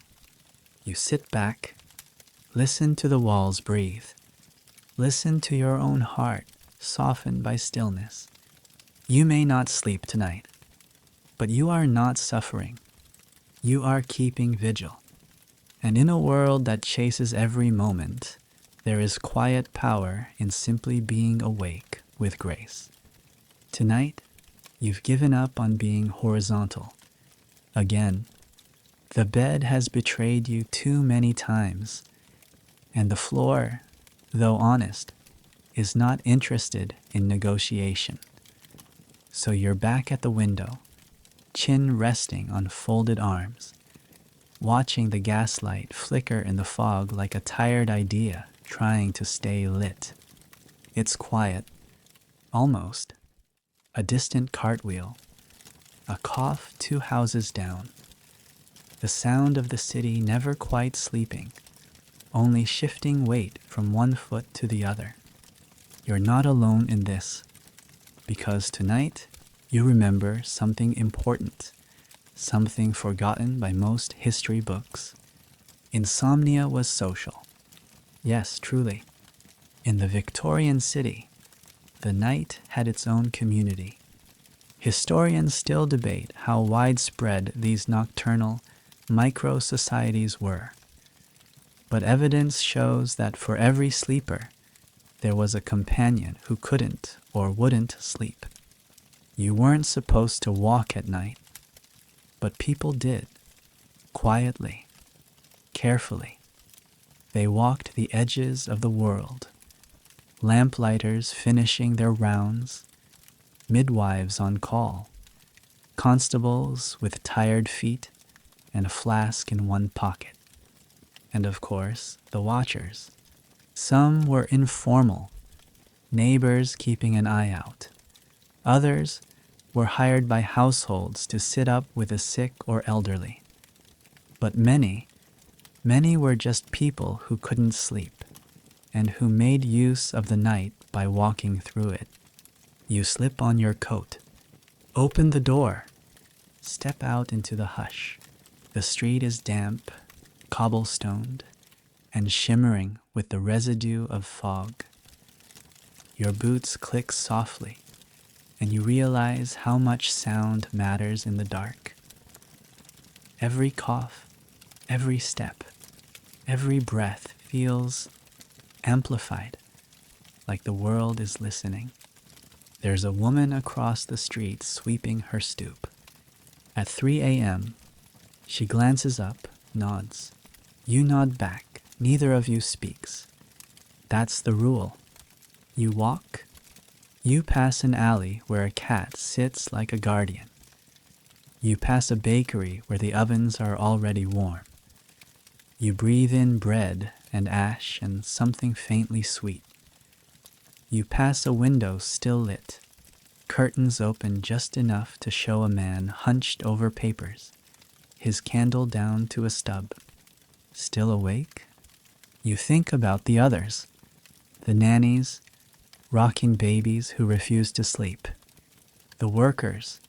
You sit back, listen to the walls breathe. Listen to your own heart, softened by stillness. You may not sleep tonight, but you are not suffering. You are keeping vigil. And in a world that chases every moment, there is quiet power in simply being awake with grace. Tonight, you've given up on being horizontal. Again, the bed has betrayed you too many times, and the floor, though honest, is not interested in negotiation. So you're back at the window, chin resting on folded arms, watching the gaslight flicker in the fog like a tired idea trying to stay lit. It's quiet, almost. A distant cartwheel, a cough 2 houses down. The sound of the city never quite sleeping, only shifting weight from one foot to the other. You're not alone in this, because tonight you remember something important, something forgotten by most history books. Insomnia was social. Yes, truly. In the Victorian city, the night had its own community. Historians still debate how widespread these nocturnal micro-societies were. But evidence shows that for every sleeper, there was a companion who couldn't or wouldn't sleep. You weren't supposed to walk at night, but people did, quietly, carefully. They walked the edges of the world, lamplighters finishing their rounds, midwives on call, constables with tired feet and a flask in one pocket. And of course, the watchers. Some were informal, neighbors keeping an eye out. Others were hired by households to sit up with the sick or elderly. But many were just people who couldn't sleep and who made use of the night by walking through it. You slip on your coat, open the door, step out into the hush. The street is damp, cobblestoned, and shimmering with the residue of fog. Your boots click softly, and you realize how much sound matters in the dark. Every cough, every step, every breath feels amplified, like the world is listening. There's a woman across the street sweeping her stoop. At 3 a.m., she glances up, nods. You nod back. Neither of you speaks. That's the rule. You walk. You pass an alley where a cat sits like a guardian. You pass a bakery where the ovens are already warm. You breathe in bread and ash and something faintly sweet. You pass a window still lit, curtains open just enough to show a man hunched over papers, his candle down to a stub. Still awake? You think about the others, the nannies, rocking babies who refuse to sleep, the workers,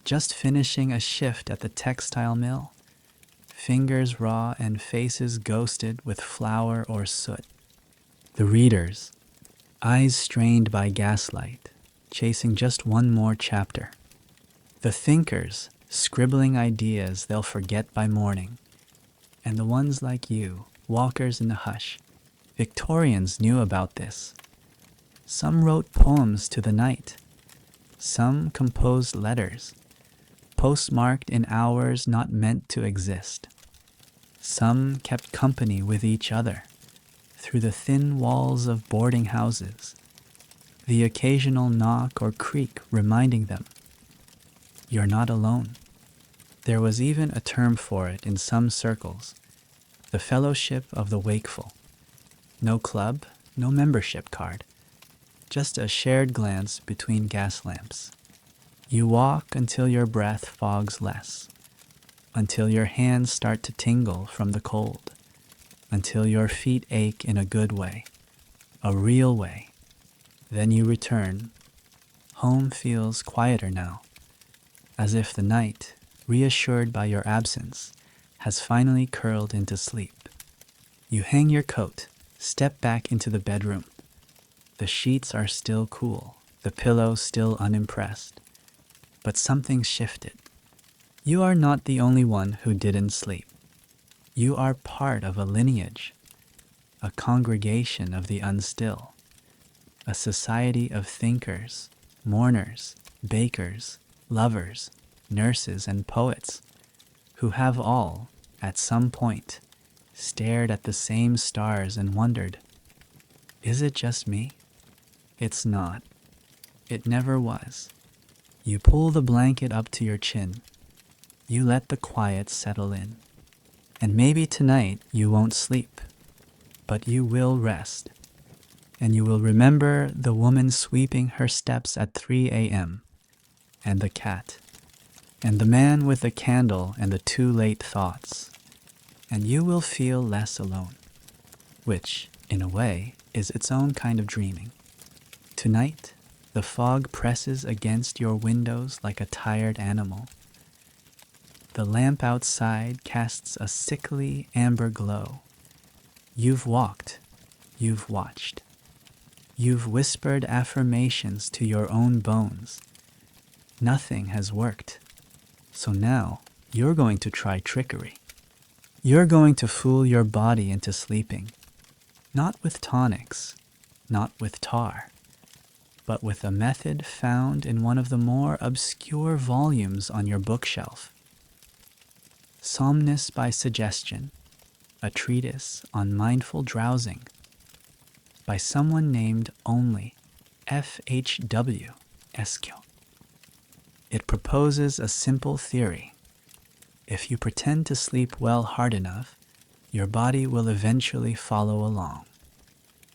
just finishing a shift at the textile mill, fingers raw and faces ghosted with flour or soot, the readers, eyes strained by gaslight, chasing just one more chapter, the thinkers, scribbling ideas they'll forget by morning, And the ones like you, walkers in the hush, Victorians knew about this. Some wrote poems to the night. Some composed letters, postmarked in hours not meant to exist. Some kept company with each other through the thin walls of boarding houses, the occasional knock or creak reminding them, you're not alone. There was even a term for it in some circles, the Fellowship of the Wakeful. No club, no membership card, just a shared glance between gas lamps. You walk until your breath fogs less, until your hands start to tingle from the cold, until your feet ache in a good way, a real way. Then you return. Home feels quieter now, as if the night, reassured by your absence, has finally curled into sleep. You hang your coat, step back into the bedroom. The sheets are still cool, the pillow still unimpressed. But something's shifted. You are not the only one who didn't sleep. You are part of a lineage, a congregation of the unstill, a society of thinkers, mourners, bakers, lovers, nurses, and poets who have all, at some point, stared at the same stars and wondered, is it just me? It's not. It never was. You pull the blanket up to your chin. You let the quiet settle in. And maybe tonight you won't sleep, but you will rest. And you will remember the woman sweeping her steps at 3 a.m., and the cat, and the man with the candle and the too late thoughts. And you will feel less alone, which, in a way, is its own kind of dreaming. Tonight, the fog presses against your windows like a tired animal. The lamp outside casts a sickly amber glow. You've walked. You've watched. You've whispered affirmations to your own bones. Nothing has worked. So now, you're going to try trickery. You're going to fool your body into sleeping. Not with tonics, not with tar, but with a method found in one of the more obscure volumes on your bookshelf. Somnus by Suggestion, a treatise on mindful drowsing, by someone named only F.H.W. Esquil. It proposes a simple theory. If you pretend to sleep well hard enough, your body will eventually follow along.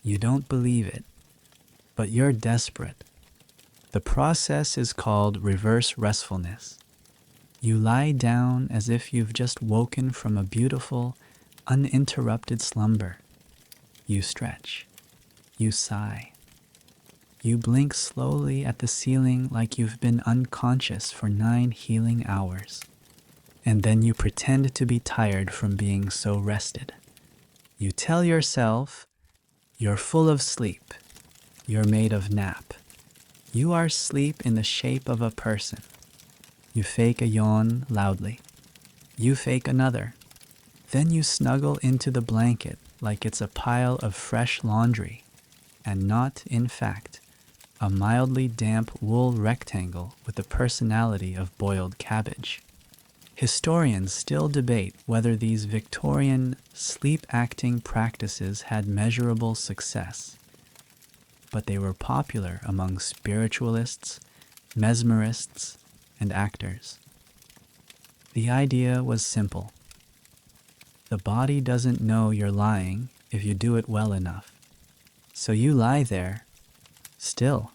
You don't believe it, but you're desperate. The process is called reverse restfulness. You lie down as if you've just woken from a beautiful, uninterrupted slumber. You stretch. You sigh. You blink slowly at the ceiling like you've been unconscious for 9 healing hours. And then you pretend to be tired from being so rested. You tell yourself, you're full of sleep. You're made of nap. You are sleep in the shape of a person. You fake a yawn loudly. You fake another. Then you snuggle into the blanket like it's a pile of fresh laundry, and not, in fact, a mildly damp wool rectangle with the personality of boiled cabbage. Historians still debate whether these Victorian sleep-acting practices had measurable success, but they were popular among spiritualists, mesmerists, and actors. The idea was simple. The body doesn't know you're lying if you do it well enough. So you lie there, still,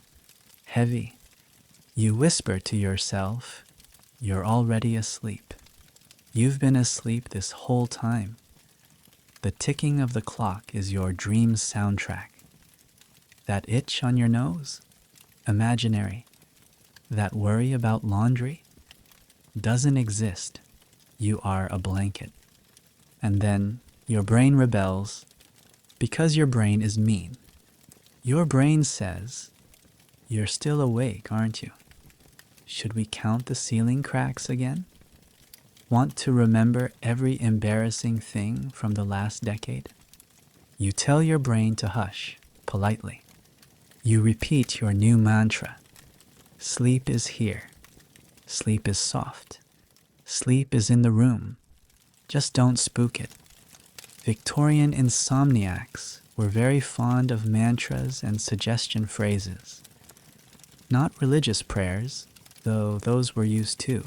heavy. You whisper to yourself, you're already asleep. You've been asleep this whole time. The ticking of the clock is your dream's soundtrack. That itch on your nose? Imaginary. That worry about laundry? Doesn't exist. You are a blanket. And then your brain rebels because your brain is mean. Your brain says, you're still awake, aren't you? Should we count the ceiling cracks again? Want to remember every embarrassing thing from the last decade? You tell your brain to hush, politely. You repeat your new mantra. Sleep is here. Sleep is soft. Sleep is in the room. Just don't spook it. Victorian insomniacs were very fond of mantras and suggestion phrases. Not religious prayers, though those were used too,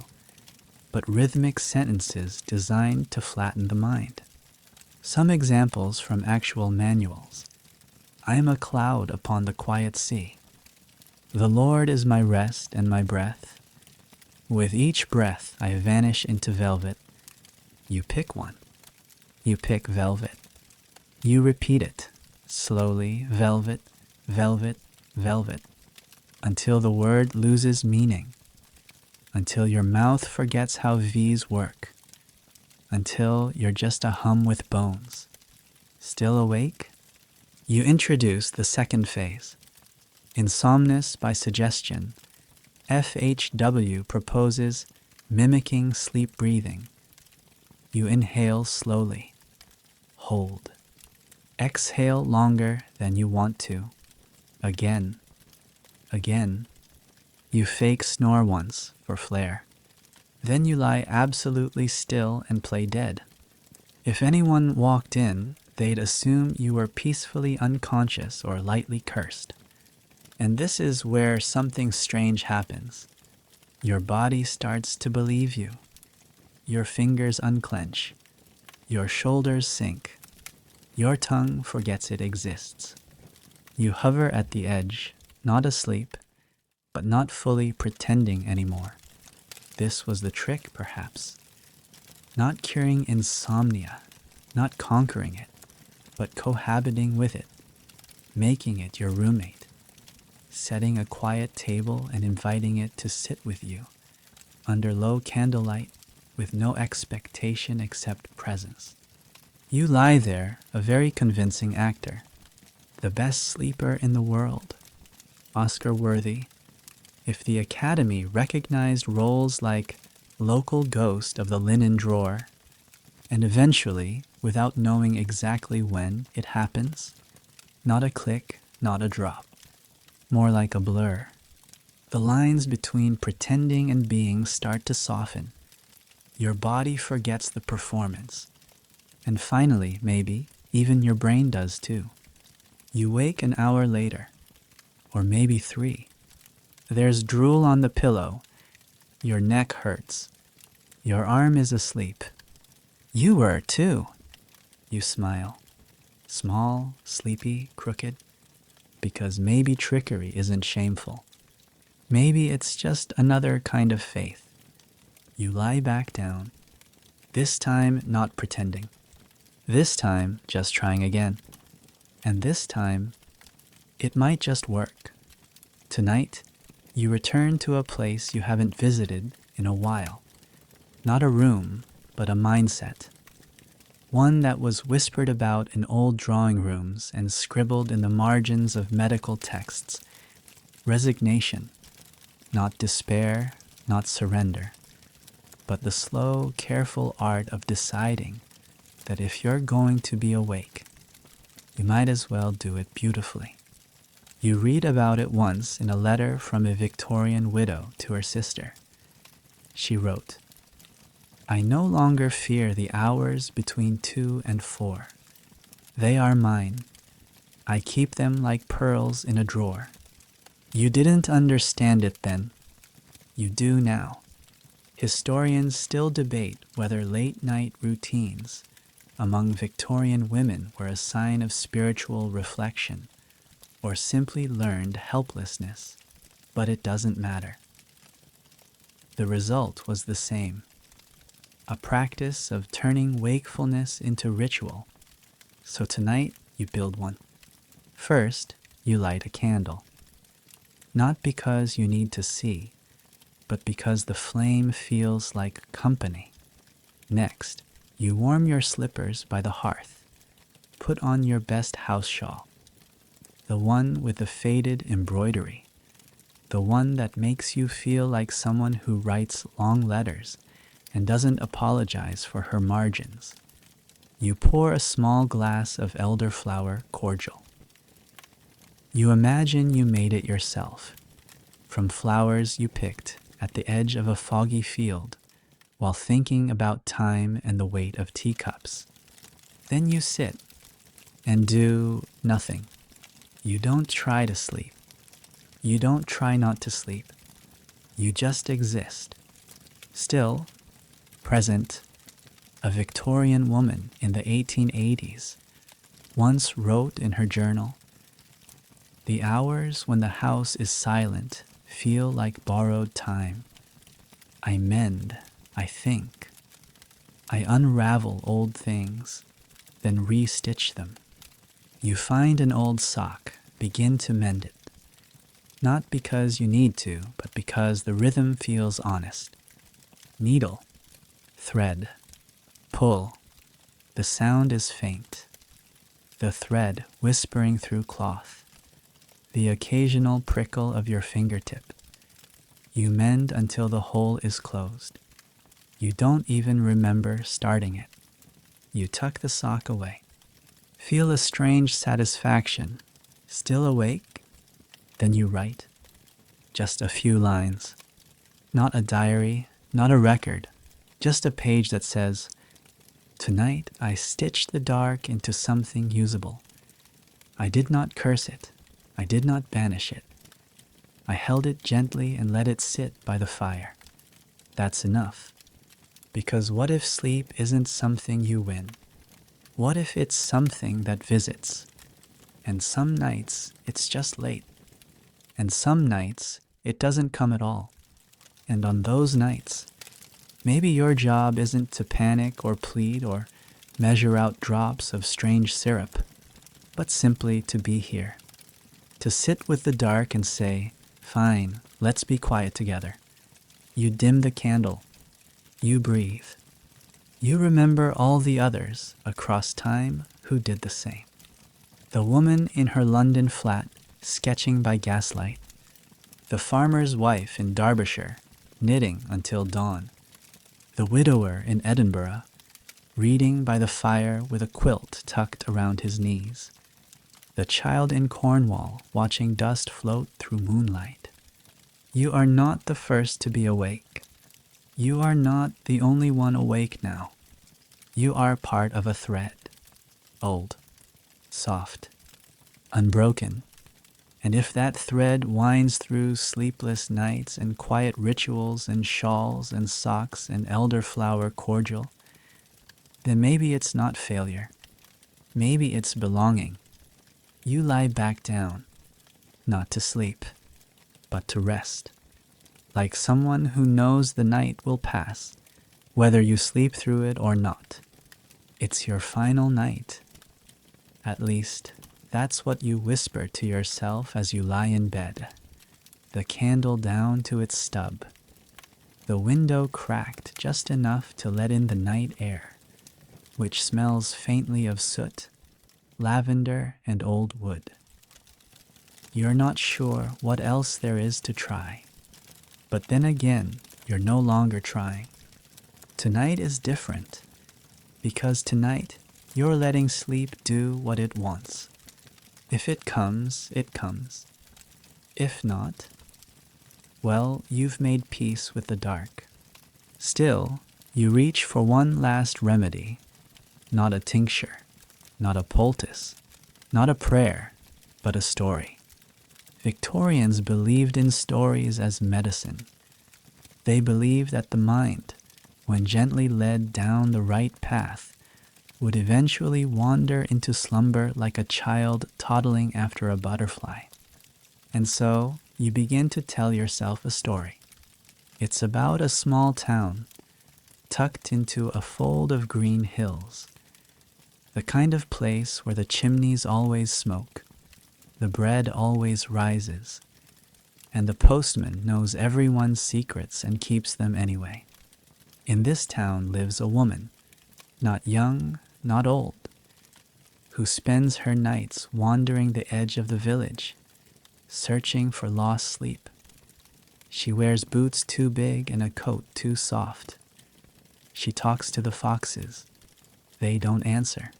but rhythmic sentences designed to flatten the mind. Some examples from actual manuals. I am a cloud upon the quiet sea. The Lord is my rest and my breath. With each breath I vanish into velvet. You pick one. You pick velvet. You repeat it, slowly, velvet, velvet, velvet, until the word loses meaning, until your mouth forgets how V's work, until you're just a hum with bones. Still awake? You introduce the second phase. Insomnus by suggestion. FHW proposes mimicking sleep breathing. You inhale slowly. Hold. Exhale longer than you want to. Again. Again. You fake snore once for flair. Then you lie absolutely still and play dead. If anyone walked in, they'd assume you were peacefully unconscious or lightly cursed. And this is where something strange happens. Your body starts to believe you. Your fingers unclench. Your shoulders sink. Your tongue forgets it exists. You hover at the edge, not asleep, but not fully pretending anymore. This was the trick, perhaps. Not curing insomnia, not conquering it, but cohabiting with it, making it your roommate, setting a quiet table and inviting it to sit with you, under low candlelight, with no expectation except presence. You lie there, a very convincing actor, the best sleeper in the world, Oscar-worthy. If the Academy recognized roles like local ghost of the linen drawer, and eventually, without knowing exactly when it happens, not a click, not a drop, more like a blur. The lines between pretending and being start to soften. Your body forgets the performance. And finally, maybe, even your brain does too. You wake an hour later, or maybe 3. There's drool on the pillow. Your neck hurts. Your arm is asleep. You were too. You smile. Small, sleepy, crooked. Because maybe trickery isn't shameful. Maybe it's just another kind of faith. You lie back down. This time not pretending. This time just trying again. And this time, it might just work. Tonight, you return to a place you haven't visited in a while. Not a room, but a mindset. One that was whispered about in old drawing rooms and scribbled in the margins of medical texts. Resignation. Not despair, not surrender. But the slow, careful art of deciding that if you're going to be awake, you might as well do it beautifully. You read about it once in a letter from a Victorian widow to her sister. She wrote, I no longer fear the hours between 2 and 4. They are mine. I keep them like pearls in a drawer. You didn't understand it then. You do now. Historians still debate whether late-night routines among Victorian women were a sign of spiritual reflection or simply learned helplessness, but it doesn't matter. The result was the same, a practice of turning wakefulness into ritual. So tonight, you build one. First, you light a candle. Not because you need to see, but because the flame feels like company. Next, you warm your slippers by the hearth. Put on your best house shawl, the one with the faded embroidery, the one that makes you feel like someone who writes long letters and doesn't apologize for her margins. You pour a small glass of elderflower cordial. You imagine you made it yourself, from flowers you picked at the edge of a foggy field while thinking about time and the weight of teacups. Then you sit and do nothing. You don't try to sleep. You don't try not to sleep. You just exist. Still, present, a Victorian woman in the 1880s once wrote in her journal, "The hours when the house is silent feel like borrowed time. I mend, I think. I unravel old things, then re-stitch them. You find an old sock, begin to mend it. Not because you need to, but because the rhythm feels honest. Needle, thread, pull. The sound is faint. The thread whispering through cloth. The occasional prickle of your fingertip. You mend until the hole is closed. You don't even remember starting it. You tuck the sock away. Feel a strange satisfaction. Still awake? Then you write. Just a few lines. Not a diary, not a record. Just a page that says, "Tonight I stitched the dark into something usable. I did not curse it. I did not banish it. I held it gently and let it sit by the fire." That's enough. Because what if sleep isn't something you win? What if it's something that visits? And some nights it's just late. And some nights it doesn't come at all. And on those nights, maybe your job isn't to panic or plead or measure out drops of strange syrup, but simply to be here. To sit with the dark and say, "Fine, let's be quiet together." You dim the candle. You breathe. You remember all the others across time who did the same. The woman in her London flat, sketching by gaslight. The farmer's wife in Derbyshire, knitting until dawn. The widower in Edinburgh, reading by the fire with a quilt tucked around his knees. The child in Cornwall, watching dust float through moonlight. You are not the first to be awake. You are not the only one awake now. You are part of a thread, old, soft, unbroken. And if that thread winds through sleepless nights and quiet rituals and shawls and socks and elderflower cordial, then maybe it's not failure. Maybe it's belonging. You lie back down, not to sleep, but to rest, like someone who knows the night will pass, whether you sleep through it or not. It's your final night. At least, that's what you whisper to yourself as you lie in bed, the candle down to its stub, the window cracked just enough to let in the night air, which smells faintly of soot, lavender, and old wood. You're not sure what else there is to try, but then again, you're no longer trying. Tonight is different, because tonight you're letting sleep do what it wants. If it comes, it comes. If not, well, you've made peace with the dark. Still, you reach for one last remedy, not a tincture, not a poultice, not a prayer, but a story. Victorians believed in stories as medicine. They believed that the mind, when gently led down the right path, would eventually wander into slumber like a child toddling after a butterfly. And so, you begin to tell yourself a story. It's about a small town, tucked into a fold of green hills. The kind of place where the chimneys always smoke, the bread always rises, and the postman knows everyone's secrets and keeps them anyway. In this town lives a woman, not young, not old, who spends her nights wandering the edge of the village, searching for lost sleep. She wears boots too big and a coat too soft. She talks to the foxes. They don't answer.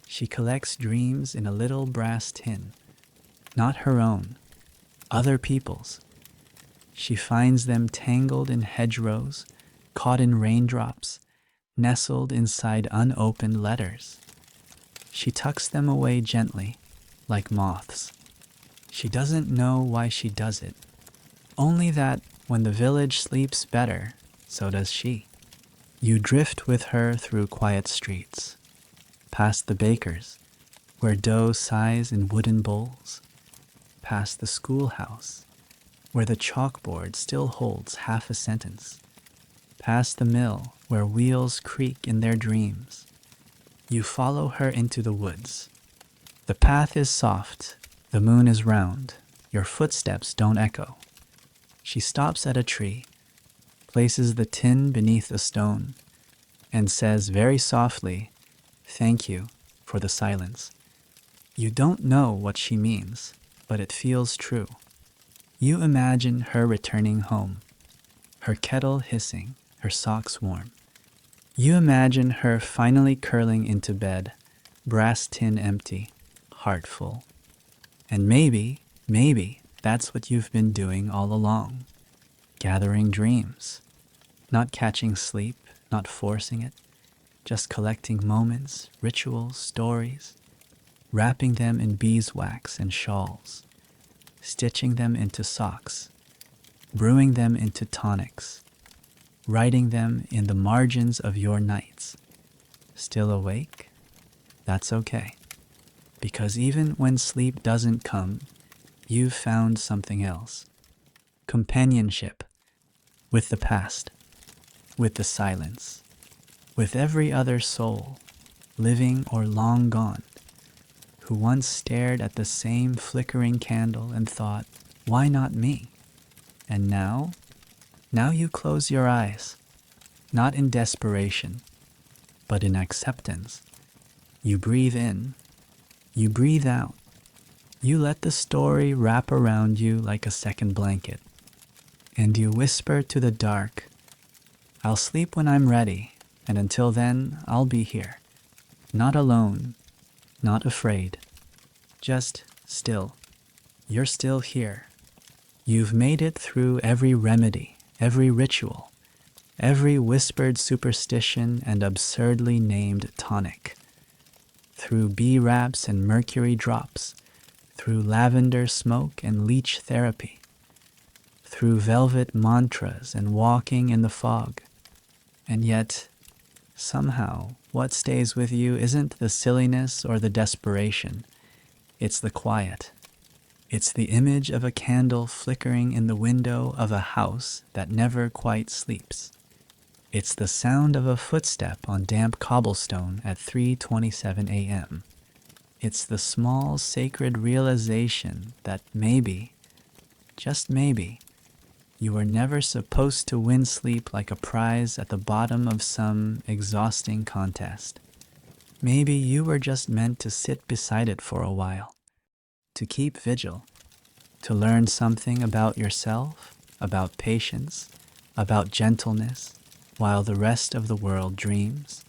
She collects dreams in a little brass tin. Not her own, other people's. She finds them tangled in hedgerows, caught in raindrops, nestled inside unopened letters. She tucks them away gently, like moths. She doesn't know why she does it, only that when the village sleeps better, so does she. You drift with her through quiet streets, past the bakers, where dough sighs in wooden bowls, past the schoolhouse, where the chalkboard still holds half a sentence, past the mill, where wheels creak in their dreams. You follow her into the woods. The path is soft, the moon is round, your footsteps don't echo. She stops at a tree, places the tin beneath a stone, and says very softly, "Thank you for the silence." You don't know what she means, but it feels true. You imagine her returning home, her kettle hissing, her socks warm. You imagine her finally curling into bed, brass tin empty, heart full. And maybe that's what you've been doing all along. Gathering dreams. Not catching sleep, not forcing it. Just collecting moments, rituals, stories. Wrapping them in beeswax and shawls. Stitching them into socks. Brewing them into tonics. Writing them in the margins of your nights. Still awake? That's okay. Because even when sleep doesn't come, you've found something else. Companionship. With the past. With the silence. With every other soul, living or long gone, who once stared at the same flickering candle and thought, why not me? And now you close your eyes, not in desperation, but in acceptance. You breathe in, you breathe out. You let the story wrap around you like a second blanket. And you whisper to the dark, I'll sleep when I'm ready, and until then, I'll be here. Not alone, not afraid, just still. You're still here. You've made it through every remedy, every ritual, every whispered superstition and absurdly named tonic. Through bee wraps and mercury drops, through lavender smoke and leech therapy, through velvet mantras and walking in the fog. And yet, somehow, what stays with you isn't the silliness or the desperation. It's the quiet. It's the image of a candle flickering in the window of a house that never quite sleeps. It's the sound of a footstep on damp cobblestone at 3:27 a.m. It's the small sacred realization that maybe, just maybe, you were never supposed to win sleep like a prize at the bottom of some exhausting contest. Maybe you were just meant to sit beside it for a while, to keep vigil, to learn something about yourself, about patience, about gentleness, while the rest of the world dreams.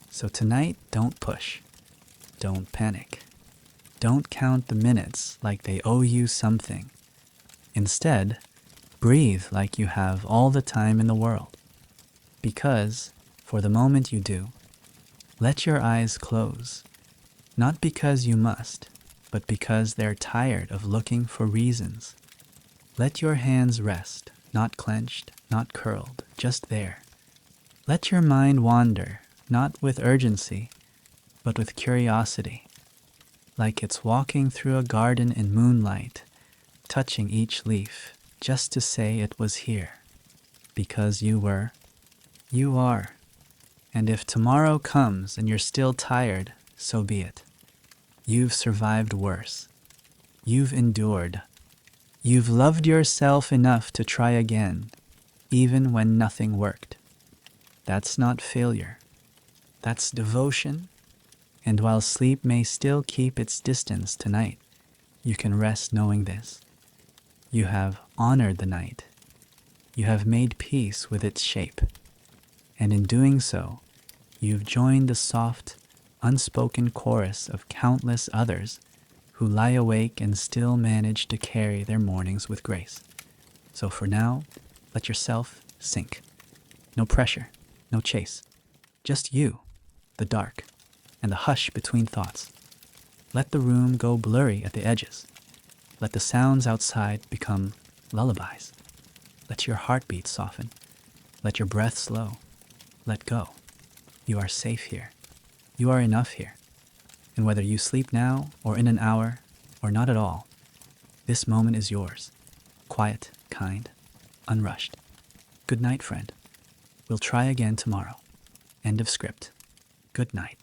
So tonight, don't push. Don't panic. Don't count the minutes like they owe you something. Instead, breathe like you have all the time in the world. Because, for the moment you do, let your eyes close. Not because you must, but because they're tired of looking for reasons. Let your hands rest, not clenched, not curled, just there. Let your mind wander, not with urgency, but with curiosity, like it's walking through a garden in moonlight, touching each leaf, just to say it was here. Because you were. You are. And if tomorrow comes and you're still tired, so be it. You've survived worse. You've endured. You've loved yourself enough to try again, even when nothing worked. That's not failure. That's devotion. And while sleep may still keep its distance tonight, you can rest knowing this. You have honored the night. You have made peace with its shape. And in doing so, you've joined the soft, unspoken chorus of countless others who lie awake and still manage to carry their mornings with grace. So for now, let yourself sink. No pressure, no chase. Just you, the dark, and the hush between thoughts. Let the room go blurry at the edges. Let the sounds outside become lullabies. Let your heartbeat soften. Let your breath slow. Let go. You are safe here. You are enough here. And whether you sleep now or in an hour or not at all, this moment is yours. Quiet, kind, unrushed. Good night, friend. We'll try again tomorrow. End of script. Good night.